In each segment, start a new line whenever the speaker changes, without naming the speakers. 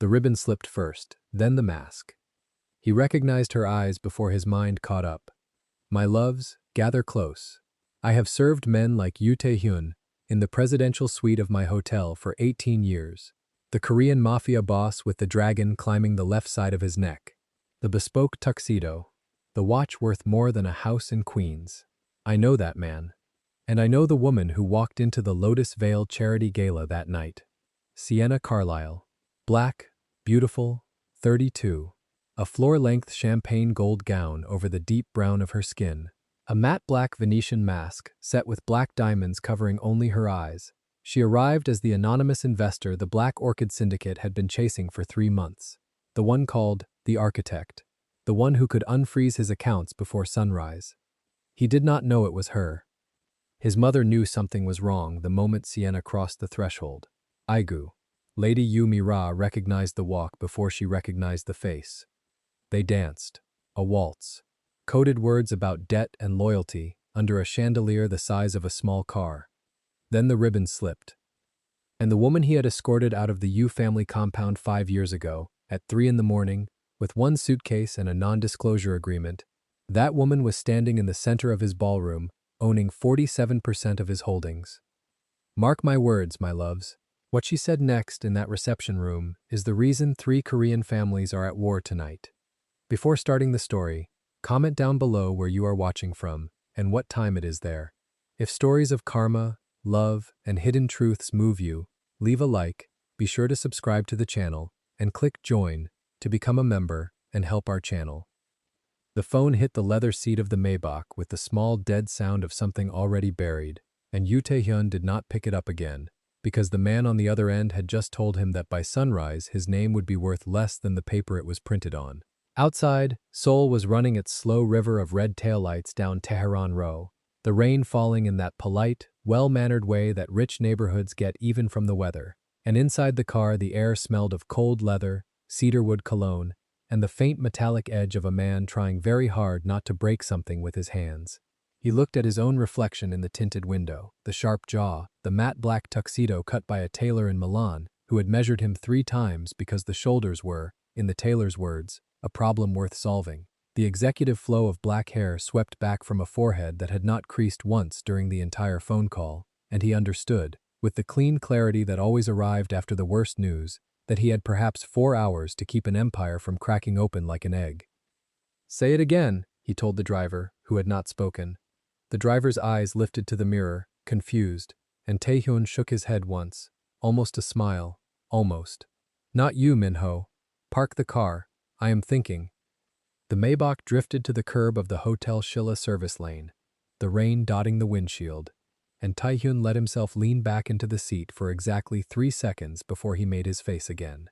The ribbon slipped first, then the mask. He recognized her eyes before his mind caught up. My loves, gather close. I have served men like Yoo Tae-hyun in the presidential suite of my hotel for 18 years. The Korean Mafia boss with the dragon climbing the left side of his neck. The bespoke tuxedo. The watch worth more than a house in Queens. I know that man. And I know the woman who walked into the Lotus Vale charity gala that night. Sienna Carlisle. Black, beautiful, 32. A floor-length champagne gold gown over the deep brown of her skin. A matte black Venetian mask set with black diamonds covering only her eyes. She arrived as the anonymous investor the Black Orchid Syndicate had been chasing for 3 months. The one called the Architect. The one who could unfreeze his accounts before sunrise. He did not know it was her. His mother knew something was wrong the moment Sienna crossed the threshold. Aigu. Lady Yu Mi-ra recognized the walk before she recognized the face. They danced. A waltz. Coded words about debt and loyalty under a chandelier the size of a small car. Then the ribbon slipped. And the woman he had escorted out of the Yu family compound 5 years ago, at 3 in the morning, with 1 suitcase and a non-disclosure agreement, that woman was standing in the center of his ballroom, owning 47% of his holdings. Mark my words, my loves. What she said next in that reception room is the reason 3 Korean families are at war tonight. Before starting the story, comment down below where you are watching from and what time it is there. If stories of karma, love, and hidden truths move you, leave a like, be sure to subscribe to the channel, and click join to become a member and help our channel. The phone hit the leather seat of the Maybach with the small dead sound of something already buried, and Yoo Tae-hyun did not pick it up again, because the man on the other end had just told him that by sunrise his name would be worth less than the paper it was printed on. Outside, Seoul was running its slow river of red taillights down Tehran Row, the rain falling in that polite, well-mannered way that rich neighborhoods get even from the weather. And inside the car the air smelled of cold leather, cedarwood cologne, and the faint metallic edge of a man trying very hard not to break something with his hands. He looked at his own reflection in the tinted window, the sharp jaw, the matte black tuxedo cut by a tailor in Milan who had measured him 3 times because the shoulders were, in the tailor's words, a problem worth solving. The executive flow of black hair swept back from a forehead that had not creased once during the entire phone call, and he understood, with the clean clarity that always arrived after the worst news, that he had perhaps 4 hours to keep an empire from cracking open like an egg. "Say it again," he told the driver, who had not spoken. The driver's eyes lifted to the mirror, confused, and Tae-hyun shook his head once, almost a smile, almost. "Not you, Min-ho. Park the car. I am thinking." The Maybach drifted to the curb of the Hotel Shilla service lane, the rain dotting the windshield, and Tae-hyun let himself lean back into the seat for exactly 3 seconds before he made his face again.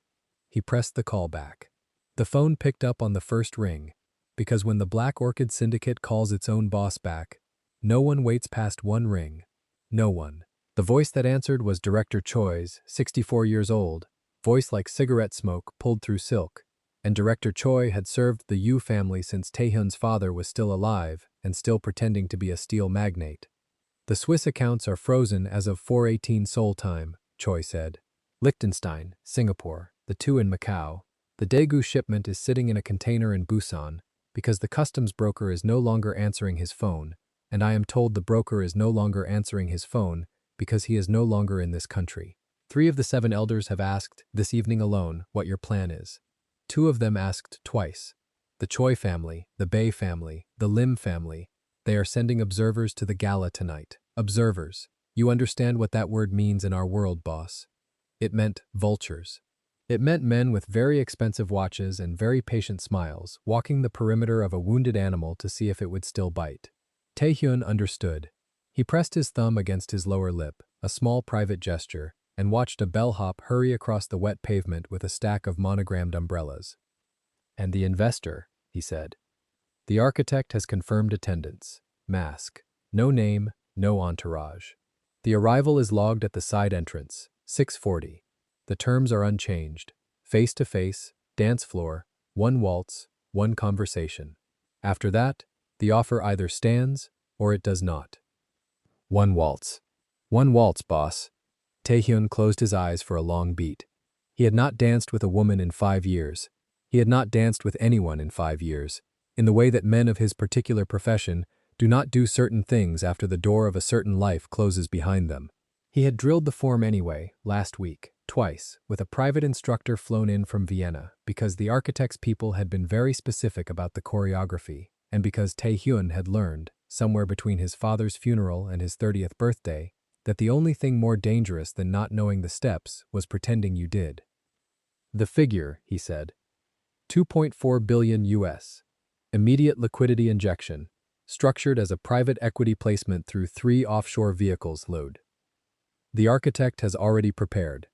He pressed the call back. The phone picked up on the first ring, because when the Black Orchid Syndicate calls its own boss back, no one waits past 1 ring. No one. The voice that answered was Director Choi's, 64 years old, voice like cigarette smoke pulled through silk, and Director Choi had served the Yu family since Tae-hyun's father was still alive and still pretending to be a steel magnate. "The Swiss accounts are frozen as of 4:18 Seoul time," Choi said. "Liechtenstein, Singapore, the 2 in Macau. The Daegu shipment is sitting in a container in Busan because the customs broker is no longer answering his phone, and I am told the broker is no longer answering his phone because he is no longer in this country. 3 of the 7 elders have asked, this evening alone, what your plan is. 2 of them asked twice. The Choi family, the Bei family, the Lim family. They are sending observers to the gala tonight. Observers. You understand what that word means in our world, boss. It meant vultures. It meant men with very expensive watches and very patient smiles, walking the perimeter of a wounded animal to see if it would still bite. Tae-hyun understood. He pressed his thumb against his lower lip, a small private gesture, and watched a bellhop hurry across the wet pavement with a stack of monogrammed umbrellas. "And the investor," he said. "The architect has confirmed attendance. Mask. No name, no entourage. The arrival is logged at the side entrance, 6:40. The terms are unchanged. Face-to-face, dance floor, 1 waltz, 1 conversation. After that, the offer either stands or it does not." 1 waltz. 1 waltz, boss. Tae-hyun closed his eyes for a long beat. He He had not danced with a woman in 5 years. He had not danced with anyone in 5 years, in the way that men of his particular profession do not do certain things after the door of a certain life closes behind them. He had drilled the form anyway, last week, twice, with a private instructor flown in from Vienna, because the architect's people had been very specific about the choreography, and because Tae-hyun had learned, somewhere between his father's funeral and his 30th birthday, that the only thing more dangerous than not knowing the steps was pretending you did. The figure, he said. 2.4 billion US. Immediate liquidity injection, structured as a private equity placement through 3 offshore vehicles load. The architect has already prepared.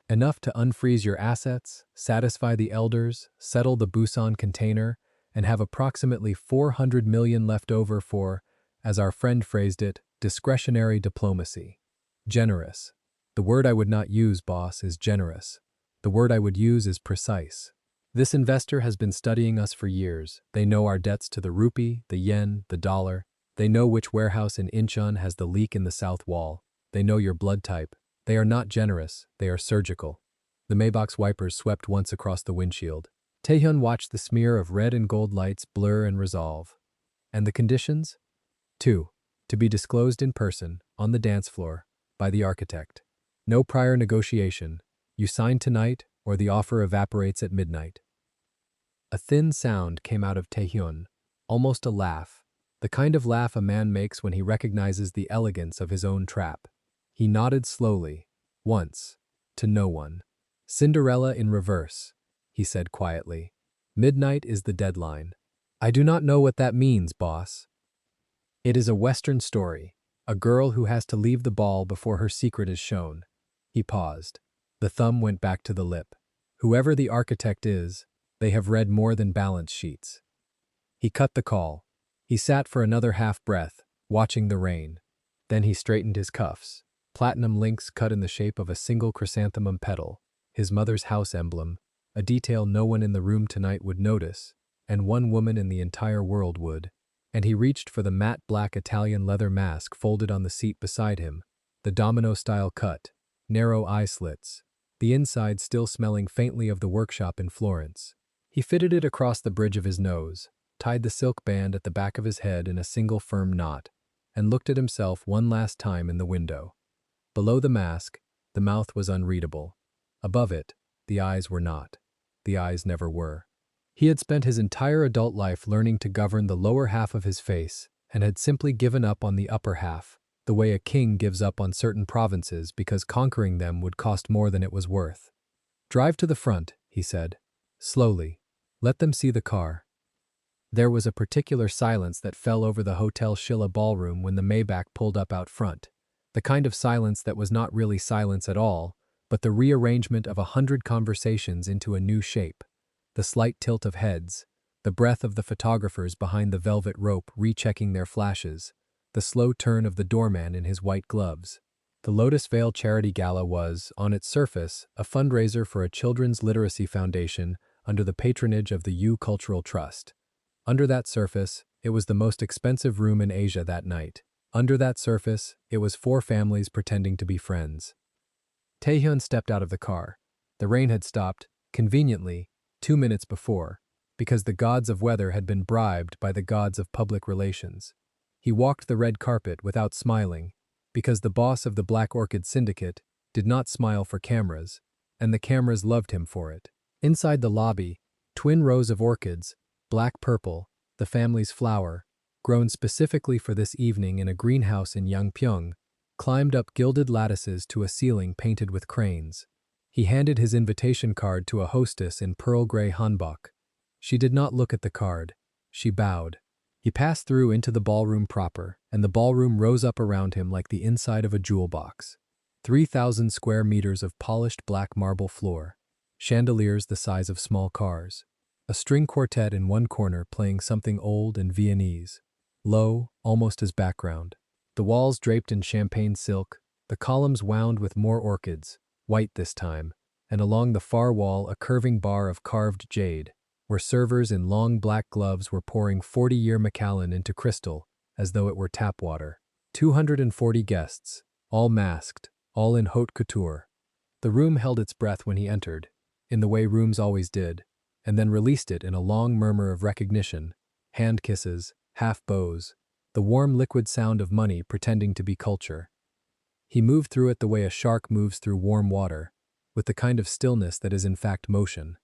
Enough to unfreeze your assets, satisfy the elders, settle the Busan container, and have approximately 400 million left over for, as our friend phrased it, discretionary diplomacy. Generous. The word I would not use, boss, is generous. The word I would use is precise. This investor has been studying us for years. They know our debts to the rupee, the yen, the dollar. They know which warehouse in Incheon has the leak in the south wall. They know your blood type. They are not generous, they are surgical. The Maybach's wipers swept once across the windshield. Taehyun watched the smear of red and gold lights blur and resolve. And the conditions? 2. To be disclosed in person, on the dance floor, by the architect. No prior negotiation. You sign tonight, or the offer evaporates at midnight. A thin sound came out of Taehyun, almost a laugh, the kind of laugh a man makes when he recognizes the elegance of his own trap. He nodded slowly, once, to no one. Cinderella in reverse, he said quietly. Midnight is the deadline. I do not know what that means, boss. It is a Western story, a girl who has to leave the ball before her secret is shown. He paused. The thumb went back to the lip. Whoever the architect is, they have read more than balance sheets. He cut the call. He sat for another half-breath, watching the rain. Then he straightened his cuffs. Platinum links cut in the shape of a single chrysanthemum petal, his mother's house emblem, a detail no one in the room tonight would notice, and one woman in the entire world would. And he reached for the matte black Italian leather mask folded on the seat beside him, the domino-style cut, narrow eye slits, the inside still smelling faintly of the workshop in Florence. He fitted it across the bridge of his nose, tied the silk band at the back of his head in a single firm knot, and looked at himself one last time in the window. Below the mask, the mouth was unreadable. Above it, the eyes were not. The eyes never were. He had spent his entire adult life learning to govern the lower half of his face and had simply given up on the upper half, the way a king gives up on certain provinces because conquering them would cost more than it was worth. Drive to the front, he said. Slowly. Let them see the car. There was a particular silence that fell over the Hotel Shilla ballroom when the Maybach pulled up out front. The kind of silence that was not really silence at all, but the rearrangement of 100 conversations into a new shape. The slight tilt of heads, the breath of the photographers behind the velvet rope rechecking their flashes, the slow turn of the doorman in his white gloves. The Lotus Vale Charity Gala was, on its surface, a fundraiser for a children's literacy foundation under the patronage of the U Cultural Trust. Under that surface, it was the most expensive room in Asia that night. Under that surface, it was 4 families pretending to be friends. Taehyun stepped out of the car. The rain had stopped, conveniently, 2 minutes before, because the gods of weather had been bribed by the gods of public relations. He walked the red carpet without smiling, because the boss of the Black Orchid Syndicate did not smile for cameras, and the cameras loved him for it. Inside the lobby, twin rows of orchids, black-purple, the family's flower, grown specifically for this evening in a greenhouse in Yangpyeong, climbed up gilded lattices to a ceiling painted with cranes. He handed his invitation card to a hostess in pearl gray hanbok. She did not look at the card. She bowed. He passed through into the ballroom proper, and the ballroom rose up around him like the inside of a jewel box. 3,000 square meters of polished black marble floor, chandeliers the size of small cars, a string quartet in one corner playing something old and Viennese, low, almost as background. The walls draped in champagne silk, the columns wound with more orchids, white this time, and along the far wall a curving bar of carved jade, where servers in long black gloves were pouring 40-year Macallan into crystal as though it were tap water. 240 guests, all masked, all in haute couture. The room held its breath when he entered. in the way rooms always did, and then released it in a long murmur of recognition, hand kisses, half bows, the warm liquid sound of money pretending to be culture. He moved through it the way a shark moves through warm water, with the kind of stillness that is in fact motion.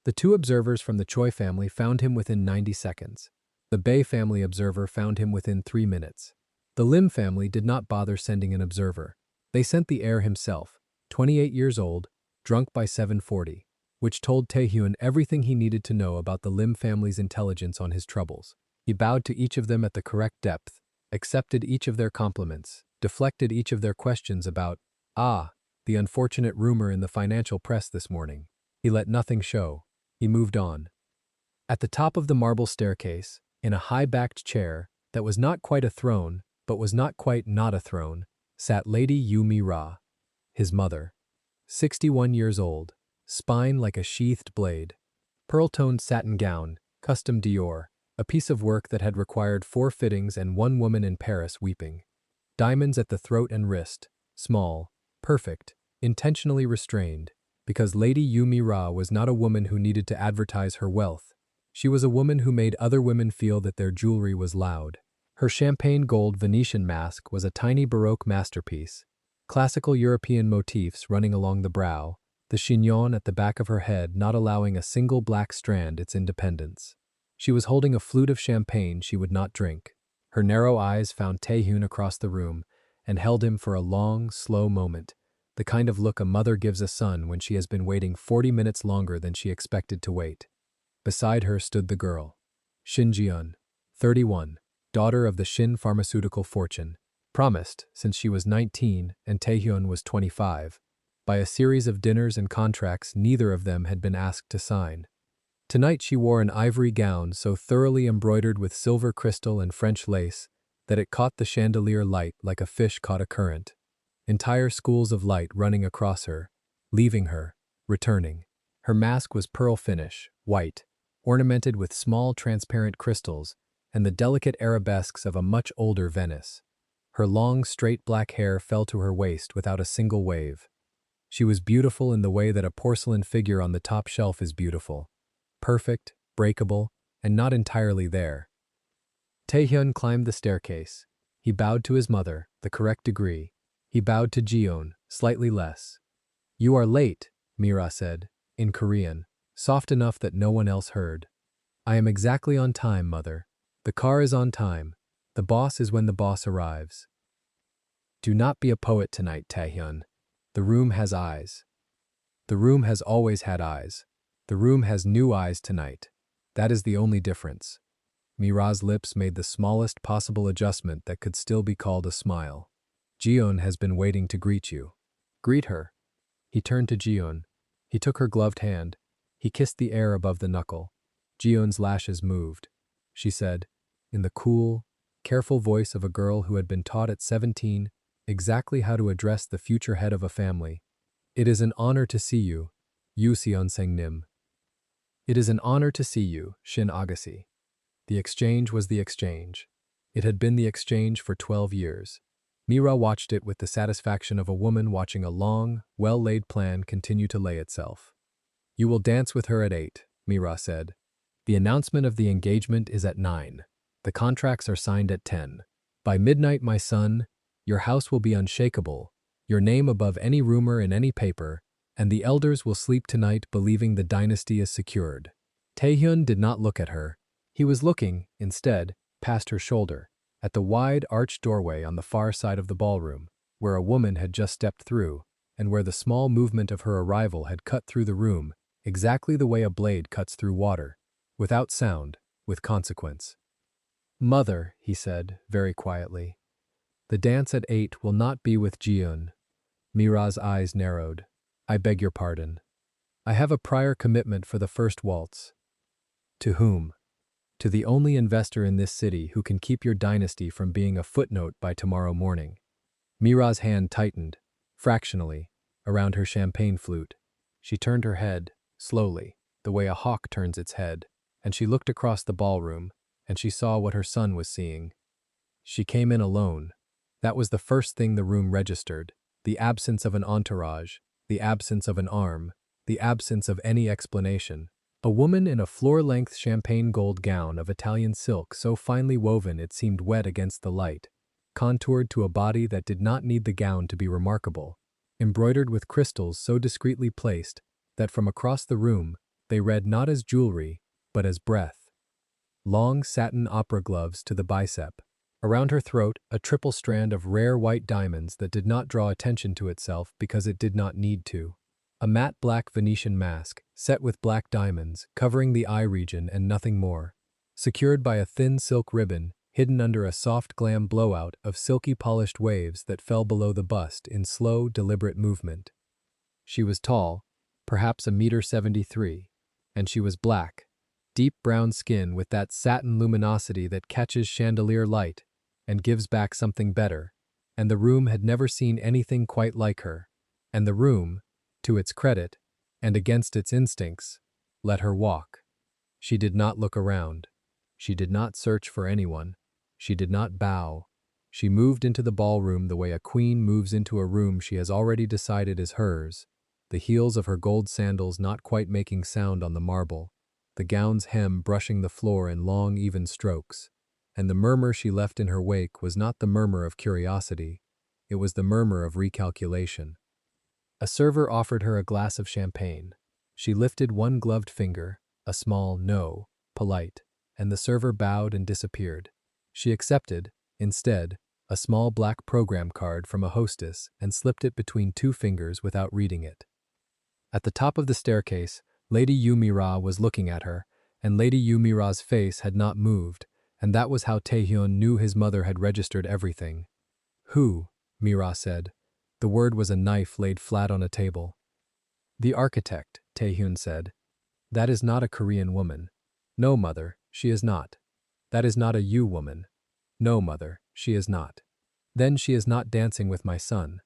The two observers from the Choi family found him within 90 seconds. The Bay family observer found him within 3 minutes. The Lim family did not bother sending an observer. They sent the heir himself, 28 years old, drunk by 7:40, which told Taehyun everything he needed to know about the Lim family's intelligence on his troubles. He bowed to each of them at the correct depth, accepted each of their compliments, deflected each of their questions about, the unfortunate rumor in the financial press this morning. He let nothing show. He moved on. At the top of the marble staircase, in a high-backed chair that was not quite a throne, but was not quite not a throne, sat Lady Yu-mi-ra, his mother. 61 years old, spine like a sheathed blade, pearl-toned satin gown, custom Dior, a piece of work that had required 4 fittings and 1 woman in Paris weeping. Diamonds at the throat and wrist, small, perfect, intentionally restrained, because Lady Yu-mi-ra was not a woman who needed to advertise her wealth. She was a woman who made other women feel that their jewelry was loud. Her champagne gold Venetian mask was a tiny Baroque masterpiece, classical European motifs running along the brow, the chignon at the back of her head not allowing a single black strand its independence. She was holding a flute of champagne she would not drink. Her narrow eyes found Taehyun across the room and held him for a long, slow moment, the kind of look a mother gives a son when she has been waiting 40 minutes longer than she expected to wait. Beside her stood the girl, Shin Ji-eun, 31, daughter of the Shin pharmaceutical fortune, promised since she was 19 and Taehyun was 25, by a series of dinners and contracts neither of them had been asked to sign. Tonight she wore an ivory gown so thoroughly embroidered with silver crystal and French lace that it caught the chandelier light like a fish caught a current. Entire schools of light running across her, leaving her, returning. Her mask was pearl finish, white, ornamented with small transparent crystals and the delicate arabesques of a much older Venice. Her long, straight black hair fell to her waist without a single wave. She was beautiful in the way that a porcelain figure on the top shelf is beautiful. Perfect, breakable, and not entirely there. Taehyun climbed the staircase. He bowed to his mother, the correct degree. He bowed to Ji-eun, slightly less. "You are late," Mira said, in Korean, soft enough that no one else heard. "I am exactly on time, mother. The car is on time. The boss is when the boss arrives." "Do not be a poet tonight, Taehyun. The room has eyes. The room has always had eyes. The room has new eyes tonight. That is the only difference." Mira's lips made the smallest possible adjustment that could still be called a smile. "Ji-eun has been waiting to greet you. Greet her." He turned to Ji-eun. He took her gloved hand. He kissed the air above the knuckle. Ji-eun's lashes moved. She said, in the cool, careful voice of a girl who had been taught at 17 exactly how to address the future head of a family, "It is an honor to see you, Yu Seon-sang-nim. It is an honor to see you, Shin Agassi." The exchange was the exchange. It had been the exchange for 12 years. Mira watched it with the satisfaction of a woman watching a long, well-laid plan continue to lay itself. "You will dance with her at 8, Mira said. "The announcement of the engagement is at 9. The contracts are signed at 10. By midnight, my son, your house will be unshakable, your name above any rumor in any paper, and the elders will sleep tonight believing the dynasty is secured." Taehyun did not look at her. He was looking, instead, past her shoulder, at the wide, arched doorway on the far side of the ballroom, where a woman had just stepped through, and where the small movement of her arrival had cut through the room exactly the way a blade cuts through water, without sound, with consequence. "Mother," he said, very quietly, "the dance at 8 will not be with Ji-eun." Mira's eyes narrowed. "I beg your pardon. I have a prior commitment for the first waltz." "To whom?" "To the only investor in this city who can keep your dynasty from being a footnote by tomorrow morning." Mira's hand tightened, fractionally, around her champagne flute. She turned her head, slowly, the way a hawk turns its head, and she looked across the ballroom, and she saw what her son was seeing. She came in alone. That was the first thing the room registered, the absence of an entourage, the absence of an arm, the absence of any explanation. A woman in a floor-length champagne gold gown of Italian silk so finely woven it seemed wet against the light, contoured to a body that did not need the gown to be remarkable, embroidered with crystals so discreetly placed that from across the room they read not as jewelry, but as breath. Long satin opera gloves to the bicep. Around her throat, a triple strand of rare white diamonds that did not draw attention to itself because it did not need to. A matte black Venetian mask, set with black diamonds, covering the eye region and nothing more. Secured by a thin silk ribbon, hidden under a soft glam blowout of silky polished waves that fell below the bust in slow, deliberate movement. She was tall, perhaps 1.73 m, and she was black, deep brown skin with that satin luminosity that catches chandelier light and gives back something better, and the room had never seen anything quite like her, and the room, to its credit, and against its instincts, let her walk. She did not look around. She did not search for anyone. She did not bow. She moved into the ballroom the way a queen moves into a room she has already decided is hers, the heels of her gold sandals not quite making sound on the marble, the gown's hem brushing the floor in long, even strokes, and the murmur she left in her wake was not the murmur of curiosity, it was the murmur of recalculation. A server offered her a glass of champagne. She lifted one gloved finger, a small no, polite, and the server bowed and disappeared. She accepted, instead, a small black program card from a hostess and slipped it between two fingers without reading it. At the top of the staircase, Lady Yu-Mira was looking at her, and Lady Yu-Mira's face had not moved, and that was how Taehyun knew his mother had registered everything. "Who?" Mira said. The word was a knife laid flat on a table. "The architect," Taehyun said. "That is not a Korean woman." "No, mother, she is not." "That is not a Yu woman." "No, mother, she is not." "Then she is not dancing with my son."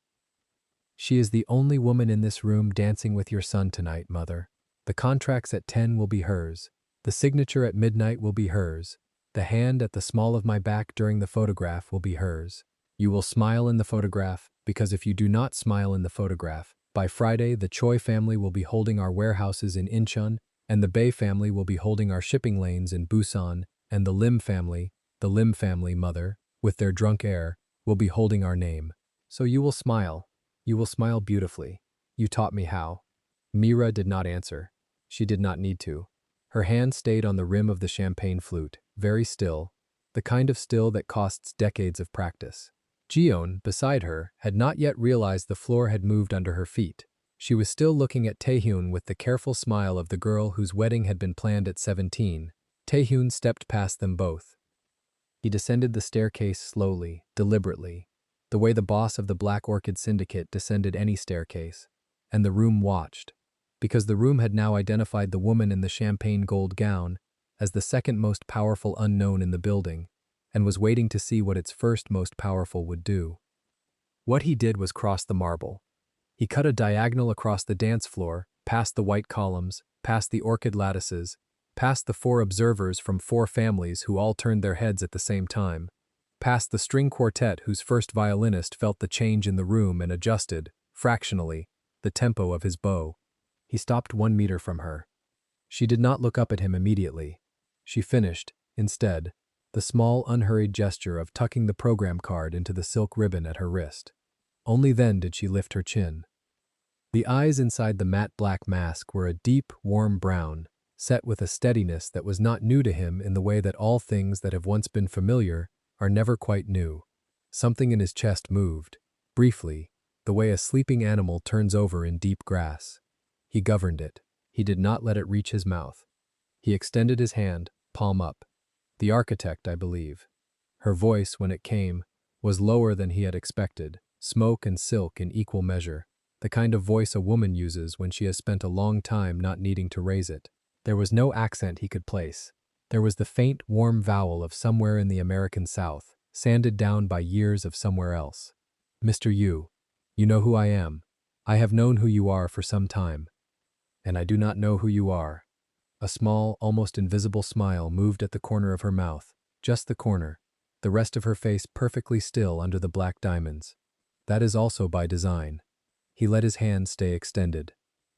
"She is the only woman in this room dancing with your son tonight, mother. The contracts at 10 will be hers. The signature at midnight will be hers. The hand at the small of my back during the photograph will be hers. You will smile in the photograph, because if you do not smile in the photograph, by Friday the Choi family will be holding our warehouses in Incheon, and the Bay family will be holding our shipping lanes in Busan, and the Lim family, mother, with their drunk air, will be holding our name. So you will smile. You will smile beautifully. You taught me how." Mira did not answer. She did not need to. Her hand stayed on the rim of the champagne flute, very still, the kind of still that costs decades of practice. Jeon, beside her, had not yet realized the floor had moved under her feet. She was still looking at Taehyun with the careful smile of the girl whose wedding had been planned at 17. Taehyun stepped past them both. He descended the staircase slowly, deliberately, the way the boss of the Black Orchid Syndicate descended any staircase, and the room watched, because the room had now identified the woman in the champagne gold gown as the second most powerful unknown in the building, and was waiting to see what its first most powerful would do. What he did was cross the marble. He cut a diagonal across the dance floor, past the white columns, past the orchid lattices, past the 4 observers from 4 families who all turned their heads at the same time, past the string quartet whose first violinist felt the change in the room and adjusted, fractionally, the tempo of his bow. He stopped 1 meter from her. She did not look up at him immediately. She finished, instead, the small, unhurried gesture of tucking the program card into the silk ribbon at her wrist. Only then did she lift her chin. The eyes inside the matte black mask were a deep, warm brown, set with a steadiness that was not new to him in the way that all things that have once been familiar are never quite new. Something in his chest moved, briefly, the way a sleeping animal turns over in deep grass. He governed it. He did not let it reach his mouth. He extended his hand, palm up. "The architect, I believe." Her voice, when it came, was lower than he had expected, smoke and silk in equal measure, the kind of voice a woman uses when she has spent a long time not needing to raise it. There was no accent he could place. There was the faint, warm vowel of somewhere in the American South, sanded down by years of somewhere else. "Mr. Yu, you know who I am. I have known who you are for some time. And I do not know who you are." A small, almost invisible smile moved at the corner of her mouth, just the corner, the rest of her face perfectly still under the black diamonds. That is also by design. He let his hand stay extended.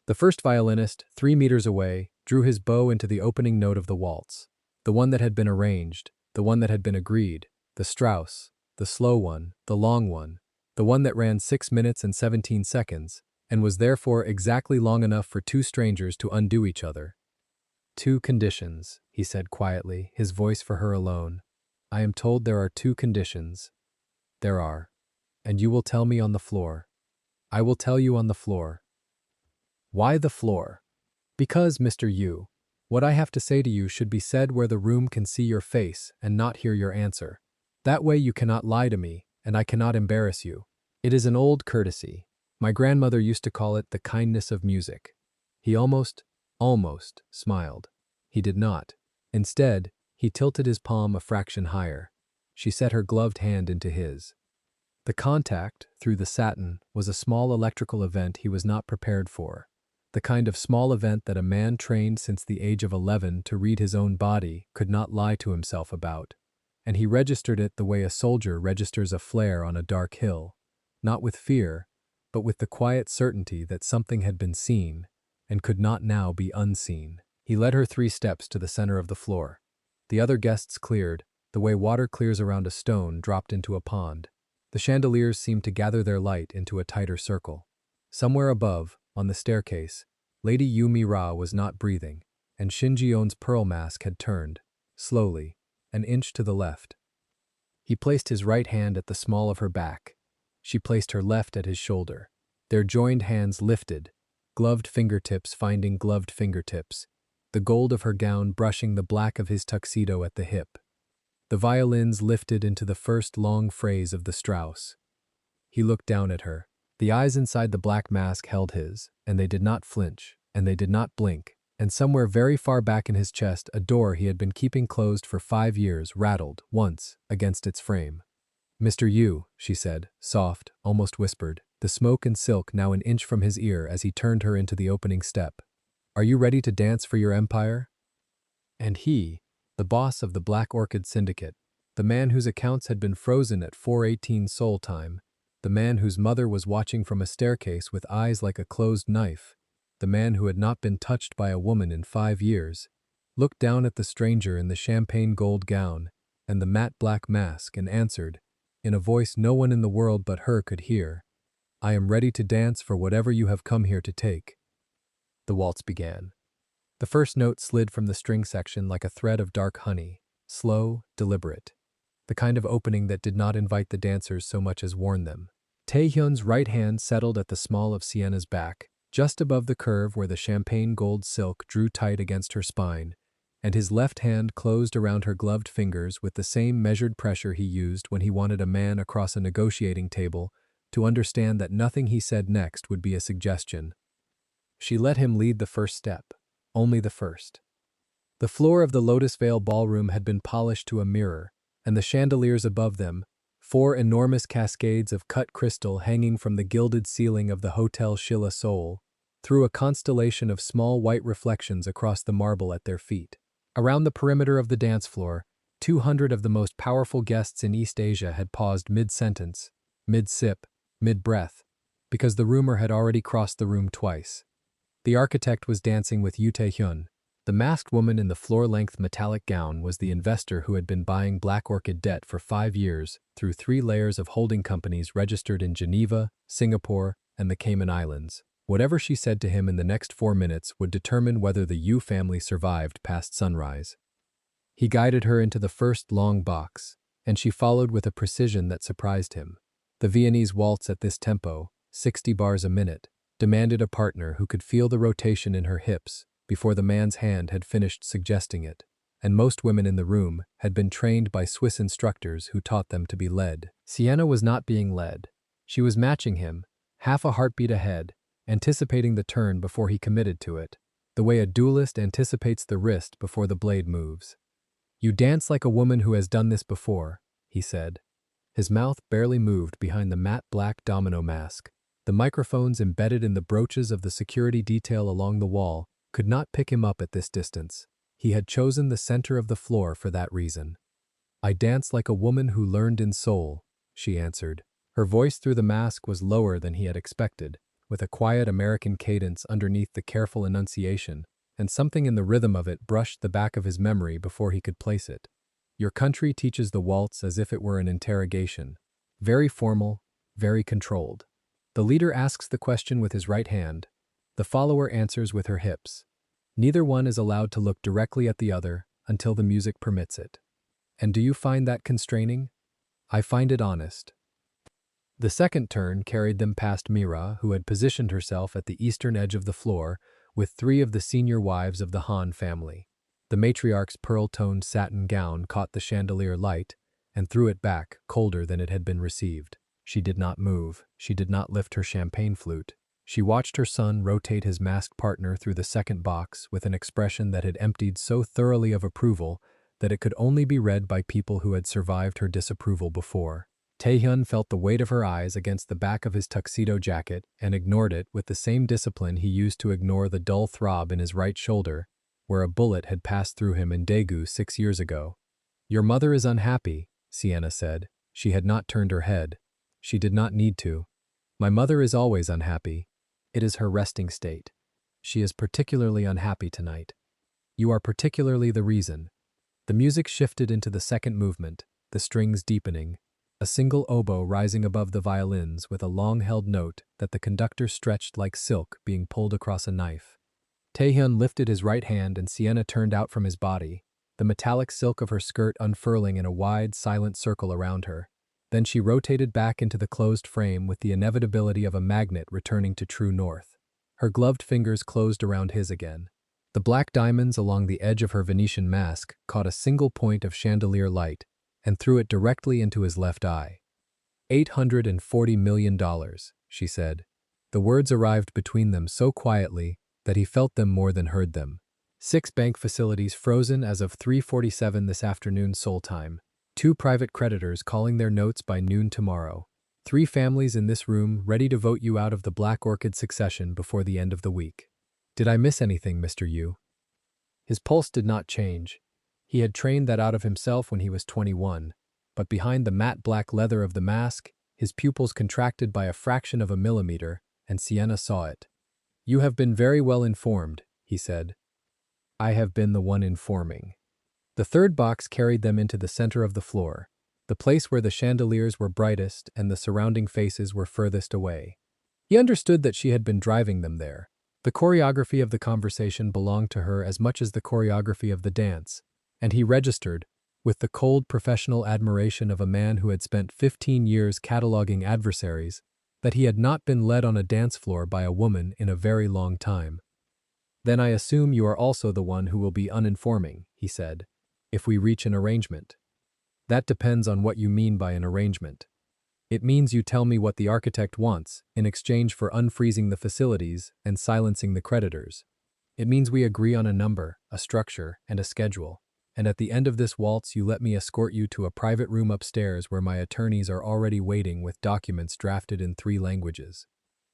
The first violinist, 3 meters away, drew his bow into the opening note of the waltz. The one that had been arranged, the one that had been agreed, the Strauss, the slow one, the long one, the one that ran 6 minutes and 17 seconds, and was therefore exactly long enough for two strangers to undo each other. "Two conditions," he said quietly, his voice for her alone. "I am told there are two conditions. There are. And you will tell me on the floor. I will tell you on the floor." "Why the floor?" "Because, Mr. Yu, what I have to say to you should be said where the room can see your face and not hear your answer. That way you cannot lie to me, and I cannot embarrass you. It is an old courtesy. My grandmother used to call it the kindness of music." He almost smiled. He did not. Instead, he tilted his palm a fraction higher. She set her gloved hand into his. The contact, through the satin, was a small electrical event he was not prepared for. The kind of small event that a man trained since the age of 11 to read his own body could not lie to himself about. And he registered it the way a soldier registers a flare on a dark hill, not with fear, but with the quiet certainty that something had been seen and could not now be unseen. He led her 3 steps to the center of the floor. The other guests cleared, the way water clears around a stone dropped into a pond. The chandeliers seemed to gather their light into a tighter circle. Somewhere above, on the staircase, Lady Yumi Ra was not breathing, and Shinji-on's pearl mask had turned, slowly, an inch to the left. He placed his right hand at the small of her back. She placed her left at his shoulder. Their joined hands lifted, gloved fingertips finding gloved fingertips, the gold of her gown brushing the black of his tuxedo at the hip. The violins lifted into the first long phrase of the Strauss. He looked down at her. The eyes inside the black mask held his, and they did not flinch, and they did not blink, and somewhere very far back in his chest a door he had been keeping closed for 5 years rattled, once, against its frame. "Mr. Yu," she said, soft, almost whispered, the smoke and silk now an inch from his ear as he turned her into the opening step. "Are you ready to dance for your empire?" And he, the boss of the Black Orchid Syndicate, the man whose accounts had been frozen at 4:18 Seoul time, the man whose mother was watching from a staircase with eyes like a closed knife, the man who had not been touched by a woman in 5 years, looked down at the stranger in the champagne gold gown and the matte black mask and answered, in a voice no one in the world but her could hear, "I am ready to dance for whatever you have come here to take." The waltz began. The first note slid from the string section like a thread of dark honey, slow, deliberate. The kind of opening that did not invite the dancers so much as warn them. Taehyun's right hand settled at the small of Sienna's back, just above the curve where the champagne gold silk drew tight against her spine, and his left hand closed around her gloved fingers with the same measured pressure he used when he wanted a man across a negotiating table to understand that nothing he said next would be a suggestion. She let him lead the first step, only the first. The floor of the Lotus Vale ballroom had been polished to a mirror, and the chandeliers above them, 4 enormous cascades of cut crystal hanging from the gilded ceiling of the Hotel Shilla Seoul, threw a constellation of small white reflections across the marble at their feet. Around the perimeter of the dance floor, 200 of the most powerful guests in East Asia had paused mid-sentence, mid-sip, mid-breath, because the rumor had already crossed the room twice. The architect was dancing with Yoo Tae-hyun. The masked woman in the floor-length metallic gown was the investor who had been buying Black Orchid debt for 5 years through 3 layers of holding companies registered in Geneva, Singapore, and the Cayman Islands. Whatever she said to him in the next 4 minutes would determine whether the Yu family survived past sunrise. He guided her into the first long box, and she followed with a precision that surprised him. The Viennese waltz at this tempo, 60 bars a minute, demanded a partner who could feel the rotation in her hips before the man's hand had finished suggesting it, and most women in the room had been trained by Swiss instructors who taught them to be led. Sienna was not being led. She was matching him, half a heartbeat ahead, anticipating the turn before he committed to it, the way a duelist anticipates the wrist before the blade moves. "You dance like a woman who has done this before," he said. His mouth barely moved behind the matte black domino mask. The microphones embedded in the brooches of the security detail along the wall could not pick him up at this distance. He had chosen the center of the floor for that reason. "I dance like a woman who learned in Seoul," she answered. Her voice through the mask was lower than he had expected, with a quiet American cadence underneath the careful enunciation, and something in the rhythm of it brushed the back of his memory before he could place it. Your country teaches the waltz as if it were an interrogation. Very formal, very controlled. The leader asks the question with his right hand. The follower answers with her hips. Neither one is allowed to look directly at the other until the music permits it. And do you find that constraining? I find it honest. The second turn carried them past Mira, who had positioned herself at the eastern edge of the floor with three of the senior wives of the Han family. The matriarch's pearl-toned satin gown caught the chandelier light and threw it back, colder than it had been received. She did not move. She did not lift her champagne flute. She watched her son rotate his masked partner through the second box with an expression that had emptied so thoroughly of approval that it could only be read by people who had survived her disapproval before. Taehyun felt the weight of her eyes against the back of his tuxedo jacket and ignored it with the same discipline he used to ignore the dull throb in his right shoulder, where a bullet had passed through him in Daegu 6 years ago. "Your mother is unhappy," Sienna said. She had not turned her head. She did not need to. "My mother is always unhappy. It is her resting state. She is particularly unhappy tonight. You are particularly the reason." The music shifted into the second movement, the strings deepening, a single oboe rising above the violins with a long-held note that the conductor stretched like silk being pulled across a knife. Taehyun lifted his right hand and Sienna turned out from his body, the metallic silk of her skirt unfurling in a wide, silent circle around her. Then she rotated back into the closed frame with the inevitability of a magnet returning to true north. Her gloved fingers closed around his again. The black diamonds along the edge of her Venetian mask caught a single point of chandelier light and threw it directly into his left eye. $840 million, she said. The words arrived between them so quietly that he felt them more than heard them. 6 bank facilities frozen as of 3:47 this afternoon Seoul time. 2 private creditors calling their notes by noon tomorrow. 3 families in this room ready to vote you out of the Black Orchid succession before the end of the week. Did I miss anything, Mr. Yu? His pulse did not change. He had trained that out of himself when he was 21, but behind the matte black leather of the mask, his pupils contracted by a fraction of a millimeter, and Sienna saw it. "You have been very well informed," he said. "I have been the one informing." The third box carried them into the center of the floor, the place where the chandeliers were brightest and the surrounding faces were furthest away. He understood that she had been driving them there. The choreography of the conversation belonged to her as much as the choreography of the dance, and he registered, with the cold professional admiration of a man who had spent 15 years cataloging adversaries, that he had not been led on a dance floor by a woman in a very long time. "Then I assume you are also the one who will be uninforming," he said, "if we reach an arrangement." "That depends on what you mean by an arrangement." "It means you tell me what the architect wants in exchange for unfreezing the facilities and silencing the creditors. It means we agree on a number, a structure, and a schedule. And at the end of this waltz you let me escort you to a private room upstairs where my attorneys are already waiting with documents drafted in 3 languages.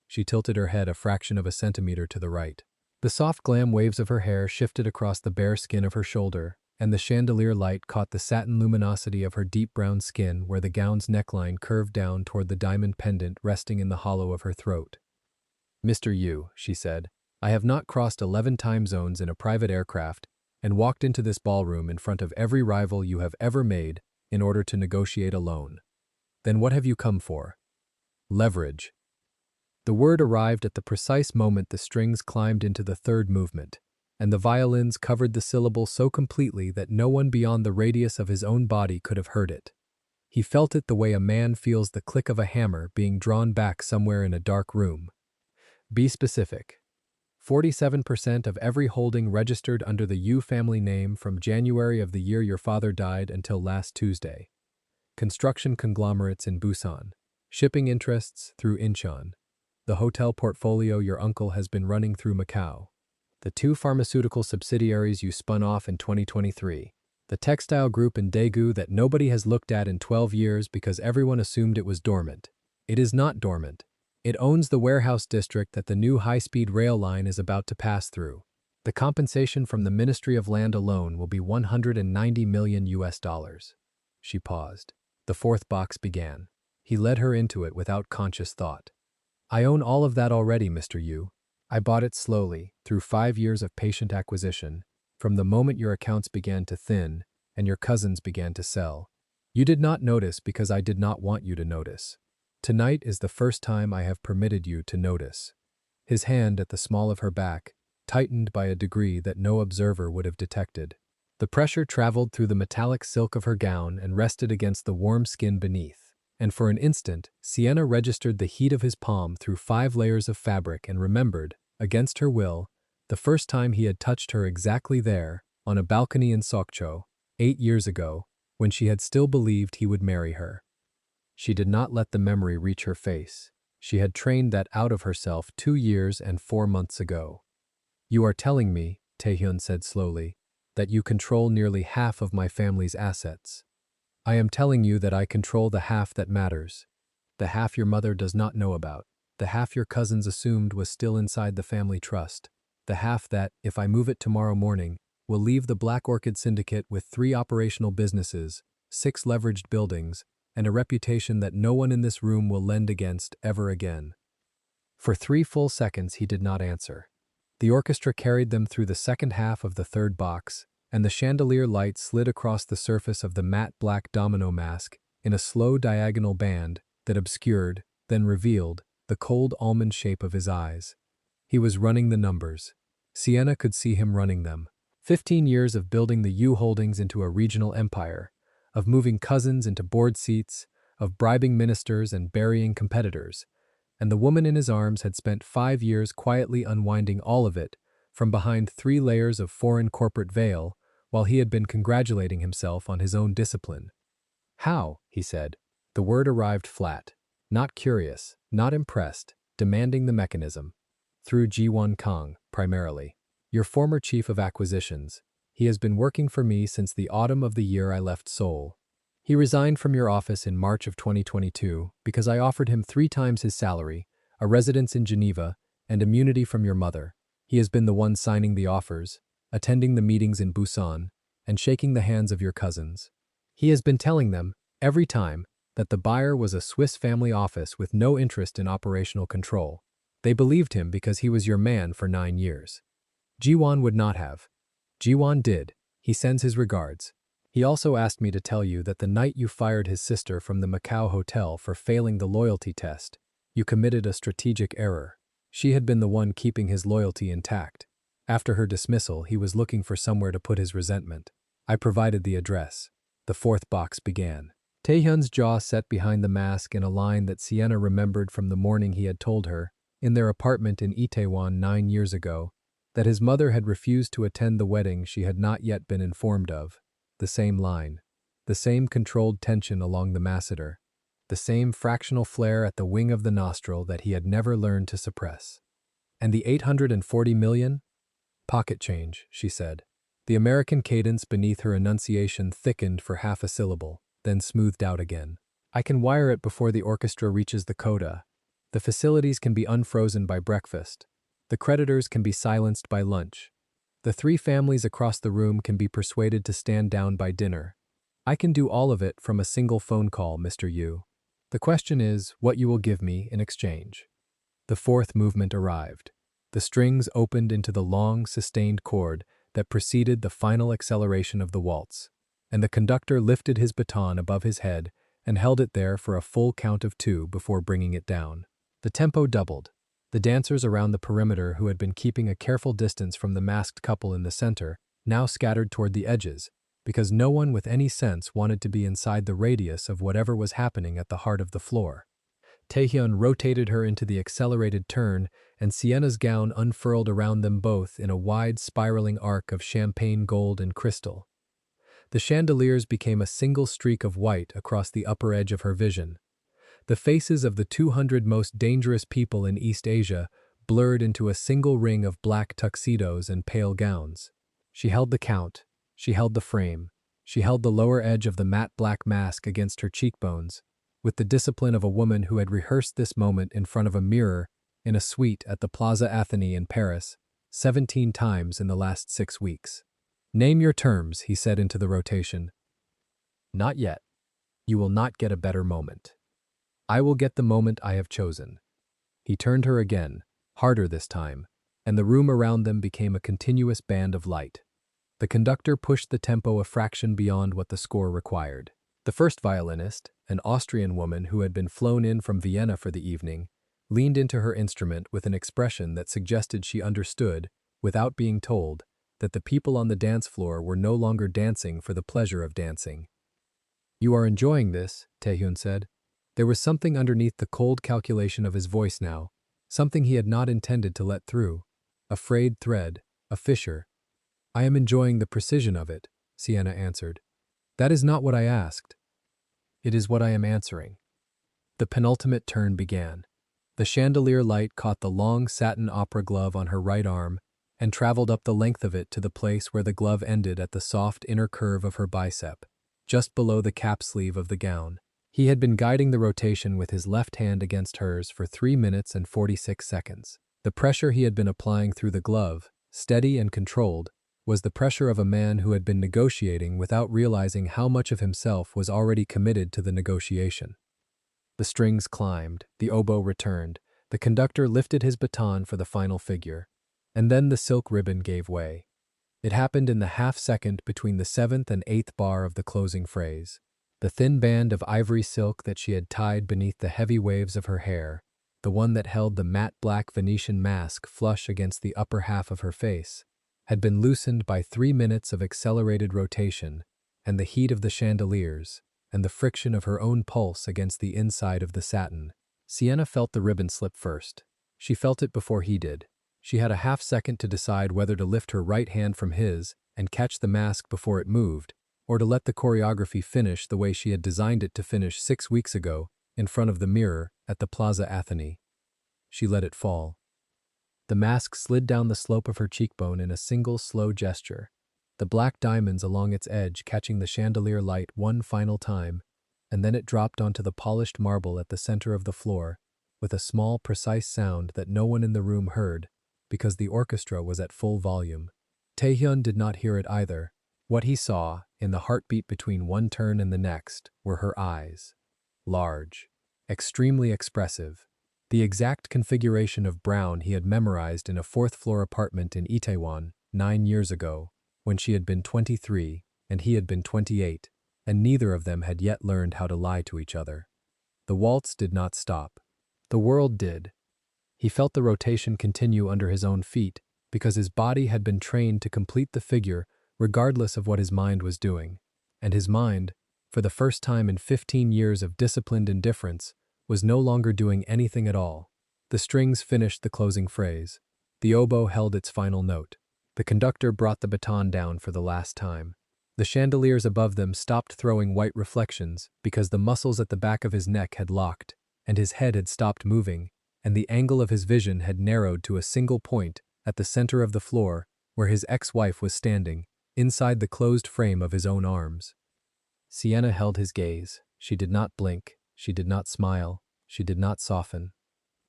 She tilted her head a fraction of a centimeter to the right. The soft glam waves of her hair shifted across the bare skin of her shoulder, and the chandelier light caught the satin luminosity of her deep brown skin where the gown's neckline curved down toward the diamond pendant resting in the hollow of her throat. "Mr. Yu," she said, "I have not crossed 11 time zones in a private aircraft and walked into this ballroom in front of every rival you have ever made in order to negotiate a loan. Then what have you come for?" "Leverage." The word arrived at the precise moment the strings climbed into the third movement, and the violins covered the syllable so completely that no one beyond the radius of his own body could have heard it. He felt it the way a man feels the click of a hammer being drawn back somewhere in a dark room. "Be specific." 47% of every holding registered under the Yu family name from January of the year your father died until last Tuesday. Construction conglomerates in Busan. Shipping interests through Incheon. The hotel portfolio your uncle has been running through Macau. The 2 pharmaceutical subsidiaries you spun off in 2023. The textile group in Daegu that nobody has looked at in 12 years because everyone assumed it was dormant. It is not dormant. It owns the warehouse district that the new high-speed rail line is about to pass through. The compensation from the Ministry of Land alone will be $190 million US. She paused. The fourth box began. He led her into it without conscious thought. I own all of that already, Mr. Yu. I bought it slowly, through 5 years of patient acquisition, from the moment your accounts began to thin and your cousins began to sell. You did not notice because I did not want you to notice. Tonight is the first time I have permitted you to notice. His hand at the small of her back tightened by a degree that no observer would have detected. The pressure traveled through the metallic silk of her gown and rested against the warm skin beneath. And for an instant, Sienna registered the heat of his palm through 5 layers of fabric and remembered, against her will, the first time he had touched her exactly there, on a balcony in Sokcho, 8 years ago, when she had still believed he would marry her. She did not let the memory reach her face. She had trained that out of herself 2 years and 4 months ago. You are telling me, Taehyun said slowly, that you control nearly half of my family's assets. I am telling you that I control the half that matters, the half your mother does not know about, the half your cousins assumed was still inside the family trust, the half that, if I move it tomorrow morning, will leave the Black Orchid Syndicate with 3 operational businesses, 6 leveraged buildings, and a reputation that no one in this room will lend against ever again. For 3 full seconds he did not answer. The orchestra carried them through the second half of the third box, and the chandelier light slid across the surface of the matte black domino mask in a slow diagonal band that obscured, then revealed, the cold almond shape of his eyes. He was running the numbers. Sienna could see him running them. 15 years of building the Yu Holdings into a regional empire, of moving cousins into board seats, of bribing ministers and burying competitors. And the woman in his arms had spent 5 years quietly unwinding all of it from behind 3 layers of foreign corporate veil while he had been congratulating himself on his own discipline. How? He said. The word arrived flat. Not curious, not impressed, demanding the mechanism. Through Ji-won Kang, primarily. Your former chief of acquisitions. He has been working for me since the autumn of the year I left Seoul. He resigned from your office in March of 2022 because I offered him 3 times his salary, a residence in Geneva, and immunity from your mother. He has been the one signing the offers, attending the meetings in Busan, and shaking the hands of your cousins. He has been telling them, every time, that the buyer was a Swiss family office with no interest in operational control. They believed him because he was your man for 9 years. Ji-won would not have. Ji-won did. He sends his regards. He also asked me to tell you that the night you fired his sister from the Macau hotel for failing the loyalty test, you committed a strategic error. She had been the one keeping his loyalty intact. After her dismissal, he was looking for somewhere to put his resentment. I provided the address. The 4th box began. Taehyun's jaw set behind the mask in a line that Sienna remembered from the morning he had told her, in their apartment in Itaewon 9 years ago, that his mother had refused to attend the wedding she had not yet been informed of. The same line. The same controlled tension along the masseter. The same fractional flare at the wing of the nostril that he had never learned to suppress. And the 840 million? Pocket change, she said. The American cadence beneath her enunciation thickened for half a syllable, then smoothed out again. I can wire it before the orchestra reaches the coda. The facilities can be unfrozen by breakfast. The creditors can be silenced by lunch. The 3 families across the room can be persuaded to stand down by dinner. I can do all of it from a single phone call, Mr. Yu. The question is what you will give me in exchange. The 4th movement arrived. The strings opened into the long, sustained chord that preceded the final acceleration of the waltz, and the conductor lifted his baton above his head and held it there for a full count of 2 before bringing it down. The tempo doubled. The dancers around the perimeter who had been keeping a careful distance from the masked couple in the center now scattered toward the edges, because no one with any sense wanted to be inside the radius of whatever was happening at the heart of the floor. Taehyun rotated her into the accelerated turn, and Sienna's gown unfurled around them both in a wide spiraling arc of champagne gold and crystal. The chandeliers became a single streak of white across the upper edge of her vision. The faces of the 200 most dangerous people in East Asia blurred into a single ring of black tuxedos and pale gowns. She held the count. She held the frame. She held the lower edge of the matte black mask against her cheekbones, with the discipline of a woman who had rehearsed this moment in front of a mirror in a suite at the Plaza Athénée in Paris 17 times in the last 6 weeks. Name your terms, he said into the rotation. Not yet. You will not get a better moment. I will get the moment I have chosen. He turned her again, harder this time, and the room around them became a continuous band of light. The conductor pushed the tempo a fraction beyond what the score required. The first violinist, an Austrian woman who had been flown in from Vienna for the evening, leaned into her instrument with an expression that suggested she understood, without being told, that the people on the dance floor were no longer dancing for the pleasure of dancing. "You are enjoying this," Taehyun said. There was something underneath the cold calculation of his voice now, something he had not intended to let through. A frayed thread, a fissure. "I am enjoying the precision of it," Sienna answered. "That is not what I asked. It is what I am answering." The penultimate turn began. The chandelier light caught the long satin opera glove on her right arm and traveled up the length of it to the place where the glove ended at the soft inner curve of her bicep, just below the cap sleeve of the gown. He had been guiding the rotation with his left hand against hers for 3 minutes and 46 seconds. The pressure he had been applying through the glove, steady and controlled, was the pressure of a man who had been negotiating without realizing how much of himself was already committed to the negotiation. The strings climbed, the oboe returned, the conductor lifted his baton for the final figure, and then the silk ribbon gave way. It happened in the half-second between the 7th and 8th bar of the closing phrase. The thin band of ivory silk that she had tied beneath the heavy waves of her hair, the one that held the matte black Venetian mask flush against the upper half of her face, had been loosened by 3 minutes of accelerated rotation and the heat of the chandeliers and the friction of her own pulse against the inside of the satin. Sienna felt the ribbon slip first. She felt it before he did. She had a half-second to decide whether to lift her right hand from his and catch the mask before it moved, or to let the choreography finish the way she had designed it to finish 6 weeks ago in front of the mirror at the Plaza Athénée. She let it fall. The mask slid down the slope of her cheekbone in a single slow gesture, the black diamonds along its edge catching the chandelier light one final time, and then it dropped onto the polished marble at the center of the floor with a small, precise sound that no one in the room heard because the orchestra was at full volume. Taehyun did not hear it either. What he saw, in the heartbeat between one turn and the next, were her eyes. Large, extremely expressive, the exact configuration of brown he had memorized in a 4th-floor apartment in Itaewon 9 years ago, when she had been 23 and he had been 28, and neither of them had yet learned how to lie to each other. The waltz did not stop. The world did. He felt the rotation continue under his own feet because his body had been trained to complete the figure regardless of what his mind was doing, and his mind, for the first time in 15 years of disciplined indifference, was no longer doing anything at all. The strings finished the closing phrase. The oboe held its final note. The conductor brought the baton down for the last time. The chandeliers above them stopped throwing white reflections because the muscles at the back of his neck had locked, and his head had stopped moving, and the angle of his vision had narrowed to a single point at the center of the floor where his ex-wife was standing, inside the closed frame of his own arms. Sienna held his gaze. She did not blink. She did not smile. She did not soften.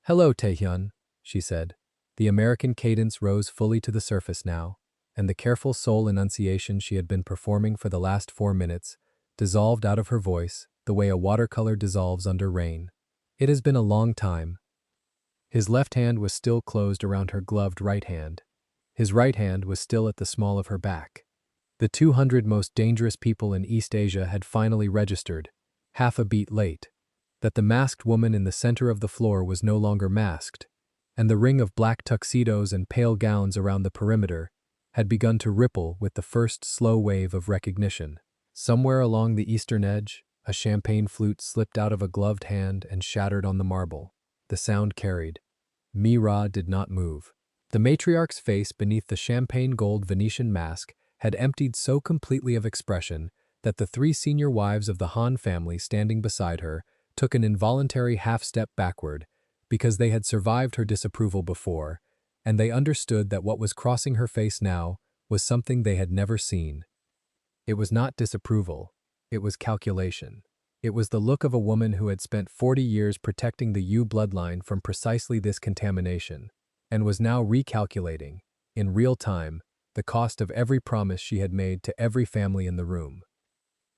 "Hello, Taehyun," she said. The American cadence rose fully to the surface now, and the careful soul enunciation she had been performing for the last 4 minutes dissolved out of her voice the way a watercolor dissolves under rain. "It has been a long time." His left hand was still closed around her gloved right hand. His right hand was still at the small of her back. The 200 most dangerous people in East Asia had finally registered, half a beat late, that the masked woman in the center of the floor was no longer masked, and the ring of black tuxedos and pale gowns around the perimeter had begun to ripple with the first slow wave of recognition. Somewhere along the eastern edge, a champagne flute slipped out of a gloved hand and shattered on the marble. The sound carried. Mira did not move. The matriarch's face beneath the champagne gold Venetian mask had emptied so completely of expression that the 3 senior wives of the Han family standing beside her took an involuntary half-step backward because they had survived her disapproval before, and they understood that what was crossing her face now was something they had never seen. It was not disapproval. It was calculation. It was the look of a woman who had spent 40 years protecting the Yu bloodline from precisely this contamination, and was now recalculating, in real time, the cost of every promise she had made to every family in the room.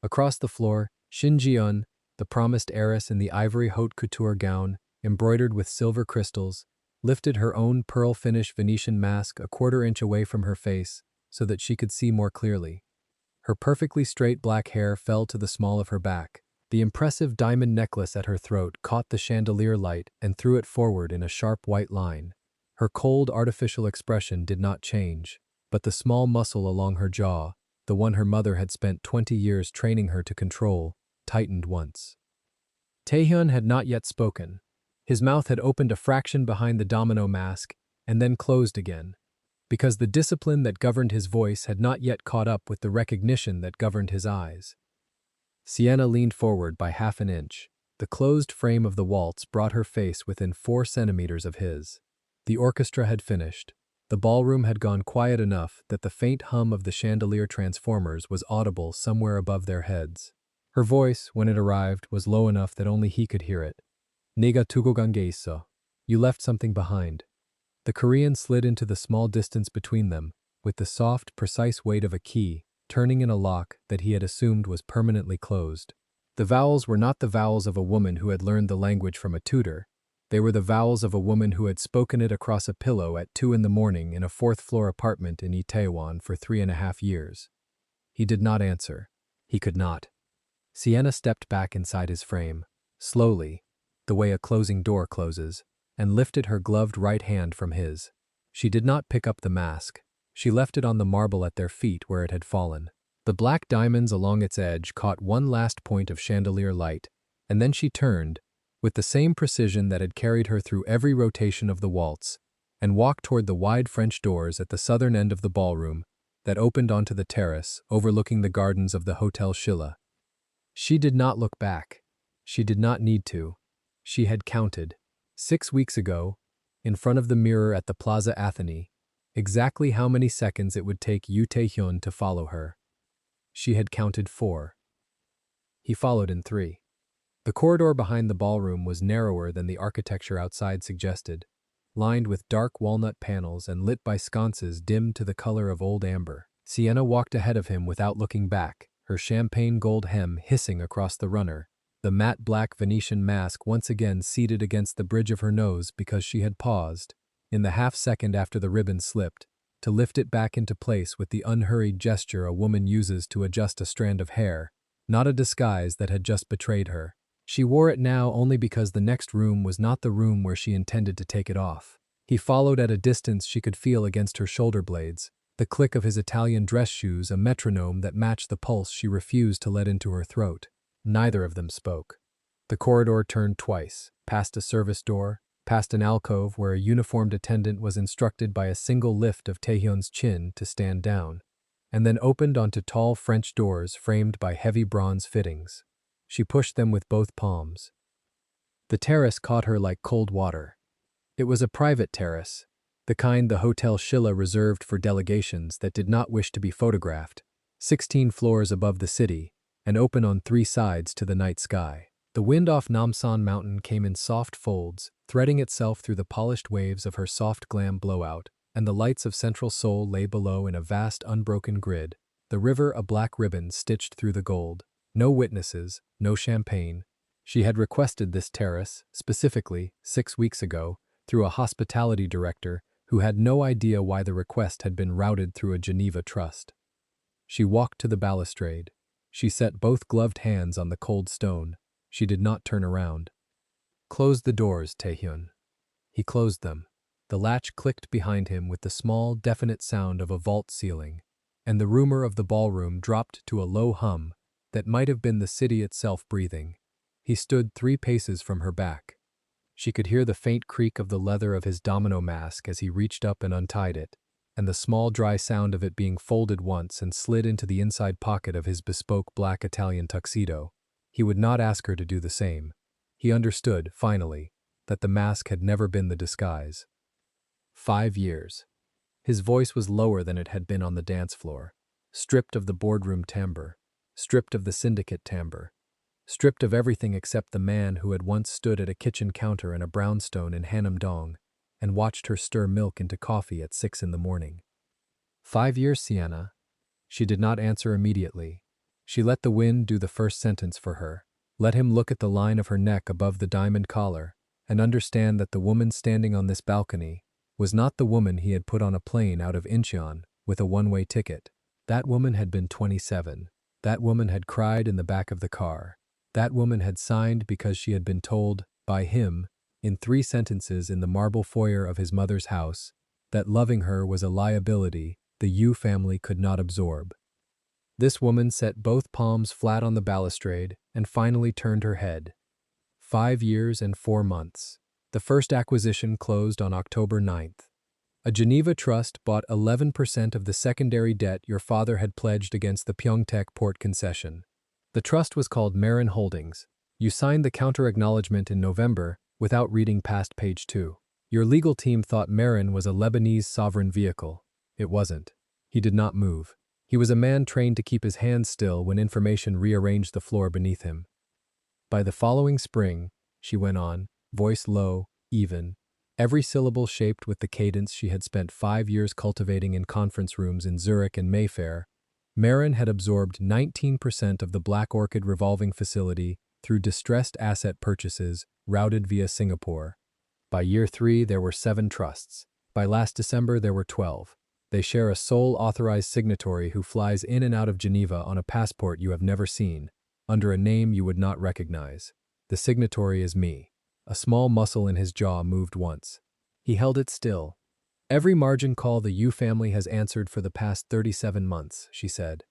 Across the floor, Shin Ji-eun, the promised heiress in the ivory haute couture gown, embroidered with silver crystals, lifted her own pearl-finished Venetian mask a quarter-inch away from her face so that she could see more clearly. Her perfectly straight black hair fell to the small of her back. The impressive diamond necklace at her throat caught the chandelier light and threw it forward in a sharp white line. Her cold, artificial expression did not change, but the small muscle along her jaw, the one her mother had spent 20 years training her to control, tightened once. Taehyun had not yet spoken. His mouth had opened a fraction behind the domino mask and then closed again, because the discipline that governed his voice had not yet caught up with the recognition that governed his eyes. Sienna leaned forward by half an inch. The closed frame of the waltz brought her face within 4 centimeters of his. The orchestra had finished. The ballroom had gone quiet enough that the faint hum of the chandelier transformers was audible somewhere above their heads. Her voice, when it arrived, was low enough that only he could hear it. "네가 두고 간 게 있어." You left something behind. The Korean slid into the small distance between them, with the soft, precise weight of a key, turning in a lock that he had assumed was permanently closed. The vowels were not the vowels of a woman who had learned the language from a tutor. They were the vowels of a woman who had spoken it across a pillow at 2 in the morning in a 4th-floor apartment in Itaewon for 3.5 years. He did not answer. He could not. Sienna stepped back inside his frame, slowly, the way a closing door closes, and lifted her gloved right hand from his. She did not pick up the mask. She left it on the marble at their feet where it had fallen. The black diamonds along its edge caught one last point of chandelier light, and then she turned, with the same precision that had carried her through every rotation of the waltz, and walked toward the wide French doors at the southern end of the ballroom that opened onto the terrace overlooking the gardens of the Hotel Schilla. She did not look back. She did not need to. She had counted, 6 weeks ago, in front of the mirror at the Plaza Athénée, exactly how many seconds it would take Yoo Tae-hyun to follow her. She had counted 4. He followed in 3. The corridor behind the ballroom was narrower than the architecture outside suggested, lined with dark walnut panels and lit by sconces dimmed to the color of old amber. Sienna walked ahead of him without looking back, her champagne gold hem hissing across the runner, the matte black Venetian mask once again seated against the bridge of her nose because she had paused, in the half-second after the ribbon slipped, to lift it back into place with the unhurried gesture a woman uses to adjust a strand of hair, not a disguise that had just betrayed her. She wore it now only because the next room was not the room where she intended to take it off. He followed at a distance she could feel against her shoulder blades, the click of his Italian dress shoes a metronome that matched the pulse she refused to let into her throat. Neither of them spoke. The corridor turned twice, past a service door, past an alcove where a uniformed attendant was instructed by a single lift of Taehyun's chin to stand down, and then opened onto tall French doors framed by heavy bronze fittings. She pushed them with both palms. The terrace caught her like cold water. It was a private terrace, the kind the Hotel Schilla reserved for delegations that did not wish to be photographed, 16 floors above the city, and open on 3 sides to the night sky. The wind off Namsan Mountain came in soft folds, threading itself through the polished waves of her soft glam blowout, and the lights of Central Seoul lay below in a vast unbroken grid, the river a black ribbon stitched through the gold. No witnesses, no champagne. She had requested this terrace, specifically, 6 weeks ago, through a hospitality director who had no idea why the request had been routed through a Geneva trust. She walked to the balustrade. She set both gloved hands on the cold stone. She did not turn around. "Close the doors, Taehyun." He closed them. The latch clicked behind him with the small, definite sound of a vault ceiling, and the rumor of the ballroom dropped to a low hum that might have been the city itself breathing. He stood 3 paces from her back. She could hear the faint creak of the leather of his domino mask as he reached up and untied it, and the small dry sound of it being folded once and slid into the inside pocket of his bespoke black Italian tuxedo. He would not ask her to do the same. He understood, finally, that the mask had never been the disguise. 5 years. His voice was lower than it had been on the dance floor, stripped of the boardroom timbre, stripped of the syndicate timbre, stripped of everything except the man who had once stood at a kitchen counter in a brownstone in Hanam-dong and watched her stir milk into coffee at 6 in the morning. 5 years, Sienna. She did not answer immediately. She let the wind do the first sentence for her, let him look at the line of her neck above the diamond collar, and understand that the woman standing on this balcony was not the woman he had put on a plane out of Incheon with a one-way ticket. That woman had been 27. That woman had cried in the back of the car. That woman had signed because she had been told, by him, in 3 sentences in the marble foyer of his mother's house, that loving her was a liability the Yu family could not absorb. This woman set both palms flat on the balustrade and finally turned her head. 5 years and 4 months. The first acquisition closed on October 9th. A Geneva trust bought 11% of the secondary debt your father had pledged against the Pyeongtaek port concession. The trust was called Marin Holdings. You signed the counter-acknowledgement in November without reading past page 2. Your legal team thought Marin was a Lebanese sovereign vehicle. It wasn't. He did not move. He was a man trained to keep his hands still when information rearranged the floor beneath him. By the following spring, she went on, voice low, even, every syllable shaped with the cadence she had spent 5 years cultivating in conference rooms in Zurich and Mayfair, Marin had absorbed 19% of the Black Orchid revolving facility through distressed asset purchases routed via Singapore. By year 3, there were 7 trusts. By last December, there were 12. They share a sole authorized signatory who flies in and out of Geneva on a passport you have never seen, under a name you would not recognize. The signatory is me. A small muscle in his jaw moved once. He held it still. Every margin call the Yu family has answered for the past 37 months, she said.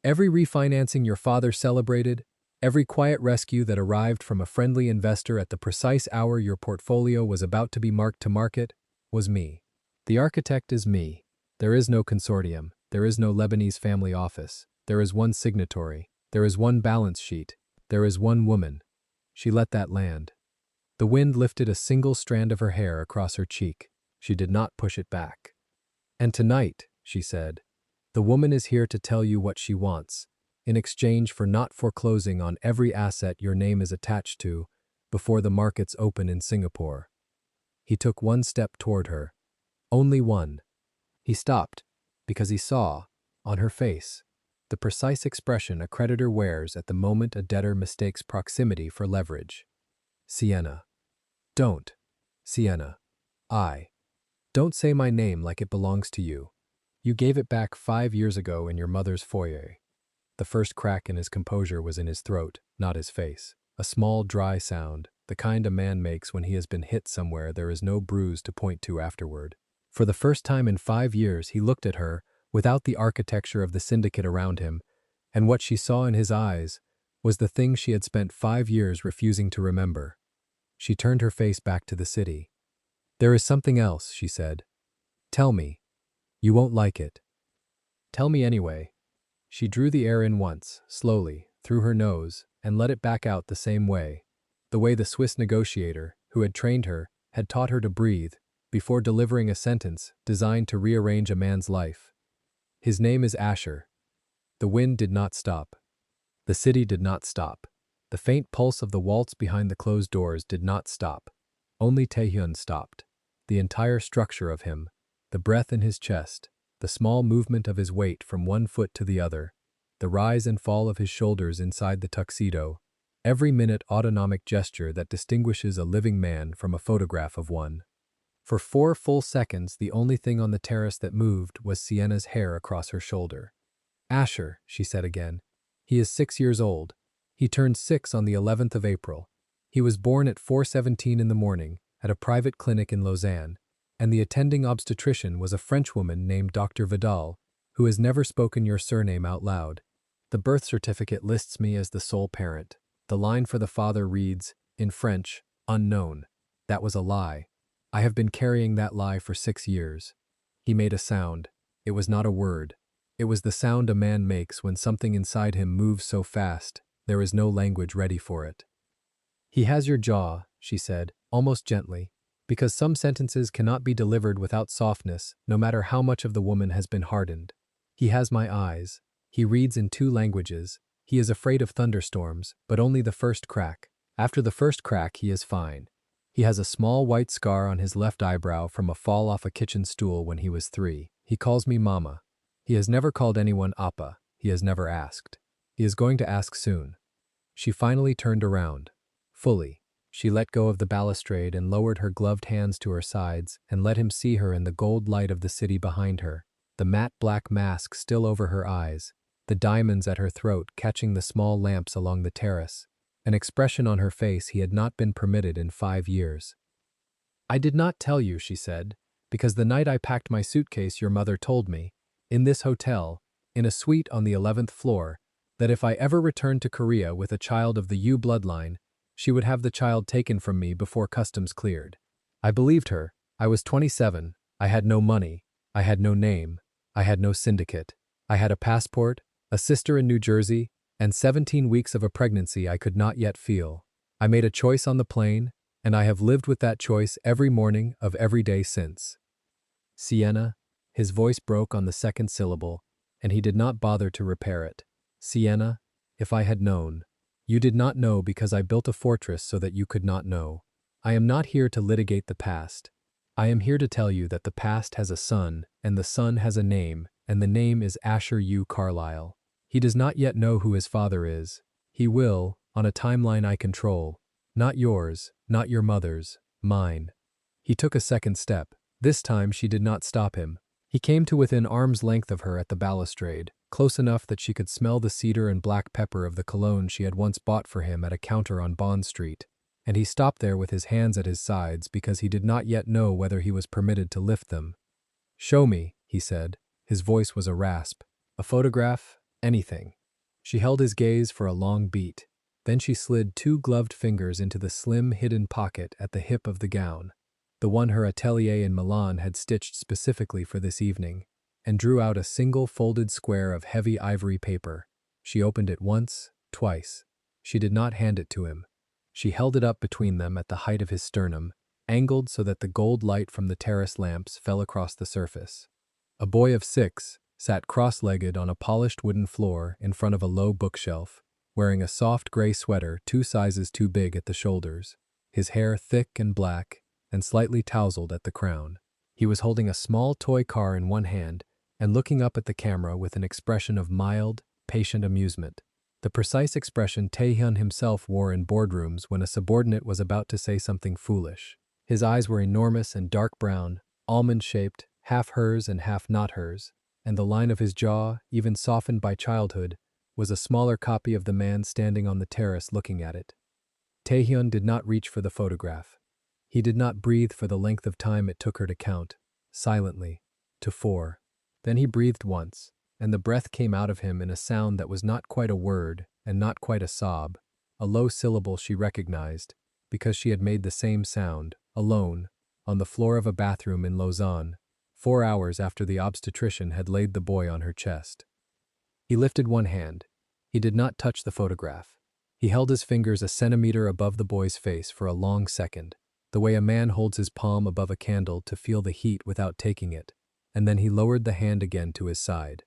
Every refinancing your father celebrated, every quiet rescue that arrived from a friendly investor at the precise hour your portfolio was about to be marked to market, was me. The architect is me. There is no consortium. There is no Lebanese family office. There is one signatory. There is one balance sheet. There is one woman. She let that land. The wind lifted a single strand of her hair across her cheek. She did not push it back. And tonight, she said, the woman is here to tell you what she wants, in exchange for not foreclosing on every asset your name is attached to before the markets open in Singapore. He took one step toward her. Only one. He stopped, because he saw, on her face, the precise expression a creditor wears at the moment a debtor mistakes proximity for leverage. Sienna. Don't. Sienna. Don't say my name like it belongs to you. You gave it back 5 years ago in your mother's foyer. The first crack in his composure was in his throat, not his face. A small, dry sound, the kind a man makes when he has been hit somewhere there is no bruise to point to afterward. For the first time in 5 years he looked at her, without the architecture of the syndicate around him, and what she saw in his eyes was the thing she had spent 5 years refusing to remember. She turned her face back to the city. There is something else, she said. Tell me. You won't like it. Tell me anyway. She drew the air in once, slowly, through her nose, and let it back out the same way the Swiss negotiator, who had trained her, had taught her to breathe, before delivering a sentence designed to rearrange a man's life. His name is Asher. The wind did not stop. The city did not stop. The faint pulse of the waltz behind the closed doors did not stop. Only Taehyun stopped. The entire structure of him, the breath in his chest, the small movement of his weight from one foot to the other, the rise and fall of his shoulders inside the tuxedo, every minute autonomic gesture that distinguishes a living man from a photograph of one. For 4 full seconds, the only thing on the terrace that moved was Sienna's hair across her shoulder. Asher, she said again. He is 6 years old. He turned 6 on the 11th of April. He was born at 4:17 in the morning at a private clinic in Lausanne, and the attending obstetrician was a Frenchwoman named Dr. Vidal, who has never spoken your surname out loud. The birth certificate lists me as the sole parent. The line for the father reads, in French, unknown. That was a lie. I have been carrying that lie for 6 years. He made a sound. It was not a word. It was the sound a man makes when something inside him moves so fast, there is no language ready for it. He has your jaw, she said, almost gently, because some sentences cannot be delivered without softness, no matter how much of the woman has been hardened. He has my eyes. He reads in 2 languages. He is afraid of thunderstorms, but only the first crack. After the first crack, he is fine. He has a small white scar on his left eyebrow from a fall off a kitchen stool when he was 3. He calls me Mama. He has never called anyone Appa. He has never asked. He is going to ask soon. She finally turned around. Fully. She let go of the balustrade and lowered her gloved hands to her sides and let him see her in the gold light of the city behind her, the matte black mask still over her eyes, the diamonds at her throat catching the small lamps along the terrace, an expression on her face he had not been permitted in 5 years. "I did not tell you," she said, "because the night I packed my suitcase your mother told me, in this hotel, in a suite on the 11th floor, that if I ever returned to Korea with a child of the Yu bloodline, she would have the child taken from me before customs cleared. I believed her. I was 27, I had no money, I had no name, I had no syndicate. I had a passport, a sister in New Jersey, and 17 weeks of a pregnancy I could not yet feel. I made a choice on the plane, and I have lived with that choice every morning of every day since." Sienna, his voice broke on the second syllable, and he did not bother to repair it. "Sienna, if I had known. You did not know because I built a fortress so that you could not know. I am not here to litigate the past. I am here to tell you that the past has a son, and the son has a name, and the name is Asher U. Carlyle. He does not yet know who his father is. He will, on a timeline I control. Not yours, not your mother's, mine." He took a second step. This time she did not stop him. He came to within arm's length of her at the balustrade, close enough that she could smell the cedar and black pepper of the cologne she had once bought for him at a counter on Bond Street, and he stopped there with his hands at his sides because he did not yet know whether he was permitted to lift them. "Show me," he said. His voice was a rasp. "A photograph? Anything." She held his gaze for a long beat. Then she slid 2 gloved fingers into the slim, hidden pocket at the hip of the gown, the one her atelier in Milan had stitched specifically for this evening, and drew out a single folded square of heavy ivory paper. She opened it once, twice. She did not hand it to him. She held it up between them at the height of his sternum, angled so that the gold light from the terrace lamps fell across the surface. A boy of 6 sat cross-legged on a polished wooden floor in front of a low bookshelf, wearing a soft gray sweater 2 sizes too big at the shoulders, his hair thick and black and slightly tousled at the crown. He was holding a small toy car in one hand and looking up at the camera with an expression of mild, patient amusement, the precise expression Taehyun himself wore in boardrooms when a subordinate was about to say something foolish. His eyes were enormous and dark brown, almond-shaped, half hers and half not hers, and the line of his jaw, even softened by childhood, was a smaller copy of the man standing on the terrace looking at it. Taehyun did not reach for the photograph. He did not breathe for the length of time it took her to count, silently, to 4. Then he breathed once, and the breath came out of him in a sound that was not quite a word and not quite a sob, a low syllable she recognized, because she had made the same sound, alone, on the floor of a bathroom in Lausanne, 4 hours after the obstetrician had laid the boy on her chest. He lifted one hand. He did not touch the photograph. He held his fingers a centimeter above the boy's face for a long second, the way a man holds his palm above a candle to feel the heat without taking it, and then he lowered the hand again to his side.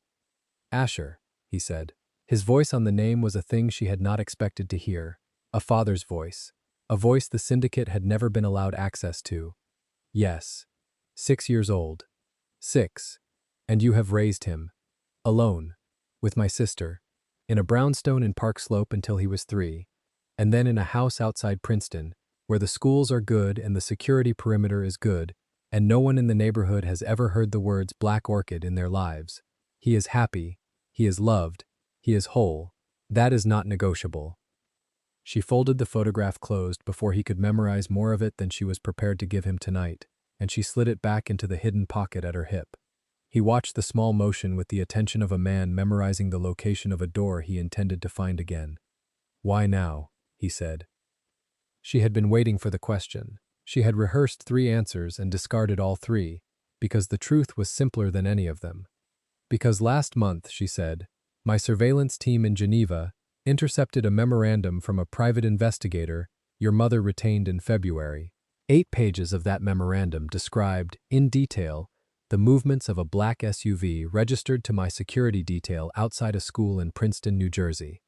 "Asher," he said. His voice on the name was a thing she had not expected to hear, a father's voice, a voice the syndicate had never been allowed access to. "Yes. 6 years old. 6. And you have raised him. Alone. With my sister. In a brownstone in Park Slope until he was 3. And then in a house outside Princeton, where the schools are good and the security perimeter is good, and no one in the neighborhood has ever heard the words Black Orchid in their lives. He is happy. He is loved. He is whole. That is not negotiable." She folded the photograph closed before he could memorize more of it than she was prepared to give him tonight, and she slid it back into the hidden pocket at her hip. He watched the small motion with the attention of a man memorizing the location of a door he intended to find again. "Why now?" he said. She had been waiting for the question. She had rehearsed 3 answers and discarded all 3, because the truth was simpler than any of them. "Because last month," she said, "my surveillance team in Geneva intercepted a memorandum from a private investigator your mother retained in February. 8 pages of that memorandum described, in detail, the movements of a black SUV registered to my security detail outside a school in Princeton, New Jersey.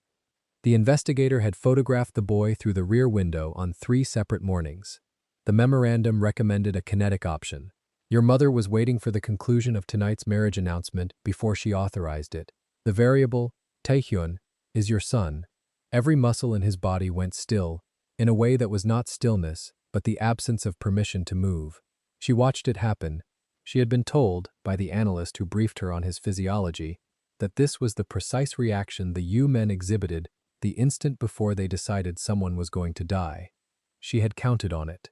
The investigator had photographed the boy through the rear window on 3 separate mornings. The memorandum recommended a kinetic option. Your mother was waiting for the conclusion of tonight's marriage announcement before she authorized it. The variable, Taehyun, is your son." Every muscle in his body went still, in a way that was not stillness, but the absence of permission to move. She watched it happen. She had been told, by the analyst who briefed her on his physiology, that this was the precise reaction the U-men exhibited the instant before they decided someone was going to die. She had counted on it.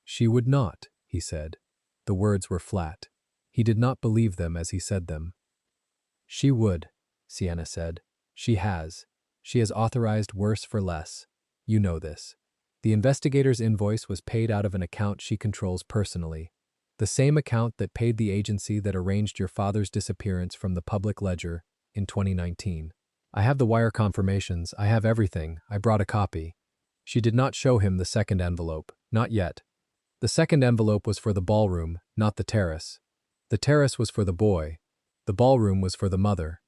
She would not, he said. The words were flat. He did not believe them as he said them. She would, Sienna said. She has. She has authorized worse for less. You know this. The investigator's invoice was paid out of an account she controls personally. The same account that paid the agency that arranged your father's disappearance from the public ledger in 2019. I have the wire confirmations. I have everything. I brought a copy. She did not show him the second envelope. Not yet. The second envelope was for the ballroom, not the terrace. The terrace was for the boy. The ballroom was for the mother.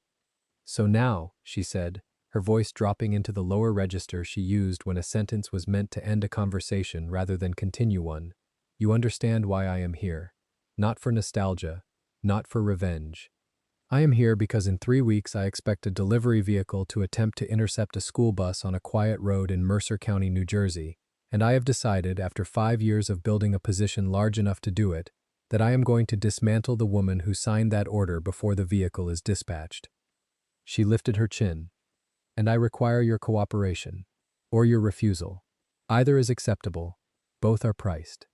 So now, she said, her voice dropping into the lower register she used when a sentence was meant to end a conversation rather than continue one, you understand why I am here. Not for nostalgia, not for revenge. I am here because in 3 weeks I expect a delivery vehicle to attempt to intercept a school bus on a quiet road in Mercer County, New Jersey, and I have decided, after 5 years of building a position large enough to do it, that I am going to dismantle the woman who signed that order before the vehicle is dispatched. She lifted her chin. And I require your cooperation, or your refusal. Either is acceptable. Both are priced.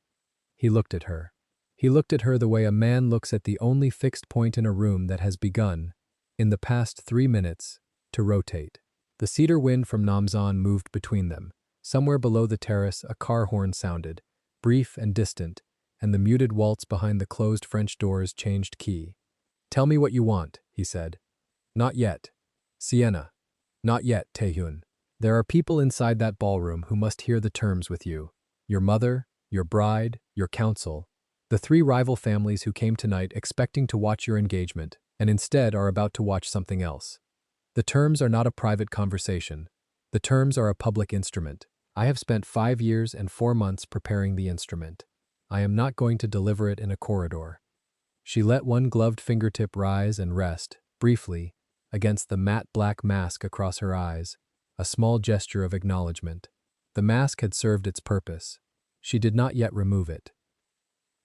He looked at her. He looked at her the way a man looks at the only fixed point in a room that has begun, in the past 3 minutes, to rotate. The cedar wind from Namzan moved between them. Somewhere below the terrace, a car horn sounded, brief and distant, and the muted waltz behind the closed French doors changed key. Tell me what you want, he said. Not yet. Sienna. Not yet, Taehyun. There are people inside that ballroom who must hear the terms with you. Your mother, your bride, your counsel. The 3 rival families who came tonight expecting to watch your engagement, and instead are about to watch something else. The terms are not a private conversation. The terms are a public instrument. I have spent 5 years and 4 months preparing the instrument. I am not going to deliver it in a corridor. She let one gloved fingertip rise and rest, briefly, against the matte black mask across her eyes, a small gesture of acknowledgement. The mask had served its purpose. She did not yet remove it.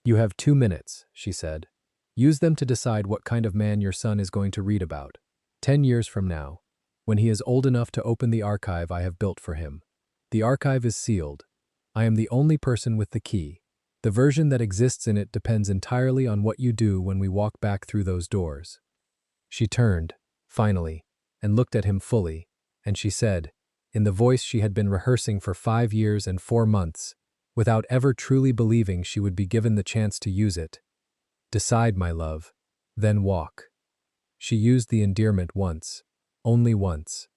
You have 2 minutes, she said. Use them to decide what kind of man your son is going to read about. 10 years from now, when he is old enough to open the archive I have built for him. The archive is sealed. I am the only person with the key. The version that exists in it depends entirely on what you do when we walk back through those doors. She turned, finally, and looked at him fully, and she said, in the voice she had been rehearsing for 5 years and 4 months, without ever truly believing she would be given the chance to use it. Decide, my love, then walk. She used the endearment once, only once.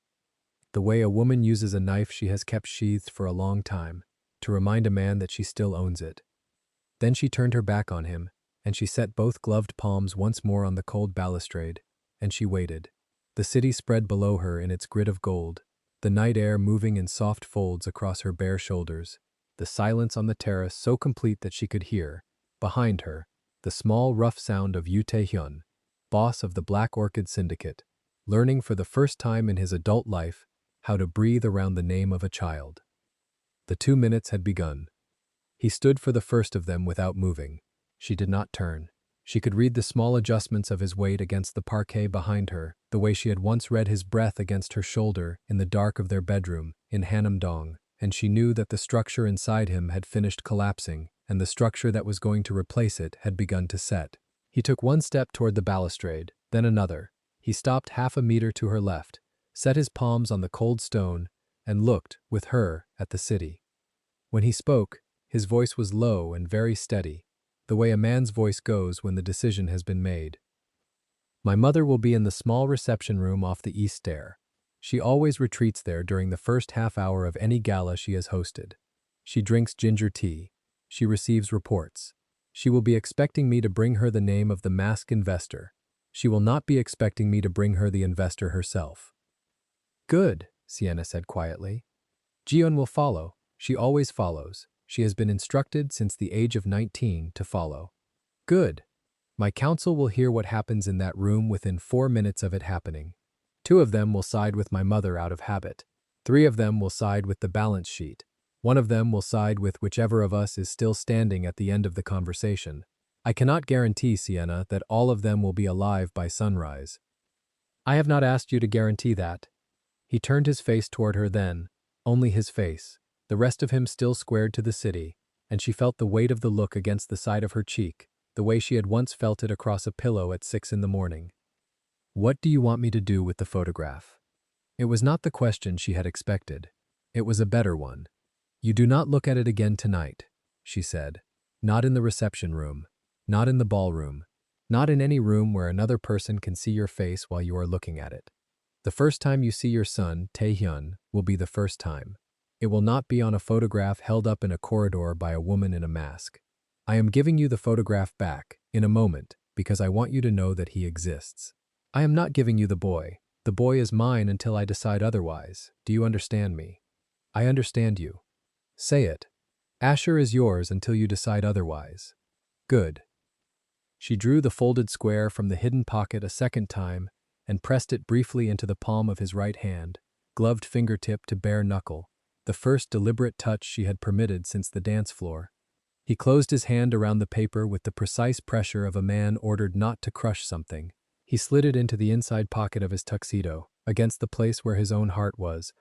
The way a woman uses a knife she has kept sheathed for a long time, to remind a man that she still owns it. Then she turned her back on him, and she set both gloved palms once more on the cold balustrade, and she waited. The city spread below her in its grid of gold, the night air moving in soft folds across her bare shoulders, the silence on the terrace so complete that she could hear, behind her, the small rough sound of Yoo Tae-hyun, boss of the Black Orchid Syndicate, learning for the first time in his adult life how to breathe around the name of a child. The 2 minutes had begun. He stood for the first of them without moving. She did not turn. She could read the small adjustments of his weight against the parquet behind her, the way she had once read his breath against her shoulder in the dark of their bedroom in Hanam-dong, and she knew that the structure inside him had finished collapsing, and the structure that was going to replace it had begun to set. He took 1 step toward the balustrade, then another. He stopped half a meter to her left, set his palms on the cold stone, and looked, with her, at the city. When he spoke, his voice was low and very steady, the way a man's voice goes when the decision has been made. My mother will be in the small reception room off the east stair. She always retreats there during the first half hour of any gala she has hosted. She drinks ginger tea. She receives reports. She will be expecting me to bring her the name of the masked investor. She will not be expecting me to bring her the investor herself. Good, Sienna said quietly. Jiyeon will follow. She always follows. She has been instructed since the age of 19 to follow. Good. My counsel will hear what happens in that room within 4 minutes of it happening. 2 of them will side with my mother out of habit. 3 of them will side with the balance sheet. One of them will side with whichever of us is still standing at the end of the conversation. I cannot guarantee, Sienna, that all of them will be alive by sunrise. I have not asked you to guarantee that. He turned his face toward her then, only his face, the rest of him still squared to the city, and she felt the weight of the look against the side of her cheek, the way she had once felt it across a pillow at 6 in the morning. What do you want me to do with the photograph? It was not the question she had expected. It was a better one. You do not look at it again tonight, she said. Not in the reception room. Not in the ballroom. Not in any room where another person can see your face while you are looking at it. The first time you see your son, Taehyun, will be the first time. It will not be on a photograph held up in a corridor by a woman in a mask. I am giving you the photograph back, in a moment, because I want you to know that he exists. I am not giving you the boy. The boy is mine until I decide otherwise. Do you understand me? I understand you. Say it. Asher is yours until you decide otherwise. Good. She drew the folded square from the hidden pocket a second time and pressed it briefly into the palm of his right hand, gloved fingertip to bare knuckle, the first deliberate touch she had permitted since the dance floor. He closed his hand around the paper with the precise pressure of a man ordered not to crush something. He slid it into the inside pocket of his tuxedo, against the place where his own heart was,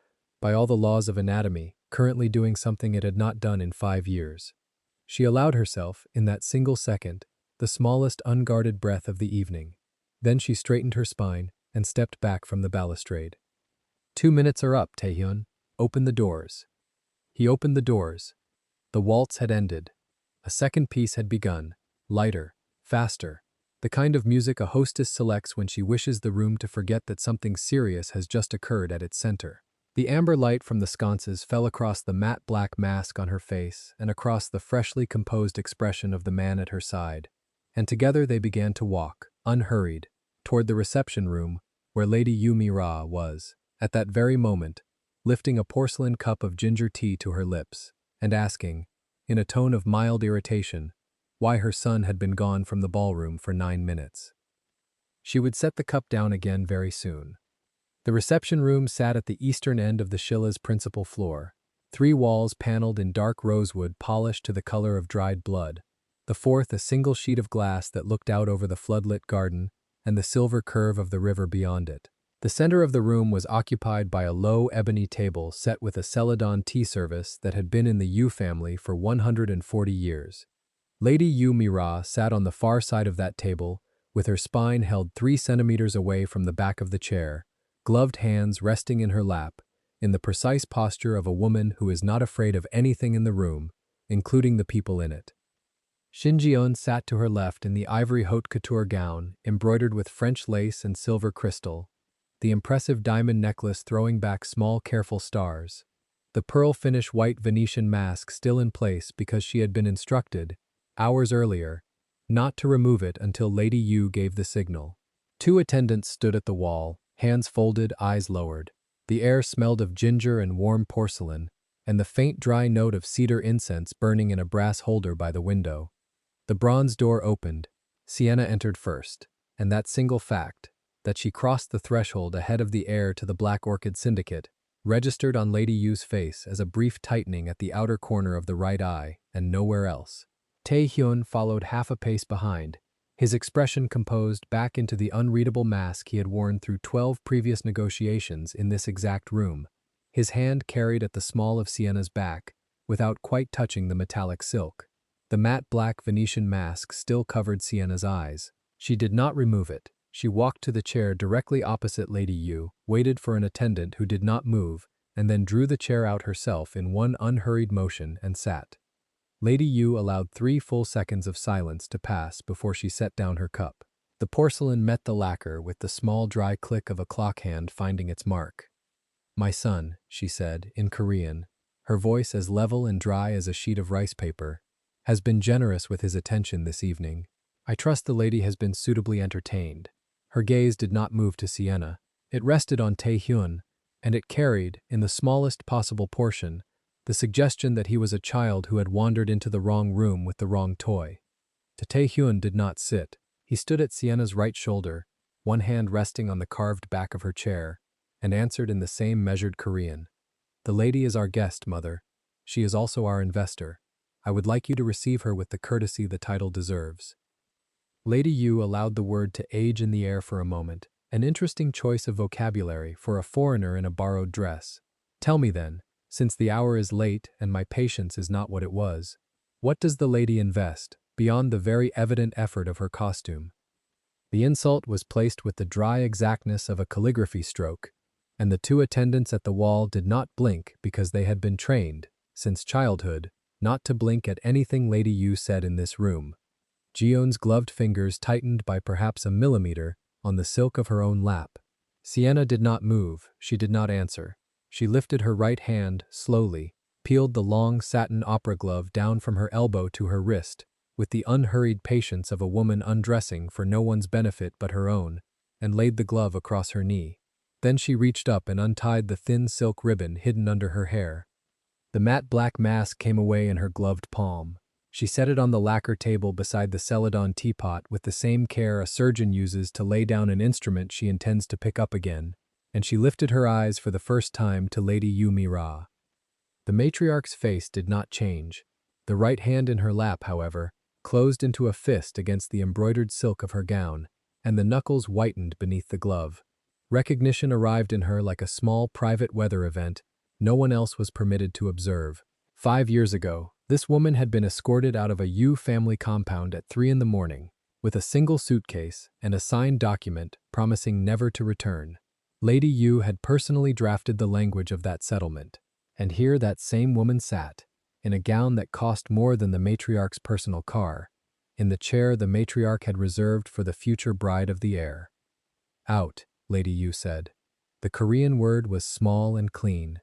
by all the laws of anatomy, currently doing something it had not done in 5 years. She allowed herself, in that single second, the smallest unguarded breath of the evening. Then she straightened her spine and stepped back from the balustrade. 2 minutes are up, Taehyun. Open the doors. He opened the doors. The waltz had ended. A second piece had begun, lighter, faster, the kind of music a hostess selects when she wishes the room to forget that something serious has just occurred at its center. The amber light from the sconces fell across the matte black mask on her face and across the freshly composed expression of the man at her side, and together they began to walk, unhurried, toward the reception room where Lady Yumi-ra was, at that very moment, lifting a porcelain cup of ginger tea to her lips and asking, in a tone of mild irritation, why her son had been gone from the ballroom for 9 minutes. She would set the cup down again very soon. The reception room sat at the eastern end of the Shilla's principal floor, 3 walls paneled in dark rosewood polished to the color of dried blood, the fourth a single sheet of glass that looked out over the floodlit garden and the silver curve of the river beyond it. The center of the room was occupied by a low ebony table set with a Celadon tea service that had been in the Yu family for 140 years. Lady Yu-mi-ra sat on the far side of that table, with her spine held 3 centimeters away from the back of the chair, gloved hands resting in her lap, in the precise posture of a woman who is not afraid of anything in the room, including the people in it. Shin Ji-eun sat to her left in the ivory haute couture gown, embroidered with French lace and silver crystal, the impressive diamond necklace throwing back small careful stars, the pearl-finish white Venetian mask still in place because she had been instructed, hours earlier, not to remove it until Lady Yu gave the signal. 2 attendants stood at the wall, hands folded, eyes lowered. The air smelled of ginger and warm porcelain, and the faint dry note of cedar incense burning in a brass holder by the window. The bronze door opened. Sienna entered first, and that single fact, that she crossed the threshold ahead of the heir to the Black Orchid Syndicate, registered on Lady Yu's face as a brief tightening at the outer corner of the right eye and nowhere else. Taehyun followed half a pace behind, his expression composed back into the unreadable mask he had worn through 12 previous negotiations in this exact room, his hand carried at the small of Sienna's back, without quite touching the metallic silk. The matte black Venetian mask still covered Sienna's eyes. She did not remove it. She walked to the chair directly opposite Lady Yu, waited for an attendant who did not move, and then drew the chair out herself in one unhurried motion and sat. Lady Yu allowed 3 full seconds of silence to pass before she set down her cup. The porcelain met the lacquer with the small dry click of a clock hand finding its mark. "My son," she said, in Korean, her voice as level and dry as a sheet of rice paper, "has been generous with his attention this evening. I trust the lady has been suitably entertained." Her gaze did not move to Sienna. It rested on Taehyun, and it carried, in the smallest possible portion, the suggestion that he was a child who had wandered into the wrong room with the wrong toy. Taehyun did not sit. He stood at Sienna's right shoulder, one hand resting on the carved back of her chair, and answered in the same measured Korean. "The lady is our guest, mother. She is also our investor. I would like you to receive her with the courtesy the title deserves." Lady Yu allowed the word to age in the air for a moment, an interesting choice of vocabulary for a foreigner in a borrowed dress. "Tell me then, since the hour is late and my patience is not what it was, what does the lady invest, beyond the very evident effort of her costume?" The insult was placed with the dry exactness of a calligraphy stroke, and the two attendants at the wall did not blink because they had been trained, since childhood, not to blink at anything Lady Yu said in this room. Gion's gloved fingers tightened by perhaps a millimeter on the silk of her own lap. Sienna did not move, she did not answer. She lifted her right hand, slowly, peeled the long satin opera glove down from her elbow to her wrist, with the unhurried patience of a woman undressing for no one's benefit but her own, and laid the glove across her knee. Then she reached up and untied the thin silk ribbon hidden under her hair. The matte black mask came away in her gloved palm. She set it on the lacquer table beside the celadon teapot with the same care a surgeon uses to lay down an instrument she intends to pick up again, and she lifted her eyes for the first time to Lady Yu Mira. The matriarch's face did not change. The right hand in her lap, however, closed into a fist against the embroidered silk of her gown, and the knuckles whitened beneath the glove. Recognition arrived in her like a small private weather event no one else was permitted to observe. 5 years ago, this woman had been escorted out of a Yu family compound at 3 in the morning, with a single suitcase and a signed document promising never to return. Lady Yu had personally drafted the language of that settlement, and here that same woman sat, in a gown that cost more than the matriarch's personal car, in the chair the matriarch had reserved for the future bride of the heir. "Out," Lady Yu said. The Korean word was small and clean.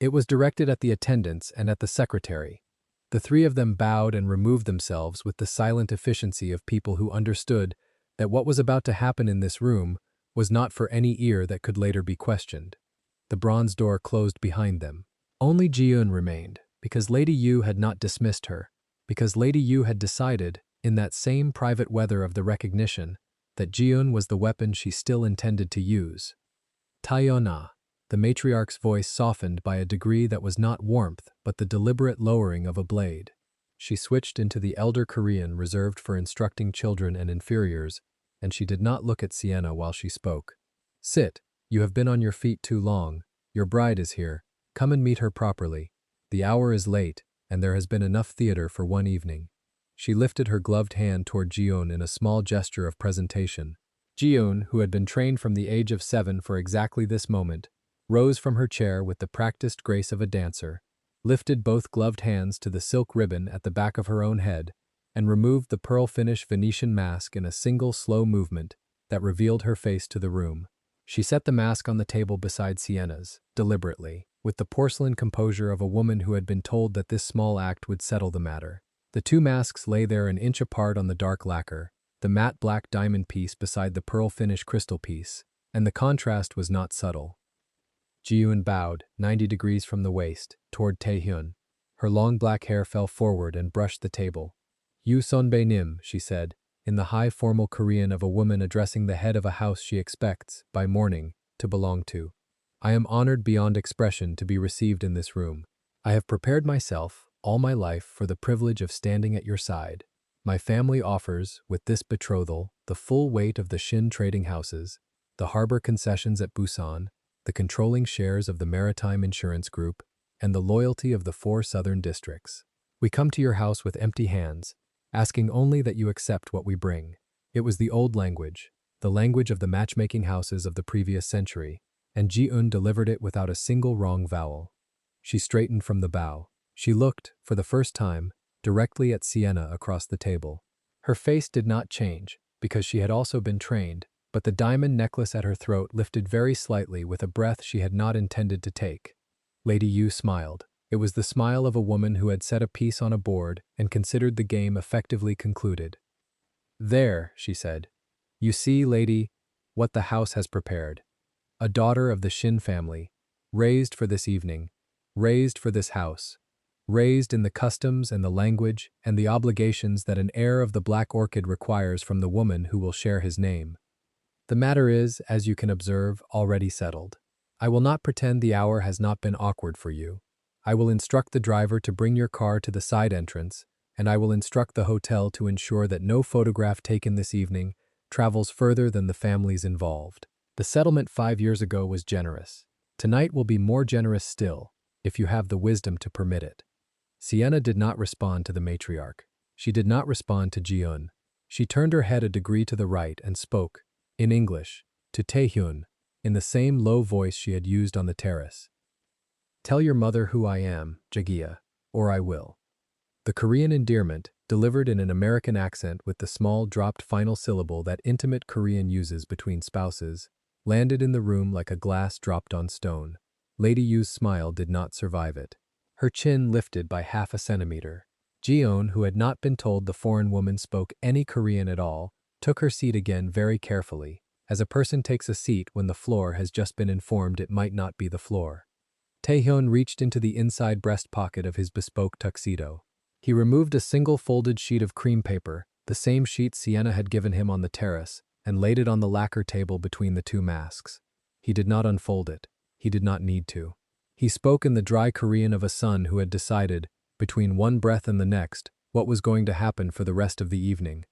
It was directed at the attendants and at the secretary. The three of them bowed and removed themselves with the silent efficiency of people who understood that what was about to happen in this room was not for any ear that could later be questioned. The bronze door closed behind them. Only Ji-eun remained, because Lady Yu had not dismissed her, because Lady Yu had decided, in that same private weather of the recognition, that Ji-eun was the weapon she still intended to use. "Taeyona," the matriarch's voice softened by a degree that was not warmth but the deliberate lowering of a blade. She switched into the elder Korean reserved for instructing children and inferiors, and she did not look at Sienna while she spoke. "Sit, you have been on your feet too long. Your bride is here. Come and meet her properly. The hour is late, and there has been enough theater for one evening." She lifted her gloved hand toward Ji-eun in a small gesture of presentation. Ji-eun, who had been trained from the age of 7 for exactly this moment, rose from her chair with the practiced grace of a dancer, lifted both gloved hands to the silk ribbon at the back of her own head, and removed the pearl-finish Venetian mask in a single slow movement that revealed her face to the room. She set the mask on the table beside Sienna's, deliberately, with the porcelain composure of a woman who had been told that this small act would settle the matter. The two masks lay there an inch apart on the dark lacquer, the matte black diamond piece beside the pearl-finish crystal piece, and the contrast was not subtle. Ji-eun bowed, 90 degrees from the waist, toward Tae-hyun. Her long black hair fell forward and brushed the table. "Yu Sonbae Nim," she said, in the high formal Korean of a woman addressing the head of a house she expects, by morning, to belong to. "I am honored beyond expression to be received in this room. I have prepared myself, all my life, for the privilege of standing at your side. My family offers, with this betrothal, the full weight of the Shin trading houses, the harbor concessions at Busan, the controlling shares of the Maritime Insurance Group, and the loyalty of the 4 southern districts. We come to your house with empty hands, asking only that you accept what we bring." It was the old language, the language of the matchmaking houses of the previous century, and Ji-eun delivered it without a single wrong vowel. She straightened from the bow. She looked, for the first time, directly at Sienna across the table. Her face did not change, because she had also been trained, but the diamond necklace at her throat lifted very slightly with a breath she had not intended to take. Lady Yu smiled. It was the smile of a woman who had set a piece on a board and considered the game effectively concluded. "There," she said. "You see, lady, what the house has prepared. A daughter of the Shin family, raised for this evening, raised for this house, raised in the customs and the language and the obligations that an heir of the Black Orchid requires from the woman who will share his name. The matter is, as you can observe, already settled. I will not pretend the hour has not been awkward for you. I will instruct the driver to bring your car to the side entrance, and I will instruct the hotel to ensure that no photograph taken this evening travels further than the families involved. The settlement 5 years ago was generous. Tonight will be more generous still, if you have the wisdom to permit it. Sienna did not respond to the matriarch. She did not respond to Ji-eun. She turned her head a degree to the right and spoke, in English, to Tae-hyun, in the same low voice she had used on the terrace. Tell your mother who I am, Jagia, or I will. The Korean endearment, delivered in an American accent with the small dropped final syllable that intimate Korean uses between spouses, landed in the room like a glass dropped on stone. Lady Yu's smile did not survive it. Her chin lifted by half a centimeter. Ji-eun, who had not been told the foreign woman spoke any Korean at all, took her seat again very carefully, as a person takes a seat when the floor has just been informed it might not be the floor. Tae-hyun reached into the inside breast pocket of his bespoke tuxedo. He removed a single folded sheet of cream paper, the same sheet Sienna had given him on the terrace, and laid it on the lacquer table between the two masks. He did not unfold it. He did not need to. He spoke in the dry Korean of a son who had decided, between one breath and the next, what was going to happen for the rest of the evening.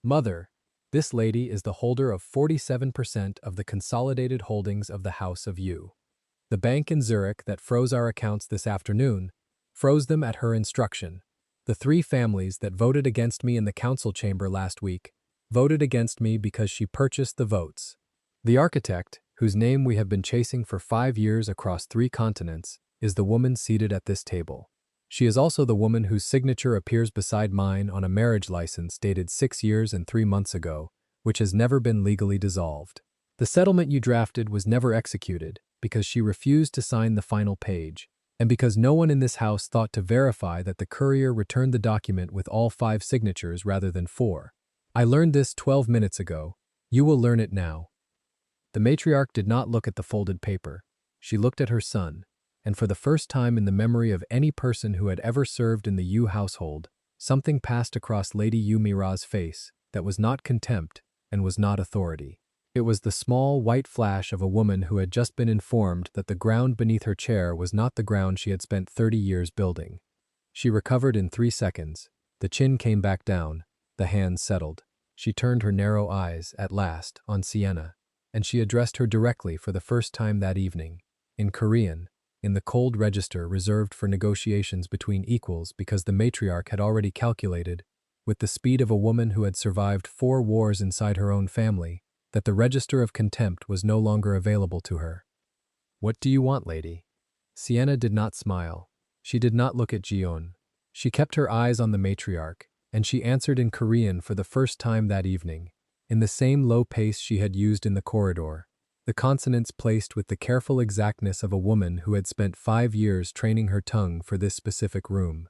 Mother, this lady is the holder of 47% of the consolidated holdings of the House of U. The bank in Zurich that froze our accounts this afternoon froze them at her instruction. The three families that voted against me in the council chamber last week voted against me because she purchased the votes. The architect, whose name we have been chasing for 5 years across 3 continents, is the woman seated at this table. She is also the woman whose signature appears beside mine on a marriage license dated 6 years and 3 months ago, which has never been legally dissolved. The settlement you drafted was never executed because she refused to sign the final page, and because no one in this house thought to verify that the courier returned the document with all 5 signatures rather than 4. I learned this 12 minutes ago. You will learn it now. The matriarch did not look at the folded paper. She looked at her son, and for the first time in the memory of any person who had ever served in the Yu household, something passed across Lady Yu Mira's face that was not contempt and was not authority. It was the small, white flash of a woman who had just been informed that the ground beneath her chair was not the ground she had spent 30 years building. She recovered in 3 seconds. The chin came back down. The hands settled. She turned her narrow eyes, at last, on Sienna, and she addressed her directly for the first time that evening, in Korean, in the cold register reserved for negotiations between equals because the matriarch had already calculated, with the speed of a woman who had survived 4 wars inside her own family, that the register of contempt was no longer available to her. What do you want, lady? Sienna did not smile. She did not look at Ji-eun. She kept her eyes on the matriarch, and she answered in Korean for the first time that evening, in the same low pace she had used in the corridor, the consonants placed with the careful exactness of a woman who had spent 5 years training her tongue for this specific room.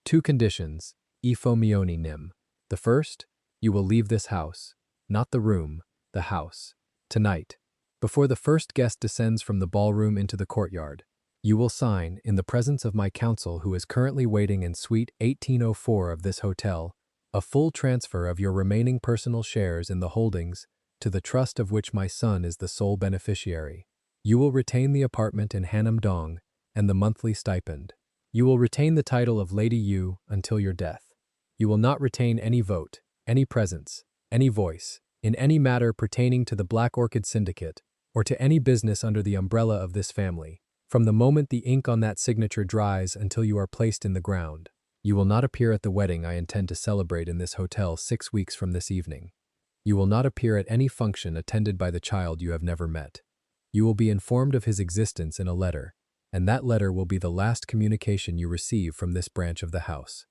2 conditions, ifo mioni nim. The first, you will leave this house, not the room, the house, tonight, before the first guest descends from the ballroom into the courtyard. You will sign, in the presence of my counsel who is currently waiting in suite 1804 of this hotel, a full transfer of your remaining personal shares in the holdings to the trust of which my son is the sole beneficiary. You will retain the apartment in Hanam-dong and the monthly stipend. You will retain the title of Lady Yu until your death. You will not retain any vote, any presence, any voice, in any matter pertaining to the Black Orchid Syndicate or to any business under the umbrella of this family, from the moment the ink on that signature dries until you are placed in the ground. You will not appear at the wedding I intend to celebrate in this hotel 6 weeks from this evening. You will not appear at any function attended by the child you have never met. You will be informed of his existence in a letter, and that letter will be the last communication you receive from this branch of the house.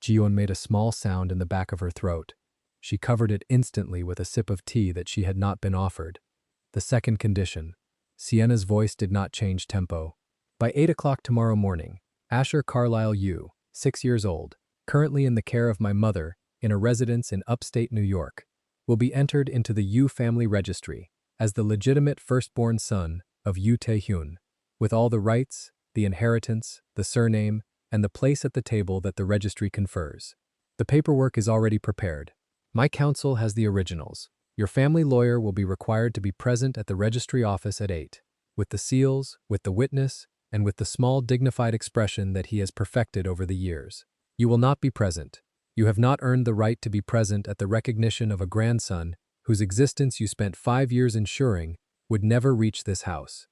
Ji-eun made a small sound in the back of her throat. She covered it instantly with a sip of tea that she had not been offered. The second condition. Sienna's voice did not change tempo. By 8 o'clock tomorrow morning, Asher Carlyle Yu, 6 years old, currently in the care of my mother, in a residence in upstate New York, will be entered into the Yu family registry as the legitimate firstborn son of Yu Tae-hyun, with all the rights, the inheritance, the surname, and the place at the table that the registry confers. The paperwork is already prepared. My counsel has the originals. Your family lawyer will be required to be present at the registry office at 8, with the seals, with the witness, and with the small, dignified expression that he has perfected over the years. You will not be present. You have not earned the right to be present at the recognition of a grandson whose existence you spent 5 years ensuring would never reach this house.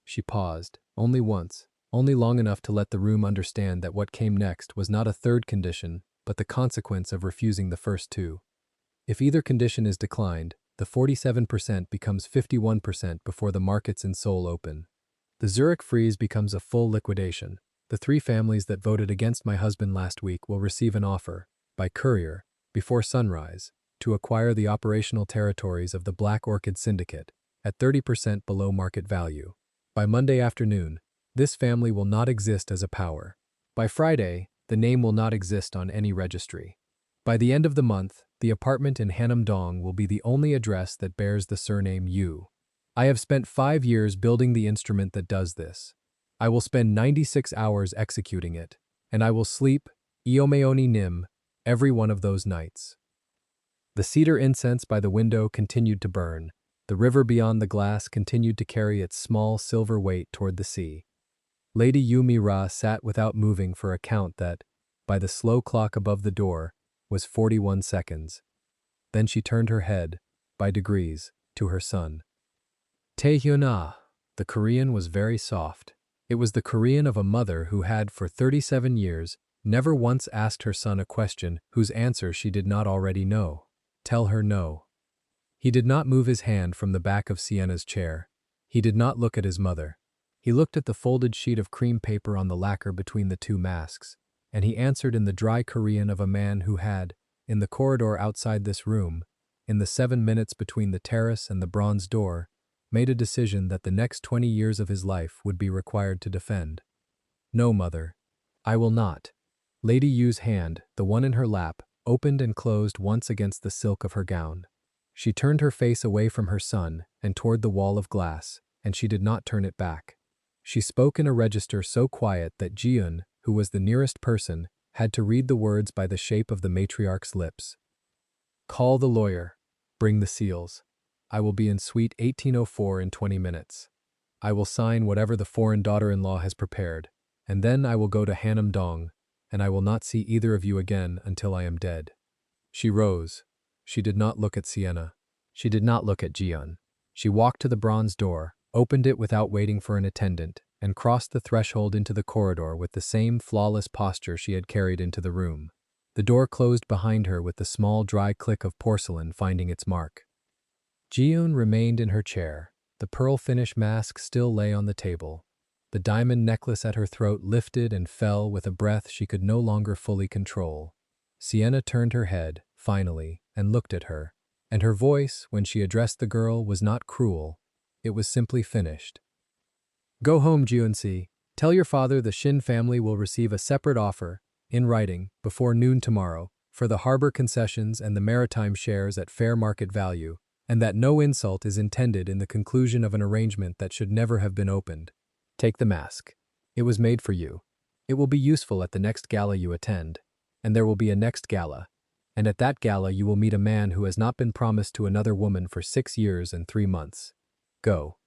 She paused, only once, only long enough to let the room understand that what came next was not a third condition, but the consequence of refusing the first two. If either condition is declined, the 47% becomes 51% before the markets in Seoul open. The Zurich freeze becomes a full liquidation. The 3 families that voted against my husband last week will receive an offer, by courier, before sunrise, to acquire the operational territories of the Black Orchid Syndicate at 30% below market value. By Monday afternoon, this family will not exist as a power. By Friday, the name will not exist on any registry. By the end of the month, the apartment in Hanam-dong will be the only address that bears the surname Yu. I have spent 5 years building the instrument that does this. I will spend 96 hours executing it, and I will sleep, Iomeoni Nim, every one of those nights. The cedar incense by the window continued to burn. The river beyond the glass continued to carry its small silver weight toward the sea. Lady Yumi-ra sat without moving for a count that, by the slow clock above the door, was 41 seconds. Then she turned her head, by degrees, to her son. Tae-hyun-ah. The Korean was very soft. It was the Korean of a mother who had, for 37 years, never once asked her son a question whose answer she did not already know. Tell her no. He did not move his hand from the back of Sienna's chair. He did not look at his mother. He looked at the folded sheet of cream paper on the lacquer between the 2 masks, and he answered in the dry Korean of a man who had, in the corridor outside this room, in the 7 minutes between the terrace and the bronze door, made a decision that the next 20 years of his life would be required to defend. No, mother. I will not. Lady Yu's hand, the one in her lap, opened and closed once against the silk of her gown. She turned her face away from her son and toward the wall of glass, and she did not turn it back. She spoke in a register so quiet that Ji-eun, who was the nearest person, had to read the words by the shape of the matriarch's lips. Call the lawyer. Bring the seals. I will be in suite 1804 in 20 minutes. I will sign whatever the foreign daughter-in-law has prepared, and then I will go to Hanam-dong, and I will not see either of you again until I am dead. She rose. She did not look at Sienna. She did not look at Ji-eun. She walked to the bronze door, opened it without waiting for an attendant, and crossed the threshold into the corridor with the same flawless posture she had carried into the room. The door closed behind her with the small dry click of porcelain finding its mark. Ji-eun remained in her chair. The pearl finish mask still lay on the table. The diamond necklace at her throat lifted and fell with a breath she could no longer fully control. Sienna turned her head, finally, and looked at her, and her voice, when she addressed the girl, was not cruel. It was simply finished. Go home, Ji-eun-si. Tell your father the Shin family will receive a separate offer, in writing, before noon tomorrow, for the harbor concessions and the maritime shares at fair market value, and that no insult is intended in the conclusion of an arrangement that should never have been opened. Take the mask. It was made for you. It will be useful at the next gala you attend, and there will be a next gala, and at that gala you will meet a man who has not been promised to another woman for 6 years and 3 months. Go.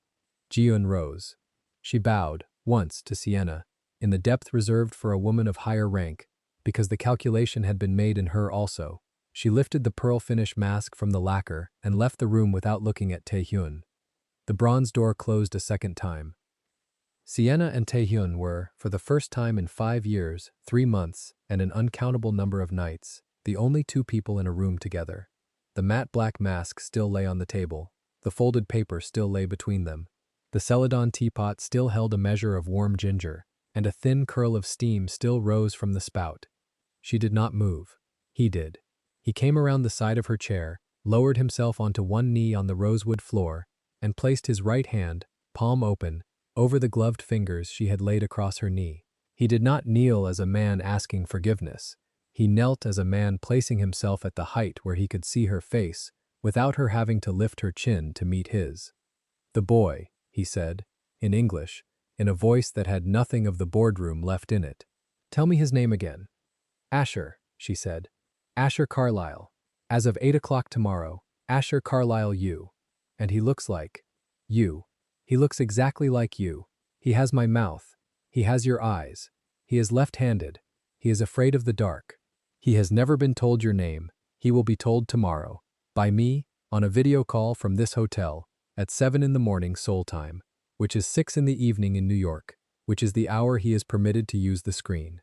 Ji-eun rose. She bowed, once, to Sienna, in the depth reserved for a woman of higher rank, because the calculation had been made in her also. She lifted the pearl finish mask from the lacquer and left the room without looking at Tae-hyun. The bronze door closed a second time. Sienna and Tae-hyun were, for the first time in 5 years, 3 months, and an uncountable number of nights, the only 2 people in a room together. The matte black mask still lay on the table. The folded paper still lay between them. The Celadon teapot still held a measure of warm ginger, and a thin curl of steam still rose from the spout. She did not move. He did. He came around the side of her chair, lowered himself onto one knee on the rosewood floor, and placed his right hand, palm open, over the gloved fingers she had laid across her knee. He did not kneel as a man asking forgiveness. He knelt as a man placing himself at the height where he could see her face, without her having to lift her chin to meet his. The boy, he said, in English, in a voice that had nothing of the boardroom left in it. Tell me his name again. Asher, she said. Asher Carlyle. As of 8 o'clock tomorrow, Asher Carlyle you. And he looks like you. He looks exactly like you. He has my mouth, He has your eyes. He is left-handed. He is afraid of the dark. He has never been told your name. He will be told tomorrow. By me, on a video call from this hotel, at 7 in the morning Seoul time, which is 6 in the evening in New York, which is the hour he is permitted to use the screen.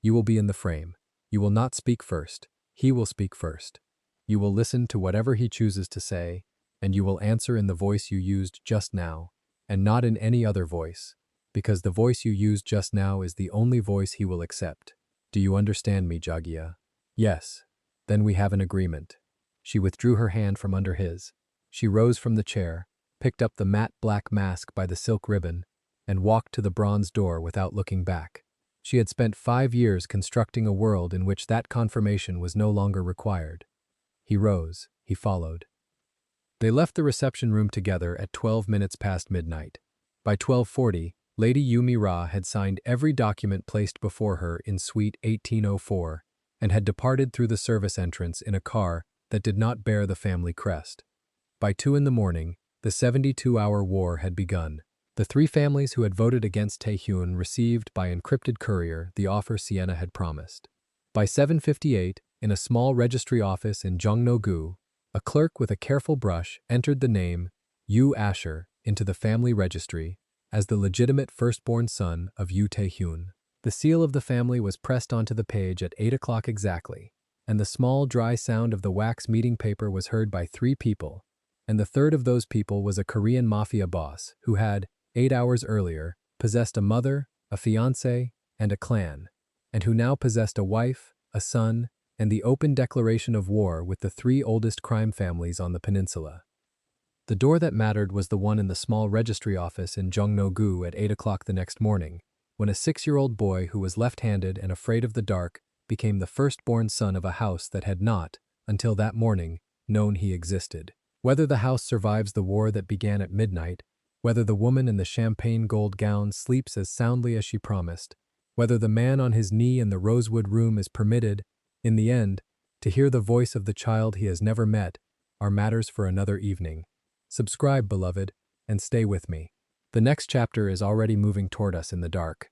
You will be in the frame. You will not speak first. He will speak first. You will listen to whatever he chooses to say, and you will answer in the voice you used just now, and not in any other voice, because the voice you used just now is the only voice he will accept. Do you understand me, Jagia? Yes. Then we have an agreement. She withdrew her hand from under his. She rose from the chair, picked up the matte black mask by the silk ribbon, and walked to the bronze door without looking back. She had spent 5 years constructing a world in which that confirmation was no longer required. He rose. He followed. They left the reception room together at 12 minutes past midnight. By 12:40, Lady Yumi Ra had signed every document placed before her in Suite 1804 and had departed through the service entrance in a car that did not bear the family crest. By 2 in the morning, the 72-hour war had begun. The 3 families who had voted against Taehyun received by encrypted courier the offer Sienna had promised. By 7:58, in a small registry office in Jongno-gu, a clerk with a careful brush entered the name Yu Asher into the family registry as the legitimate firstborn son of Yu Taehyun. The seal of the family was pressed onto the page at 8 o'clock exactly, and the small dry sound of the wax meeting paper was heard by 3 people, and the third of those people was a Korean mafia boss who had, 8 hours earlier, possessed a mother, a fiancé, and a clan, and who now possessed a wife, a son, and the open declaration of war with the 3 oldest crime families on the peninsula. The door that mattered was the one in the small registry office in Jongno-gu at 8 o'clock the next morning, when a 6-year-old boy who was left-handed and afraid of the dark became the firstborn son of a house that had not, until that morning, known he existed. Whether the house survives the war that began at midnight, whether the woman in the champagne gold gown sleeps as soundly as she promised, whether the man on his knee in the rosewood room is permitted, in the end, to hear the voice of the child he has never met, are matters for another evening. Subscribe, beloved, and stay with me. The next chapter is already moving toward us in the dark.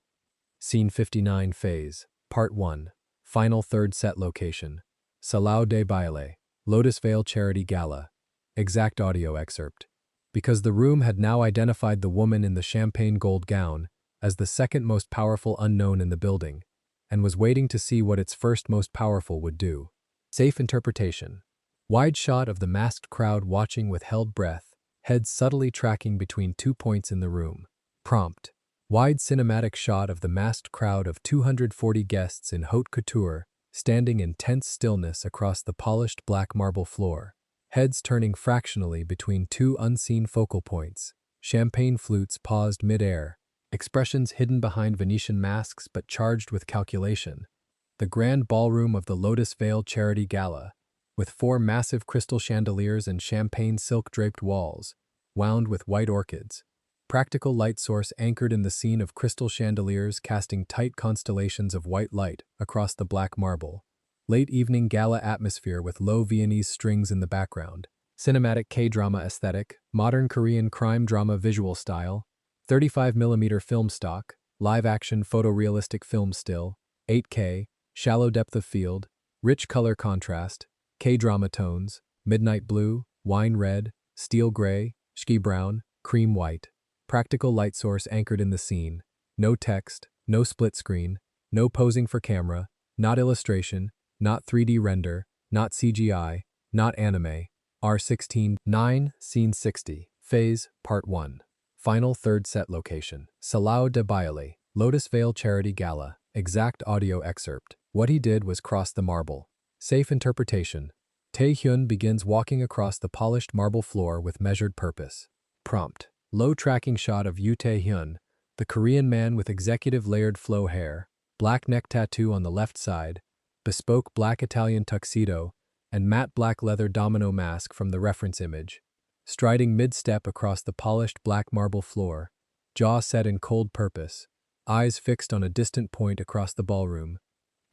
Scene 59 Phase, Part 1, Final Third Set Location, Salao de Baile, Lotus Vale Charity Gala. Exact audio excerpt. Because the room had now identified the woman in the champagne gold gown as the second most powerful unknown in the building, and was waiting to see what its first most powerful would do. Safe interpretation. Wide shot of the masked crowd watching with held breath, heads subtly tracking between 2 points in the room. Prompt. Wide cinematic shot of the masked crowd of 240 guests in haute couture standing in tense stillness across the polished black marble floor. Heads turning fractionally between 2 unseen focal points. Champagne flutes paused mid-air. Expressions hidden behind Venetian masks but charged with calculation. The grand ballroom of the Lotus Vale Charity Gala, with 4 massive crystal chandeliers and champagne silk-draped walls, wound with white orchids. Practical light source anchored in the scene of crystal chandeliers casting tight constellations of white light across the black marble. Late evening gala atmosphere with low Viennese strings in the background. Cinematic K-drama aesthetic, modern Korean crime drama visual style, 35mm film stock, live-action photorealistic film still, 8K, shallow depth of field, rich color contrast, K-drama tones, midnight blue, wine red, steel gray, shki brown, cream white. Practical light source anchored in the scene. No text, no split screen, no posing for camera, not illustration, not 3D render, not CGI, not anime. R16-9, Scene 60, Phase, Part 1. Final Third Set Location. Salao de Baile, Lotus Vale Charity Gala. Exact audio excerpt. What he did was cross the marble. Safe interpretation. Taehyun begins walking across the polished marble floor with measured purpose. Prompt. Low tracking shot of Yu Taehyun, the Korean man with executive layered flow hair, black neck tattoo on the left side, bespoke black Italian tuxedo, and matte black leather domino mask from the reference image, striding mid-step across the polished black marble floor, jaw set in cold purpose, eyes fixed on a distant point across the ballroom,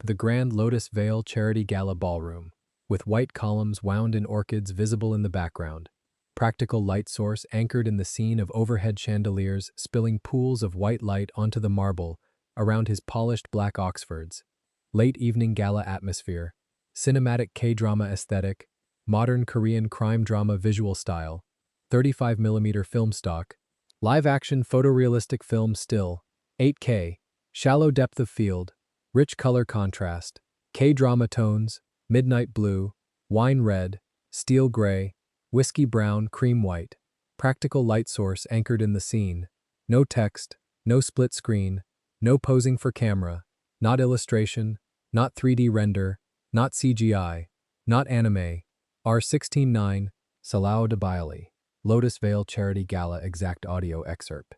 the Grand Lotus Vale Charity Gala Ballroom, with white columns wound in orchids visible in the background. practical light source anchored in the scene of overhead chandeliers spilling pools of white light onto the marble around his polished black Oxfords. Late evening gala atmosphere, cinematic K-drama aesthetic, modern Korean crime drama visual style, 35mm film stock, live-action photorealistic film still, 8K, shallow depth of field, rich color contrast, K-drama tones, midnight blue, wine red, steel gray, whiskey brown, cream white, practical light source anchored in the scene, no text, no split screen, no posing for camera, not illustration, not 3D render, not CGI, not anime, R16-9, Salao de Bailey, Lotus Vale Charity Gala exact audio excerpt.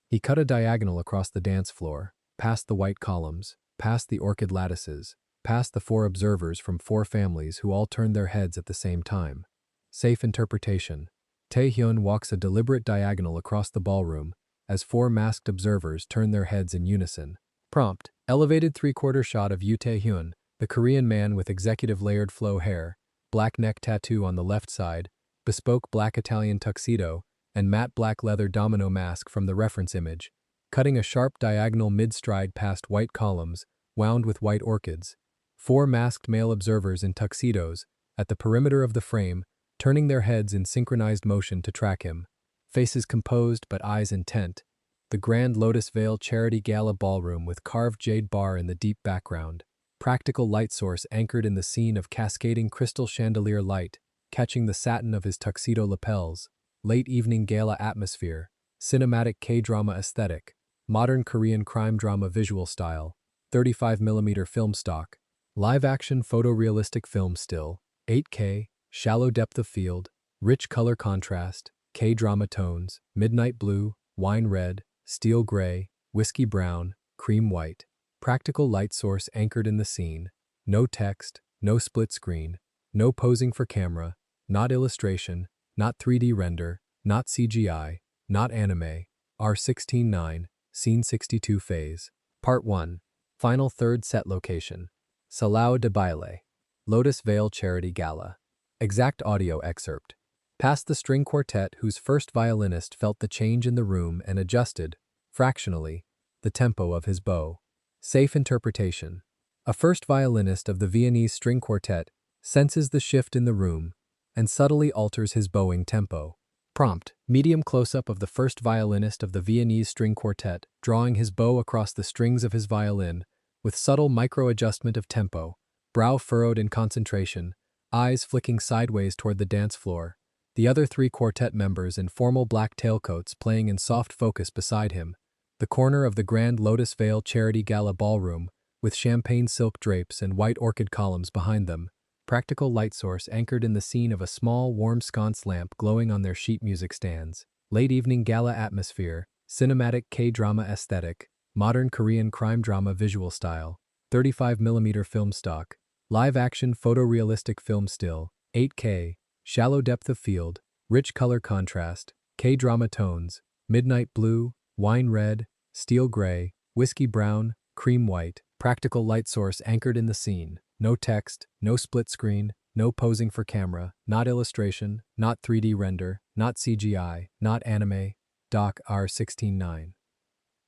He cut a diagonal across the dance floor, past the white columns, past the orchid lattices, past the 4 observers from 4 families who all turned their heads at the same time. Safe interpretation. Taehyun walks a deliberate diagonal across the ballroom as 4 masked observers turn their heads in unison. Prompt. Elevated 3/4 shot of Yoo Taehyun, the Korean man with executive layered flow hair, black neck tattoo on the left side, bespoke black Italian tuxedo, and matte black leather domino mask from the reference image, cutting a sharp diagonal mid-stride past white columns, wound with white orchids. 4 masked male observers in tuxedos, at the perimeter of the frame, turning their heads in synchronized motion to track him. Faces composed but eyes intent. The Grand Lotus Vale Charity Gala ballroom with carved jade bar in the deep background. Practical light source anchored in the scene of cascading crystal chandelier light, catching the satin of his tuxedo lapels. Late evening gala atmosphere. Cinematic K-drama aesthetic. Modern Korean crime drama visual style. 35mm film stock. Live-action photorealistic film still. 8K. Shallow depth of field. Rich color contrast. K-drama tones. Midnight blue. Wine red. Steel gray. Whiskey brown. Cream white. Practical light source anchored in the scene. No text. No split screen. No posing for camera. Not illustration. Not 3D render. Not CGI. Not anime. R16-9. Scene 62 phase. Part 1. Final third set location. Salao de Baile. Lotus Vale Charity Gala. Exact audio excerpt. Past the string quartet whose first violinist felt the change in the room and adjusted, fractionally, the tempo of his bow. Safe interpretation. A first violinist of the Viennese string quartet senses the shift in the room and subtly alters his bowing tempo. Prompt. Medium close-up of the first violinist of the Viennese string quartet drawing his bow across the strings of his violin with subtle micro-adjustment of tempo, brow furrowed in concentration, eyes flicking sideways toward the dance floor. The other 3 quartet members in formal black tailcoats playing in soft focus beside him. The corner of the Grand Lotus Vale Charity Gala ballroom with champagne silk drapes and white orchid columns behind them. Practical light source anchored in the scene of a small, warm sconce lamp glowing on their sheet music stands. Late evening gala atmosphere, cinematic K-drama aesthetic, modern Korean crime drama visual style, 35mm film stock, live-action photorealistic film still, 8K, shallow depth of field, rich color contrast, K-drama tones, midnight blue, wine red, steel gray, whiskey brown, cream white, practical light source anchored in the scene. No text, no split screen, no posing for camera, not illustration, not 3D render, not CGI, not anime. Doc R16-9.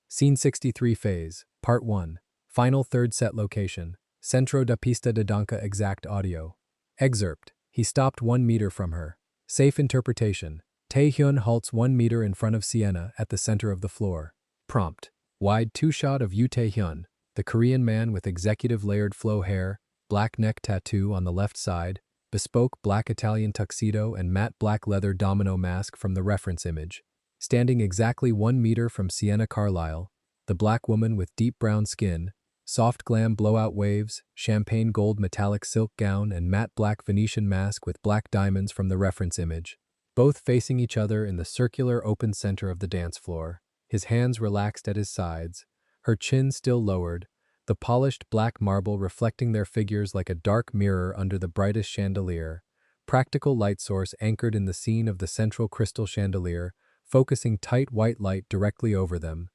Scene 63 phase, Part 1. Final third set location. Centro da Pista de Danca exact audio. Excerpt. He stopped 1 meter from her. Safe interpretation. Taehyun halts 1 meter in front of Sienna at the center of the floor. Prompt. Wide 2 shot of Yoo Taehyun, the Korean man with executive layered flow hair, black neck tattoo on the left side, bespoke black Italian tuxedo and matte black leather domino mask from the reference image. Standing exactly 1 meter from Sienna Carlisle, the black woman with deep brown skin, soft glam blowout waves, champagne gold metallic silk gown and matte black Venetian mask with black diamonds from the reference image. Both facing each other in the circular open center of the dance floor, his hands relaxed at his sides, her chin still lowered, the polished black marble reflecting their figures like a dark mirror under the brightest chandelier, practical light source anchored in the scene of the central crystal chandelier, focusing tight white light directly over them,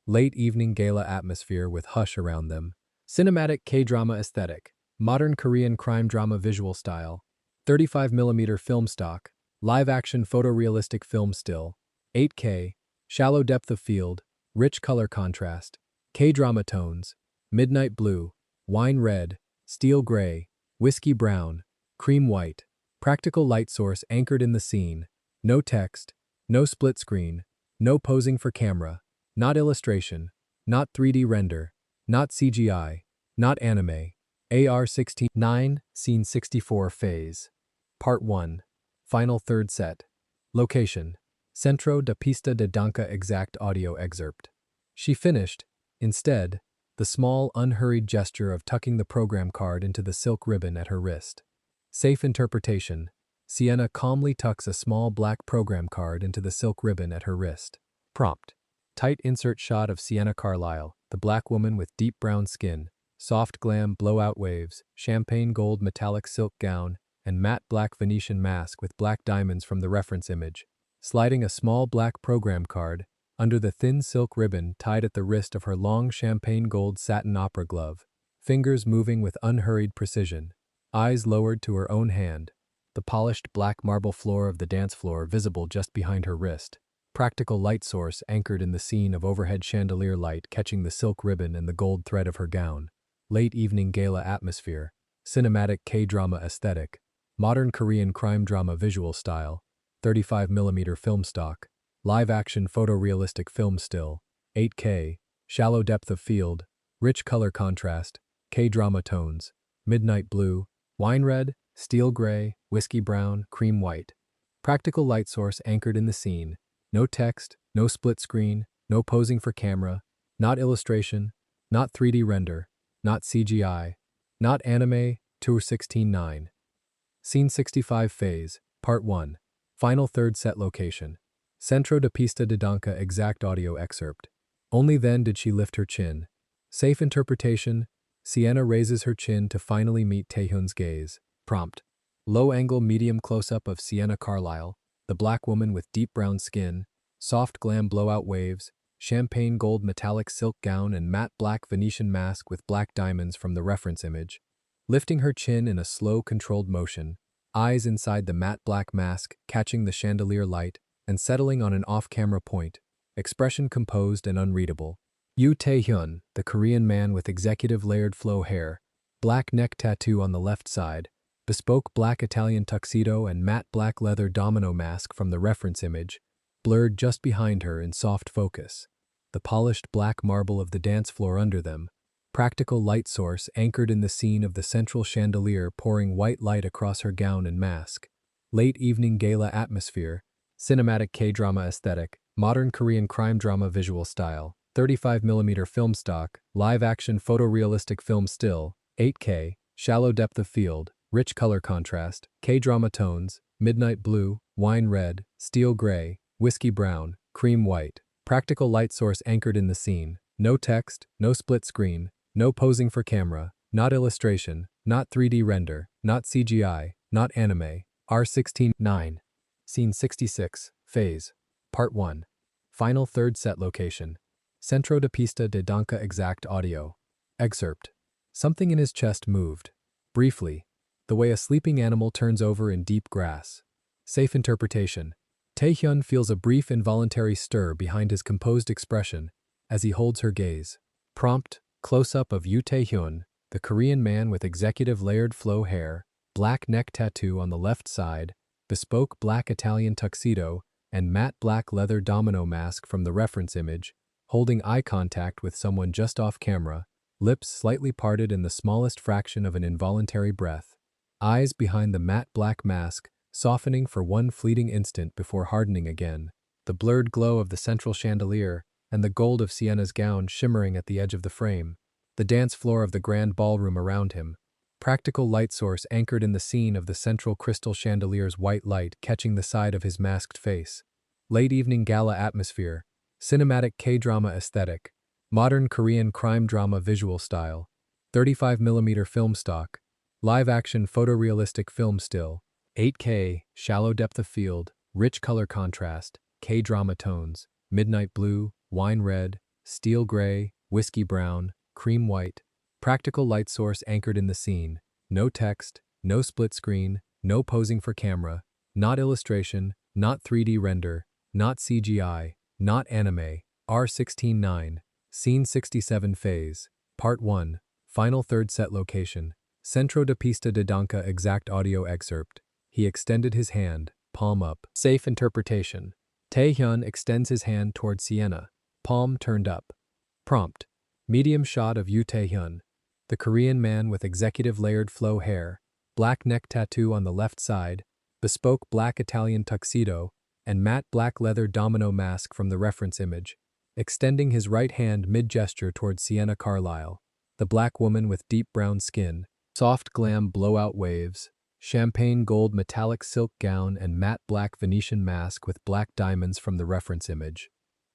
late evening gala atmosphere with hush around them, cinematic K-drama aesthetic, modern Korean crime drama visual style, 35mm film stock, live-action photorealistic film still, 8K, shallow depth of field, rich color contrast, K-drama tones, midnight blue, wine red, steel gray, whiskey brown, cream white, practical light source anchored in the scene, no text, no split screen, no posing for camera, not illustration, not 3D render, not CGI, not anime, AR-16 9, Scene 64 Phase. Part 1. Final third set. Location: Centro da Pista de Danca. Exact audio excerpt. She finished, instead, the small, unhurried gesture of tucking the program card into the silk ribbon at her wrist. Safe interpretation: Sienna calmly tucks a small black program card into the silk ribbon at her wrist. Prompt: tight insert shot of Sienna Carlisle, the black woman with deep brown skin, soft glam blowout waves, champagne gold metallic silk gown, and matte black Venetian mask with black diamonds from the reference image, sliding a small black program card under the thin silk ribbon tied at the wrist of her long champagne gold satin opera glove, fingers moving with unhurried precision, eyes lowered to her own hand, the polished black marble floor of the dance floor visible just behind her wrist, practical light source anchored in the scene of overhead chandelier light catching the silk ribbon and the gold thread of her gown, late evening gala atmosphere, cinematic K-drama aesthetic, modern Korean crime drama visual style, 35mm film stock, live-action photorealistic film still, 8K, shallow depth of field, rich color contrast, K-drama tones, midnight blue, wine red, steel gray, whiskey brown, cream white. Practical light source anchored in the scene, no text, no split screen, no posing for camera, not illustration, not 3D render, not CGI, not anime, 2:16:9. Scene 65 Phase, Part 1. Final third set location. Centro de Pista de Danca. Exact audio excerpt. Only then did she lift her chin. Safe interpretation: Sienna raises her chin to finally meet Taehyun's gaze. Prompt: low-angle medium close-up of Sienna Carlisle, the black woman with deep brown skin, soft glam blowout waves, champagne gold metallic silk gown and matte black Venetian mask with black diamonds from the reference image, lifting her chin in a slow, controlled motion, eyes inside the matte black mask catching the chandelier light and settling on an off-camera point, expression composed and unreadable. Yoo Tae-hyun, the Korean man with executive layered flow hair, black neck tattoo on the left side, bespoke black Italian tuxedo and matte black leather domino mask from the reference image, blurred just behind her in soft focus. The polished black marble of the dance floor under them, practical light source anchored in the scene of the central chandelier pouring white light across her gown and mask. Late evening gala atmosphere, cinematic K-drama aesthetic, modern Korean crime drama visual style, 35mm film stock, live-action photorealistic film still, 8K, shallow depth of field, rich color contrast, K-drama tones, midnight blue, wine red, steel gray, whiskey brown, cream white. Practical light source anchored in the scene, no text, no split screen, no posing for camera, not illustration, not 3D render, not CGI, not anime, R16:9. Scene 66, Phase. Part 1. Final third set location. Centro de Pista de Danca. Exact audio excerpt. Something in his chest moved. Briefly, the way a sleeping animal turns over in deep grass. Safe interpretation: Taehyun feels a brief involuntary stir behind his composed expression as he holds her gaze. Prompt: close-up of Yoo Tae-hyun, the Korean man with executive layered flow hair, black neck tattoo on the left side, bespoke black Italian tuxedo, and matte black leather domino mask from the reference image, holding eye contact with someone just off camera, lips slightly parted in the smallest fraction of an involuntary breath, eyes behind the matte black mask softening for one fleeting instant before hardening again, the blurred glow of the central chandelier and the gold of Sienna's gown shimmering at the edge of the frame, the dance floor of the grand ballroom around him, practical light source anchored in the scene of the central crystal chandelier's white light catching the side of his masked face, late evening gala atmosphere, cinematic K-drama aesthetic, modern Korean crime drama visual style, 35mm film stock, live-action photorealistic film still, 8K, shallow depth of field, rich color contrast, K-drama tones, midnight blue, wine red, steel gray, whiskey brown, cream white. Practical light source anchored in the scene, no text, no split screen, no posing for camera, not illustration, not 3D render, not CGI, not anime, R16-9, Scene 67 Phase, Part 1, Final Third Set Location, Centro de Pista de Danca Exact Audio Excerpt. He extended his hand, palm up. Safe interpretation. Taehyun extends his hand toward Sienna, palm turned up. Prompt. Medium shot of Yoo Taehyun, the Korean man with executive layered flow hair, black neck tattoo on the left side, bespoke black Italian tuxedo, and matte black leather domino mask from the reference image, extending his right hand mid-gesture toward Sienna Carlisle, the black woman with deep brown skin, soft glam blowout waves, champagne gold metallic silk gown and matte black Venetian mask with black diamonds from the reference image.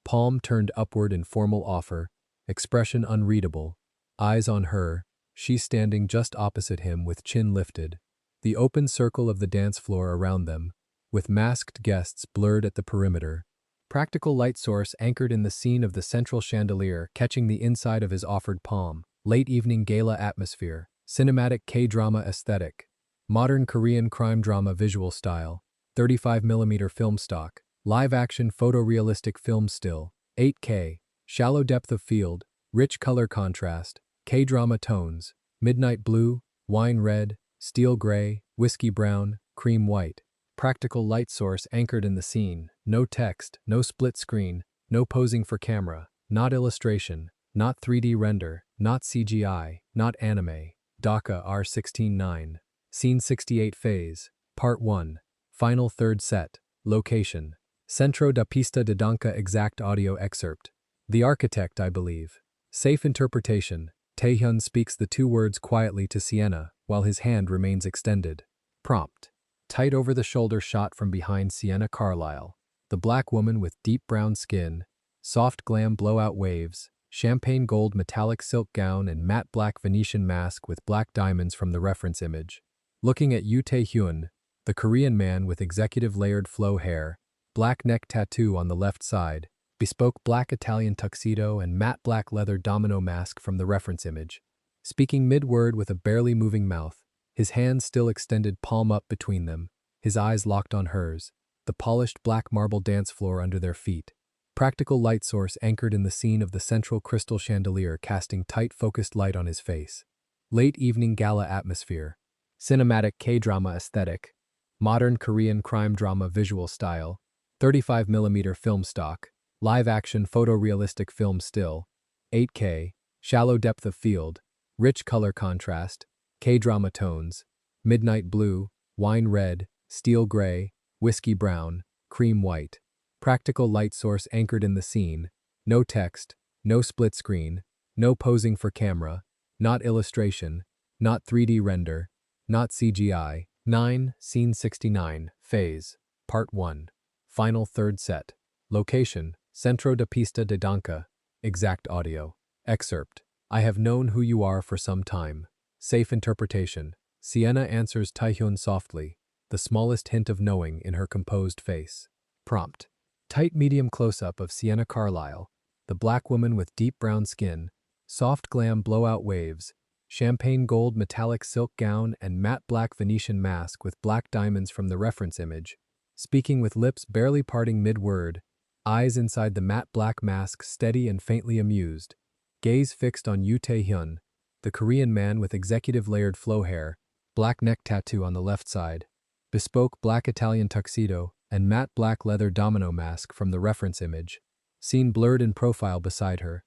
Palm turned upward in formal offer, expression unreadable, eyes on her, she standing just opposite him with chin lifted. The open circle of the dance floor around them, with masked guests blurred at the perimeter. Practical light source anchored in the scene of the central chandelier catching the inside of his offered palm. Late evening gala atmosphere, cinematic K-drama aesthetic, modern Korean crime drama visual style, 35mm film stock, live-action photorealistic film still, 8K, shallow depth of field, rich color contrast, K-drama tones, midnight blue, wine red, steel gray, whiskey brown, cream white. Practical light source anchored in the scene, no text, no split screen, no posing for camera, not illustration, not 3D render, not CGI, not anime. DACA R16-9. Scene 68 Phase, Part 1, Final Third Set, Location, Centro da Pista de Danca Exact Audio Excerpt. The architect, I believe. Safe interpretation. Taehyun speaks the two words quietly to Sienna, while his hand remains extended. Prompt. Tight over-the-shoulder shot from behind Sienna Carlisle, the black woman with deep brown skin, soft glam blowout waves, champagne gold metallic silk gown and matte black Venetian mask with black diamonds from the reference image. Looking at Yoo Tae-hyun, the Korean man with executive layered flow hair, black neck tattoo on the left side, bespoke black Italian tuxedo and matte black leather domino mask from the reference image. Speaking mid-word with a barely moving mouth, his hands still extended palm up between them, his eyes locked on hers, the polished black marble dance floor under their feet. Practical light source anchored in the scene of the central crystal chandelier casting tight focused light on his face. Late evening gala atmosphere, cinematic K-drama aesthetic, modern Korean crime drama visual style, 35mm film stock, live-action photorealistic film still, 8K, shallow depth of field, rich color contrast, K-drama tones, midnight blue, wine red, steel gray, whiskey brown, cream white. Practical light source anchored in the scene, no text, no split screen, no posing for camera, not illustration, not 3D render, not CGI. 9. Scene 69, Phase, Part 1, Final Third Set. Location, Centro de Pista de Danca, Exact Audio. Excerpt. I have known who you are for some time. Safe interpretation. Sienna answers Taehyun softly, the smallest hint of knowing in her composed face. Prompt. Tight medium close-up of Sienna Carlisle, the black woman with deep brown skin, soft glam blowout waves, champagne gold metallic silk gown and matte black Venetian mask with black diamonds from the reference image, speaking with lips barely parting mid-word, eyes inside the matte black mask steady and faintly amused, gaze fixed on Yoo Tae-hyun, the Korean man with executive layered flow hair, black neck tattoo on the left side, bespoke black Italian tuxedo and matte black leather domino mask from the reference image, seen blurred in profile beside her,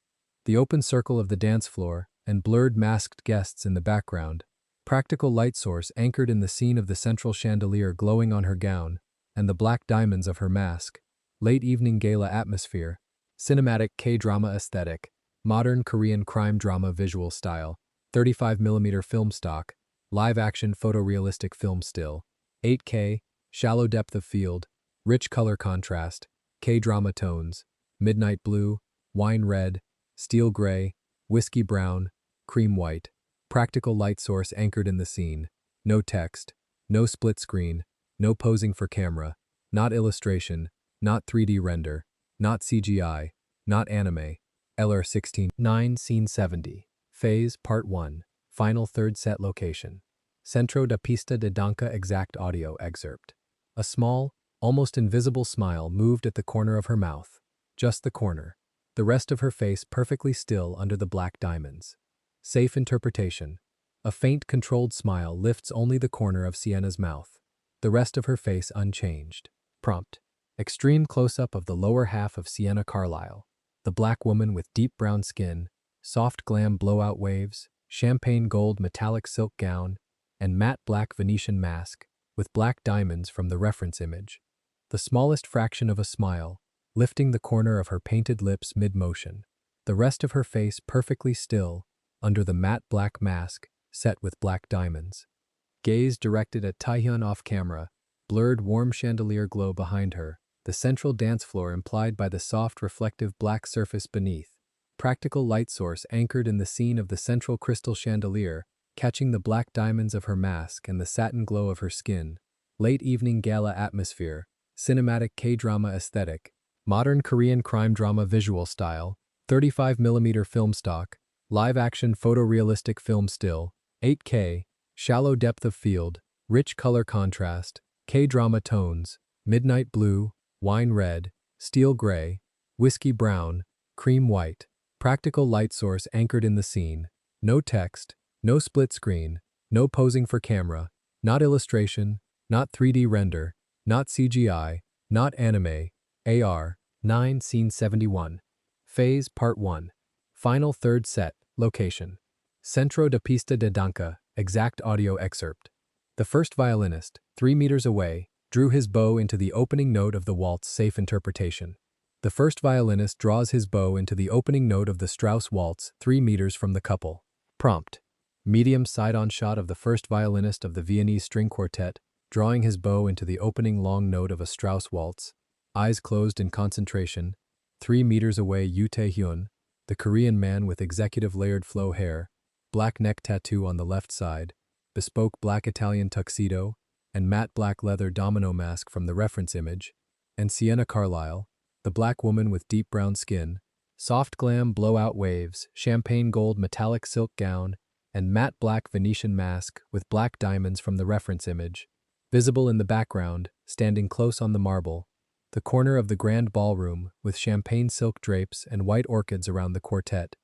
the open circle of the dance floor and blurred masked guests in the background, practical light source anchored in the scene of the central chandelier glowing on her gown and the black diamonds of her mask, late evening gala atmosphere, cinematic K-drama aesthetic, modern Korean crime drama visual style, 35mm film stock, live-action photorealistic film still, 8K, shallow depth of field, rich color contrast, K-drama tones, midnight blue, wine red, steel gray, whiskey brown, cream white. Practical light source anchored in the scene, no text, no split screen, no posing for camera, not illustration, not 3D render, not CGI, not anime. LR16. 9. Scene 70. Phase, Part 1, Final Third Set Location. Centro da Pista de Danca Exact Audio Excerpt. A small, almost invisible smile moved at the corner of her mouth. Just the corner. The rest of her face perfectly still under the black diamonds. Safe interpretation. A faint, controlled smile lifts only the corner of Sienna's mouth. The rest of her face unchanged. Prompt. Extreme close-up of the lower half of Sienna Carlisle. The black woman with deep brown skin, soft glam blowout waves, champagne gold metallic silk gown, and matte black Venetian mask, with black diamonds from the reference image. The smallest fraction of a smile, lifting the corner of her painted lips mid-motion. The rest of her face perfectly still, under the matte black mask, set with black diamonds. Gaze directed at Taehyun off-camera, blurred warm chandelier glow behind her, the central dance floor implied by the soft reflective black surface beneath. Practical light source anchored in the scene of the central crystal chandelier, catching the black diamonds of her mask and the satin glow of her skin. Late evening gala atmosphere, cinematic K-drama aesthetic, modern Korean crime drama visual style, 35mm film stock, live-action photorealistic film still, 8K, shallow depth of field, rich color contrast, K-drama tones, midnight blue, wine red, steel gray, whiskey brown, cream white. Practical light source anchored in the scene. No text, no split screen, no posing for camera, not illustration, not 3D render, not CGI, not anime. AR, 9 Scene 71. Phase Part 1. Final third set, location. Centro de Pista de Danza, exact audio excerpt. The first violinist, 3 meters away, drew his bow into the opening note of the waltz safe interpretation. The first violinist draws his bow into the opening note of the Strauss waltz 3 meters from the couple. Prompt. Medium side-on shot of the first violinist of the Viennese string quartet, drawing his bow into the opening long note of a Strauss waltz. Eyes closed in concentration. 3 meters away Yoo Tae-hyun, the Korean man with executive layered flow hair, black neck tattoo on the left side, bespoke black Italian tuxedo, and matte black leather domino mask from the reference image, and Sienna Carlisle, the black woman with deep brown skin, soft glam blowout waves, champagne gold metallic silk gown, and matte black Venetian mask with black diamonds from the reference image. Visible in the background, standing close on the marble, the corner of the grand ballroom with champagne silk drapes and white orchids around the quartet.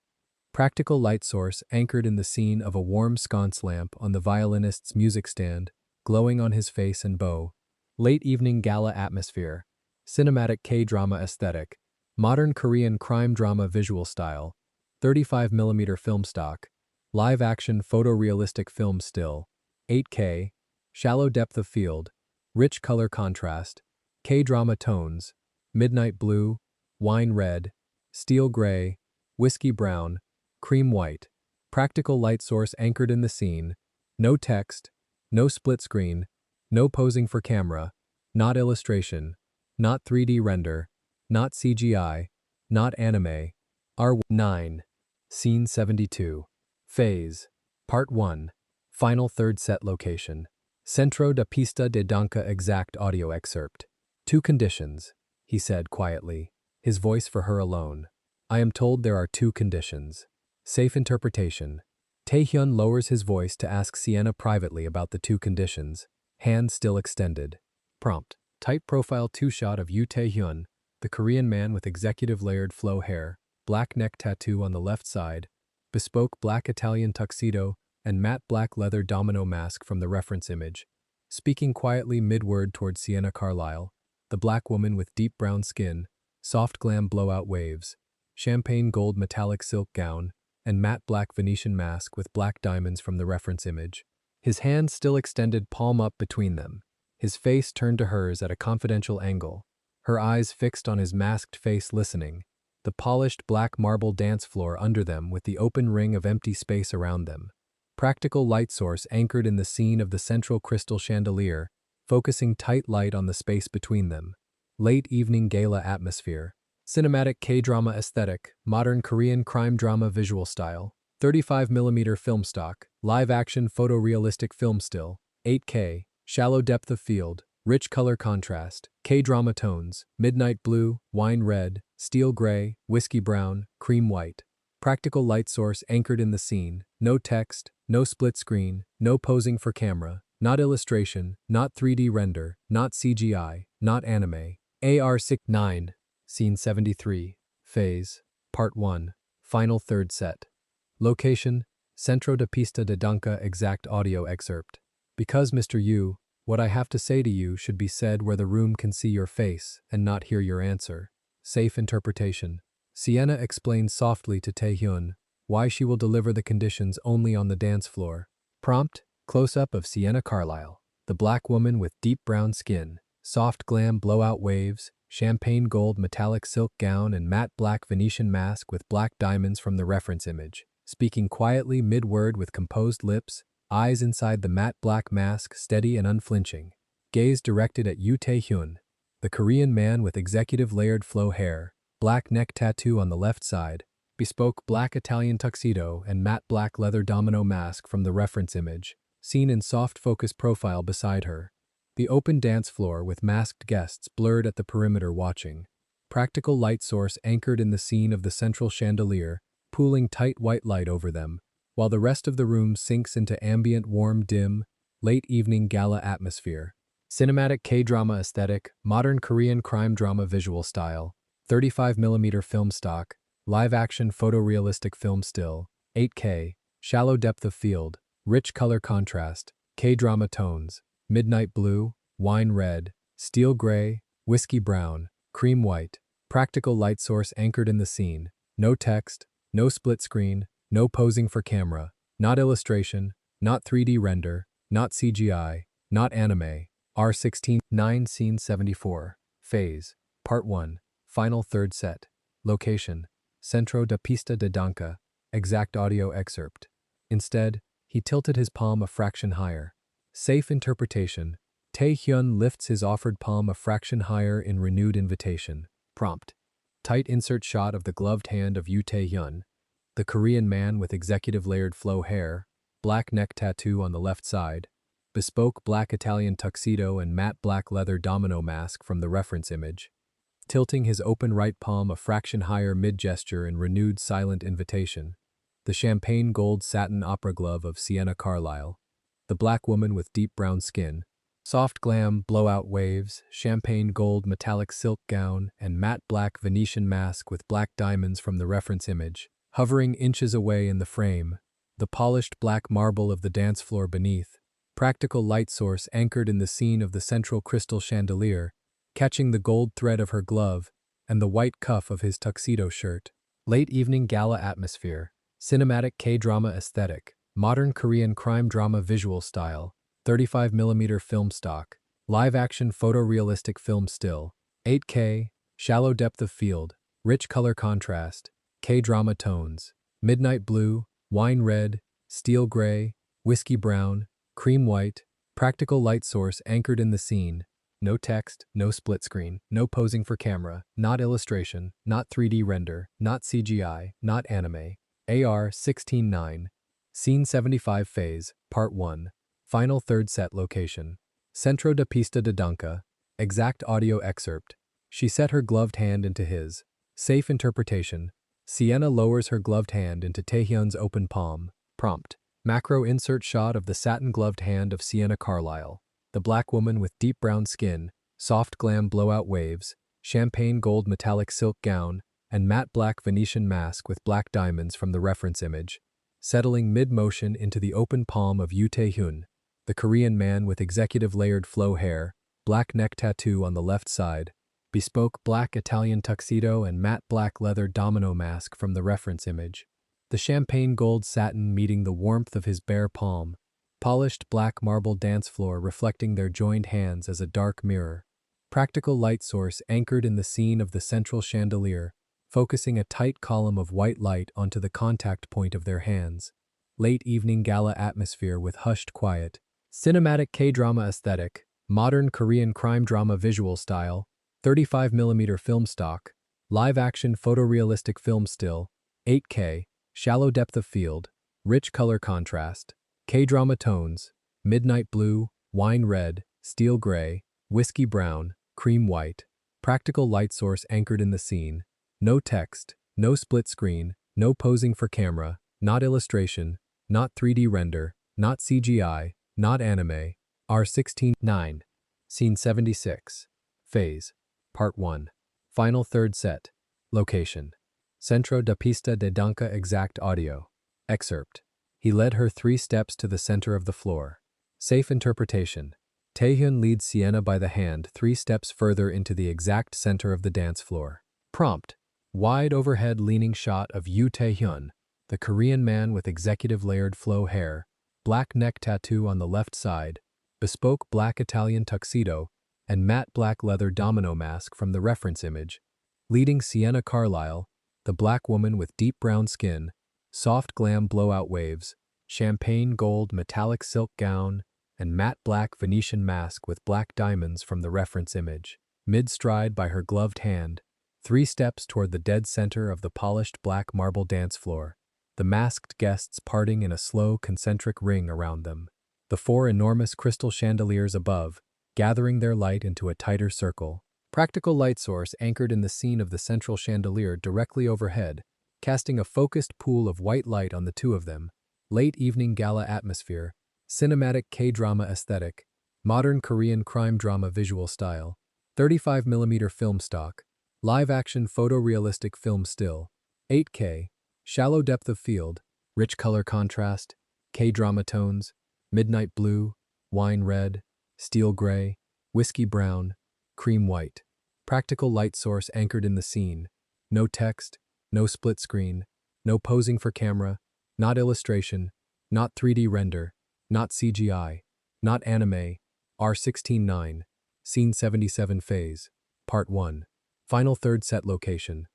Practical light source anchored in the scene of a warm sconce lamp on the violinist's music stand, glowing on his face and bow. Late evening gala atmosphere, cinematic K-drama aesthetic, modern Korean crime drama visual style, 35mm film stock, live-action photorealistic film still, 8K, shallow depth of field, rich color contrast, K-drama tones, midnight blue, wine red, steel gray, whiskey brown, cream white. Practical light source anchored in the scene. No text, no split screen, no posing for camera, not illustration, not 3D render, not CGI, not anime. R9. Scene 72. Phase. Part 1. Final third set location. Centro de Pista de Danza exact audio excerpt. 2 conditions, he said quietly, his voice for her alone. I am told there are 2 conditions. Safe interpretation. Taehyun lowers his voice to ask Sienna privately about the 2 conditions, hand still extended. Prompt. Tight profile 2 shot of Yoo Tae-hyun, the Korean man with executive layered flow hair, black neck tattoo on the left side, bespoke black Italian tuxedo, and matte black leather domino mask from the reference image. Speaking quietly mid-word towards Sienna Carlisle, the black woman with deep brown skin, soft glam blowout waves, champagne gold metallic silk gown, and matte black Venetian mask with black diamonds from the reference image. His hand still extended palm up between them, his face turned to hers at a confidential angle, her eyes fixed on his masked face listening, the polished black marble dance floor under them with the open ring of empty space around them. Practical light source anchored in the scene of the central crystal chandelier, focusing tight light on the space between them. Late evening gala atmosphere. Cinematic K-drama aesthetic, modern Korean crime drama visual style, 35mm film stock, live-action photorealistic film still, 8K, shallow depth of field, rich color contrast, K-drama tones, midnight blue, wine red, steel gray, whiskey brown, cream white. Practical light source anchored in the scene, no text, no split screen, no posing for camera, not illustration, not 3D render, not CGI, not anime. AR-9, Scene 73, Phase, Part 1, Final Third Set. Location, Centro de Pista de Danca. Exact audio excerpt. Because, Mr. Yu, what I have to say to you should be said where the room can see your face and not hear your answer. Safe interpretation. Sienna explains softly to Taehyun why she will deliver the conditions only on the dance floor. Prompt, close-up of Sienna Carlisle, the black woman with deep brown skin, soft glam blowout waves, champagne gold metallic silk gown and matte black Venetian mask with black diamonds from the reference image, speaking quietly mid-word with composed lips, eyes inside the matte black mask steady and unflinching, gaze directed at Yoo Tae-hyun, the Korean man with executive layered flow hair, black neck tattoo on the left side, bespoke black Italian tuxedo and matte black leather domino mask from the reference image, seen in soft focus profile beside her. The open dance floor with masked guests blurred at the perimeter watching. Practical light source anchored in the scene of the central chandelier, pooling tight white light over them, while the rest of the room sinks into ambient warm dim, late evening gala atmosphere. Cinematic K-drama aesthetic, modern Korean crime drama visual style, 35mm film stock, live-action photorealistic film still, 8K, shallow depth of field, rich color contrast, K-drama tones, midnight blue, wine red, steel gray, whiskey brown, cream white, practical light source anchored in the scene, no text, no split screen, no posing for camera, not illustration, not 3D render, not CGI, not anime. R16 9 Scene 74, Phase, Part 1, Final Third Set. Location, Centro de Pista de Danca. Exact audio excerpt. Instead, he tilted his palm a fraction higher. Safe interpretation. Tae-hyun lifts his offered palm a fraction higher in renewed invitation. Prompt. Tight insert shot of the gloved hand of Yoo Tae-hyun, the Korean man with executive layered flow hair, black neck tattoo on the left side, bespoke black Italian tuxedo and matte black leather domino mask from the reference image, tilting his open right palm a fraction higher mid-gesture in renewed silent invitation, the champagne gold satin opera glove of Sienna Carlisle, the black woman with deep brown skin, soft glam blowout waves, champagne gold metallic silk gown, and matte black Venetian mask with black diamonds from the reference image, hovering inches away in the frame, the polished black marble of the dance floor beneath, practical light source anchored in the scene of the central crystal chandelier, catching the gold thread of her glove and the white cuff of his tuxedo shirt. Late evening gala atmosphere, cinematic K-drama aesthetic, modern Korean crime drama visual style, 35mm film stock, live-action photorealistic film still, 8K, shallow depth of field, rich color contrast, K-drama tones, midnight blue, wine red, steel gray, whiskey brown, cream white, practical light source anchored in the scene, no text, no split screen, no posing for camera, not illustration, not 3D render, not CGI, not anime. AR-16 9. Scene 75 Phase, Part 1. Final Third Set. Location, Centro de Pista de Danca. Exact audio excerpt. She set her gloved hand into his. Safe interpretation. Sienna lowers her gloved hand into Taehyun's open palm. Prompt. Macro insert shot of the satin-gloved hand of Sienna Carlisle, the black woman with deep brown skin, soft glam blowout waves, champagne gold metallic silk gown, and matte black Venetian mask with black diamonds from the reference image, settling mid-motion into the open palm of Yoo Tae-hyun, the Korean man with executive layered flow hair, black neck tattoo on the left side, bespoke black Italian tuxedo and matte black leather domino mask from the reference image, the champagne gold satin meeting the warmth of his bare palm, polished black marble dance floor reflecting their joined hands as a dark mirror, practical light source anchored in the scene of the central chandelier, focusing a tight column of white light onto the contact point of their hands, late evening gala atmosphere with hushed quiet, cinematic K-drama aesthetic, modern Korean crime drama visual style, 35mm film stock, live-action photorealistic film still, 8K, shallow depth of field, rich color contrast, K-drama tones, midnight blue, wine red, steel gray, whiskey brown, cream white, practical light source anchored in the scene, no text, no split screen, no posing for camera, not illustration, not 3D render, not CGI, not anime. R16-9. Scene 76. Phase. Part 1. Final third set. Location. Centro da Pista de Danca Exact Audio. Excerpt. He led her 3 steps to the center of the floor. Safe interpretation. Taehyun leads Sienna by the hand 3 steps further into the exact center of the dance floor. Prompt. Wide overhead leaning shot of Yoo Taehyun, the Korean man with executive layered flow hair, black neck tattoo on the left side, bespoke black Italian tuxedo, and matte black leather domino mask from the reference image, leading Sienna Carlisle, the black woman with deep brown skin, soft glam blowout waves, champagne gold metallic silk gown, and matte black Venetian mask with black diamonds from the reference image. Mid-stride by her gloved hand, 3 steps toward the dead center of the polished black marble dance floor, the masked guests parting in a slow concentric ring around them. The 4 enormous crystal chandeliers above, gathering their light into a tighter circle. Practical light source anchored in the scene of the central chandelier directly overhead, casting a focused pool of white light on the 2 of them. Late evening gala atmosphere, cinematic K-drama aesthetic, modern Korean crime drama visual style, 35mm film stock, live-action photorealistic film still, 8K, shallow depth of field, rich color contrast, K-drama tones, midnight blue, wine red, steel gray, whiskey brown, cream white. Practical light source anchored in the scene. No text, no split screen, no posing for camera, not illustration, not 3D render, not CGI, not anime. R16-9. Scene 77 Phase. Part 1. Final third set location.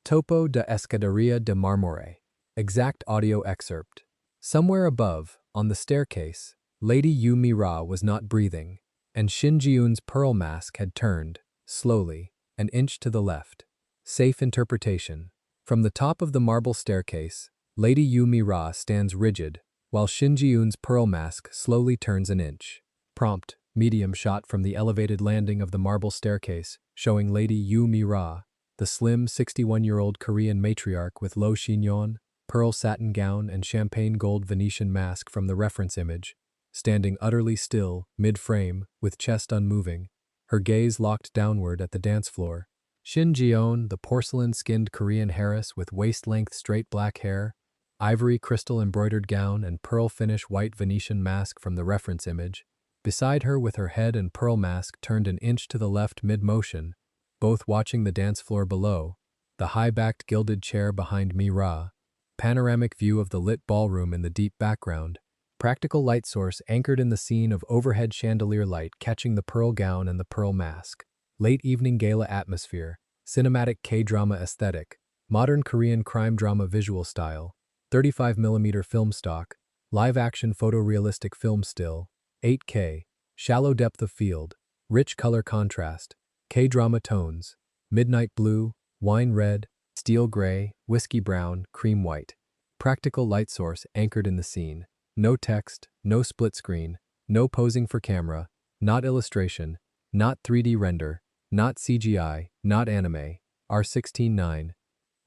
Topo de Escadaria de Marmore. Exact audio excerpt. Somewhere above, on the staircase, Lady Yoo Mi-ra was not breathing, and Shin Ji-eun's pearl mask had turned, slowly, an inch to the left. Safe interpretation. From the top of the marble staircase, Lady Yoo Mi-ra stands rigid, while Shin Ji-eun's pearl mask slowly turns an inch. Prompt, medium shot from the elevated landing of the marble staircase, showing Lady Yoo Mi-ra, the slim 61-year-old Korean matriarch with low chignon, pearl satin gown and champagne gold Venetian mask from the reference image, standing utterly still, mid-frame, with chest unmoving, her gaze locked downward at the dance floor. Shin Ji-eun, the porcelain-skinned Korean heiress with waist-length straight black hair, ivory crystal embroidered gown and pearl-finish white Venetian mask from the reference image, beside her with her head and pearl mask turned an inch to the left mid-motion, both watching the dance floor below, the high-backed gilded chair behind Mi-ra, panoramic view of the lit ballroom in the deep background, practical light source anchored in the scene of overhead chandelier light catching the pearl gown and the pearl mask. Late evening gala atmosphere, cinematic K-drama aesthetic, modern Korean crime drama visual style, 35mm film stock, live-action photorealistic film still, 8K, shallow depth of field, rich color contrast, K-drama tones, midnight blue, wine red, steel gray, whiskey brown, cream white. Practical light source anchored in the scene. No text, no split screen, no posing for camera, not illustration, not 3D render, not CGI, not anime. R16-9.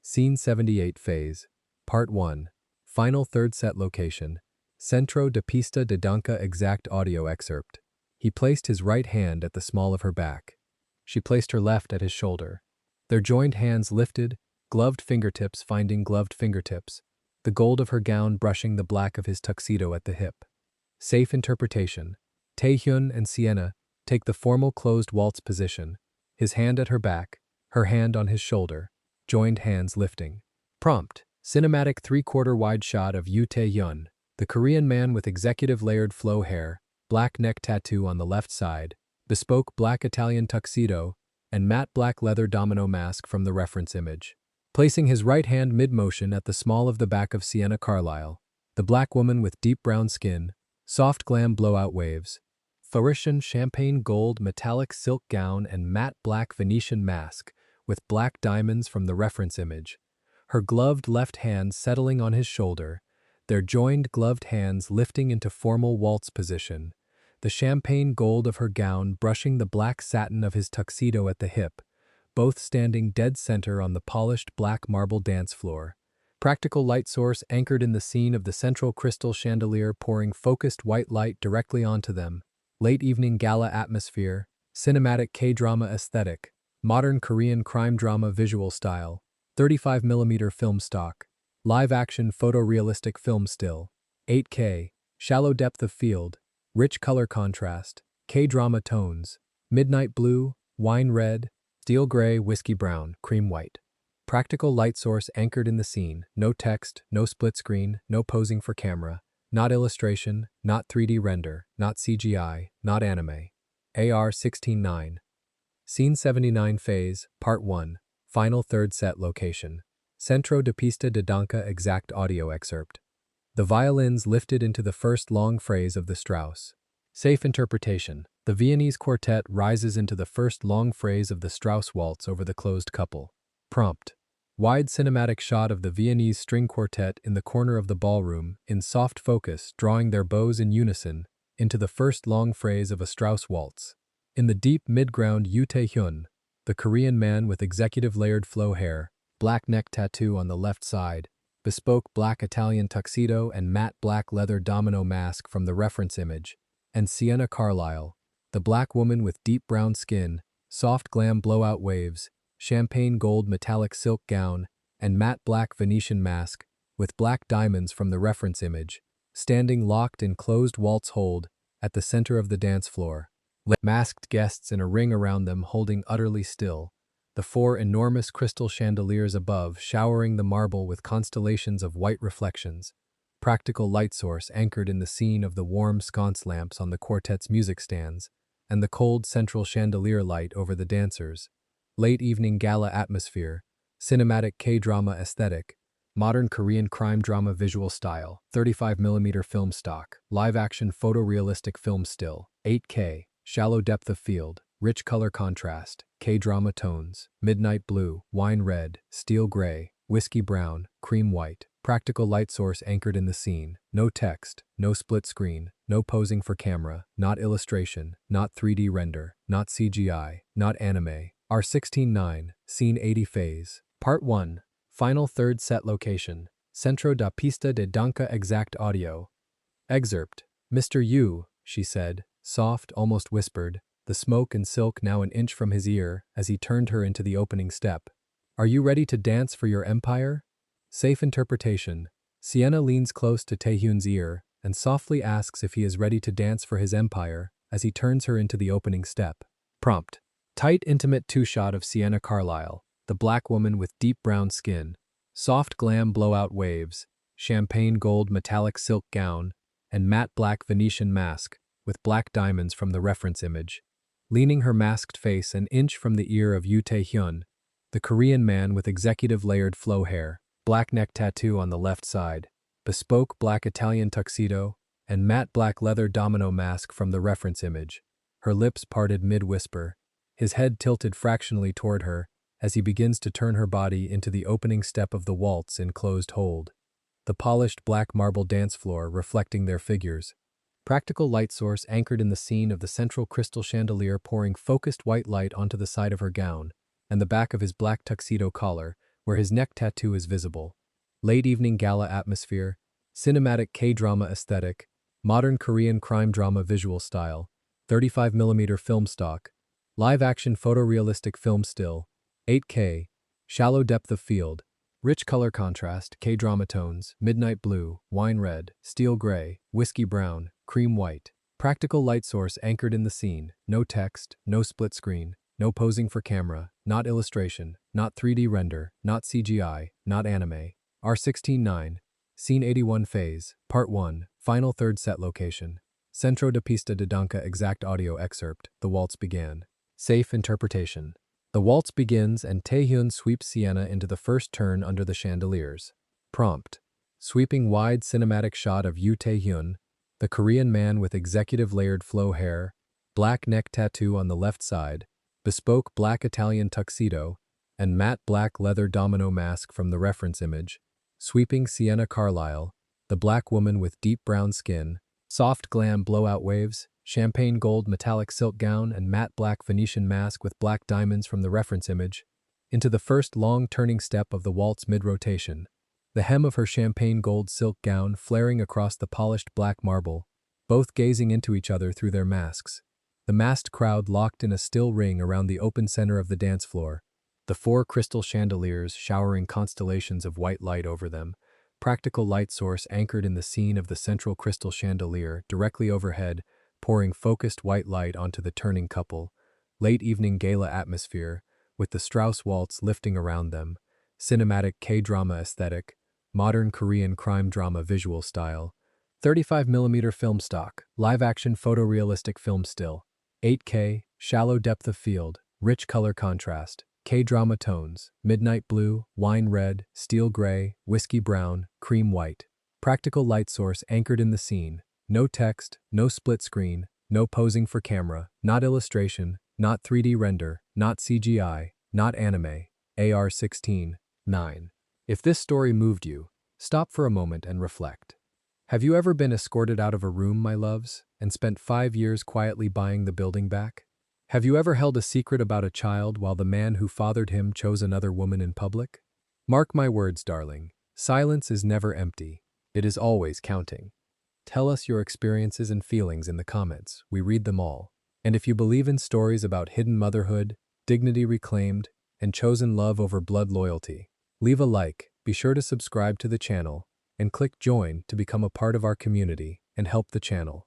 Scene 78 Phase. Part 1. Final third set location. Centro de Pista de Danca Exact audio excerpt. He placed his right hand at the small of her back. She placed her left at his shoulder. Their joined hands lifted, gloved fingertips finding gloved fingertips, the gold of her gown brushing the black of his tuxedo at the hip. Safe interpretation. Taehyun and Sienna take the formal closed waltz position, his hand at her back, her hand on his shoulder, joined hands lifting. Prompt, cinematic 3/4 wide shot of Yoo Taehyun, the Korean man with executive layered flow hair, black neck tattoo on the left side, bespoke black Italian tuxedo, and matte black leather domino mask from the reference image. Placing his right hand mid-motion at the small of the back of Sienna Carlisle, the black woman with deep brown skin, soft glam blowout waves, Parisian champagne gold metallic silk gown and matte black Venetian mask with black diamonds from the reference image, her gloved left hand settling on his shoulder, their joined gloved hands lifting into formal waltz position, the champagne gold of her gown brushing the black satin of his tuxedo at the hip, both standing dead center on the polished black marble dance floor. Practical light source anchored in the scene of the central crystal chandelier pouring focused white light directly onto them. late evening gala atmosphere, cinematic K-drama aesthetic, modern Korean crime drama visual style, 35mm film stock, live-action photorealistic film still, 8K, shallow depth of field, rich color contrast, K-drama tones, midnight blue, wine red, steel gray, whiskey brown, cream white. Practical light source anchored in the scene, no text, no split screen, no posing for camera, not illustration, not 3D render, not CGI, not anime. AR 16:9. Scene 79 Phase, Part 1, Final Third Set Location. Centro de Pista de Danca exact audio excerpt. The violins lifted into the first long phrase of the Strauss. Safe interpretation. The Viennese quartet rises into the first long phrase of the Strauss waltz over the closed couple. Prompt. Wide cinematic shot of the Viennese string quartet in the corner of the ballroom, in soft focus, drawing their bows in unison, into the first long phrase of a Strauss waltz. In the deep midground, Yoo Tae-hyun, the Korean man with executive layered flow hair, black neck tattoo on the left side, bespoke black Italian tuxedo and matte black leather domino mask from the reference image, and Sienna Carlisle, the black woman with deep brown skin, soft glam blowout waves, champagne gold metallic silk gown, and matte black Venetian mask, with black diamonds from the reference image, standing locked in closed waltz hold at the center of the dance floor. Masked guests in a ring around them holding utterly still, the four enormous crystal chandeliers above showering the marble with constellations of white reflections, practical light source anchored in the scene of the warm sconce lamps on the quartet's music stands, and the cold central chandelier light over the dancers, late evening gala atmosphere, cinematic K-drama aesthetic, modern Korean crime drama visual style, 35mm film stock, live-action photorealistic film still, 8K, shallow depth of field, rich color contrast, K-drama tones, midnight blue, wine red, steel gray, whiskey brown, cream white, practical light source anchored in the scene, no text, no split screen, no posing for camera, not illustration, not 3D render, not CGI, not anime. R16:9, Scene 80 Phase, Part 1, Final Third Set Location, Centro da Pista de Danca exact audio. Excerpt. Mr. Yu, she said, soft, almost whispered, the smoke and silk now an inch from his ear as he turned her into the opening step. Are you ready to dance for your empire? Safe interpretation. Sienna leans close to Taehyun's ear and softly asks if he is ready to dance for his empire as he turns her into the opening step. Prompt. Tight, intimate two-shot of Sienna Carlisle, the black woman with deep brown skin, soft glam blowout waves, champagne gold metallic silk gown, and matte black Venetian mask with black diamonds from the reference image. Leaning her masked face an inch from the ear of Yoo Tae-hyun, the Korean man with executive layered flow hair, black neck tattoo on the left side, bespoke black Italian tuxedo, and matte black leather domino mask from the reference image, her lips parted mid-whisper, his head tilted fractionally toward her as he begins to turn her body into the opening step of the waltz in closed hold. The polished black marble dance floor reflecting their figures. Practical light source anchored in the scene of the central crystal chandelier pouring focused white light onto the side of her gown and the back of his black tuxedo collar, where his neck tattoo is visible. Late evening gala atmosphere, cinematic K-drama aesthetic, modern Korean crime drama visual style, 35mm film stock, live-action photorealistic film still, 8K, shallow depth of field, rich color contrast, K-drama tones, midnight blue, wine red, steel gray, whiskey brown, cream white. Practical light source anchored in the scene, no text, no split screen, no posing for camera, not illustration, not 3D render, not CGI, not anime. R16:9, Scene 81 Phase, Part 1, Final Third Set Location. Centro de Pista de Danca exact audio excerpt, the waltz began. Safe interpretation. The waltz begins and Taehyun sweeps Sienna into the first turn under the chandeliers. Prompt. Sweeping wide cinematic shot of Yoo Tae-hyun, the Korean man with executive layered flow hair, black neck tattoo on the left side, bespoke black Italian tuxedo, and matte black leather domino mask from the reference image, sweeping Sienna Carlisle, the black woman with deep brown skin, soft glam blowout waves, champagne gold metallic silk gown and matte black Venetian mask with black diamonds from the reference image, into the first long turning step of the waltz mid-rotation, the hem of her champagne gold silk gown flaring across the polished black marble, both gazing into each other through their masks. The masked crowd locked in a still ring around the open center of the dance floor, the four crystal chandeliers showering constellations of white light over them, practical light source anchored in the scene of the central crystal chandelier directly overhead, pouring focused white light onto the turning couple, late evening gala atmosphere, with the Strauss waltz lifting around them, cinematic K-drama aesthetic, modern Korean crime drama visual style, 35mm film stock, live-action photorealistic film still, 8K, shallow depth of field, rich color contrast, K-drama tones, midnight blue, wine red, steel gray, whiskey brown, cream white. Practical light source anchored in the scene, no text, no split screen, no posing for camera, not illustration, not 3D render, not CGI, not anime, AR-16, 9. If this story moved you, stop for a moment and reflect. Have you ever been escorted out of a room, my loves, and spent 5 years quietly buying the building back? Have you ever held a secret about a child while the man who fathered him chose another woman in public? Mark my words, darling, silence is never empty. It is always counting. Tell us your experiences and feelings in the comments. We read them all. And if you believe in stories about hidden motherhood, dignity reclaimed, and chosen love over blood loyalty, leave a like, be sure to subscribe to the channel, and click join to become a part of our community and help the channel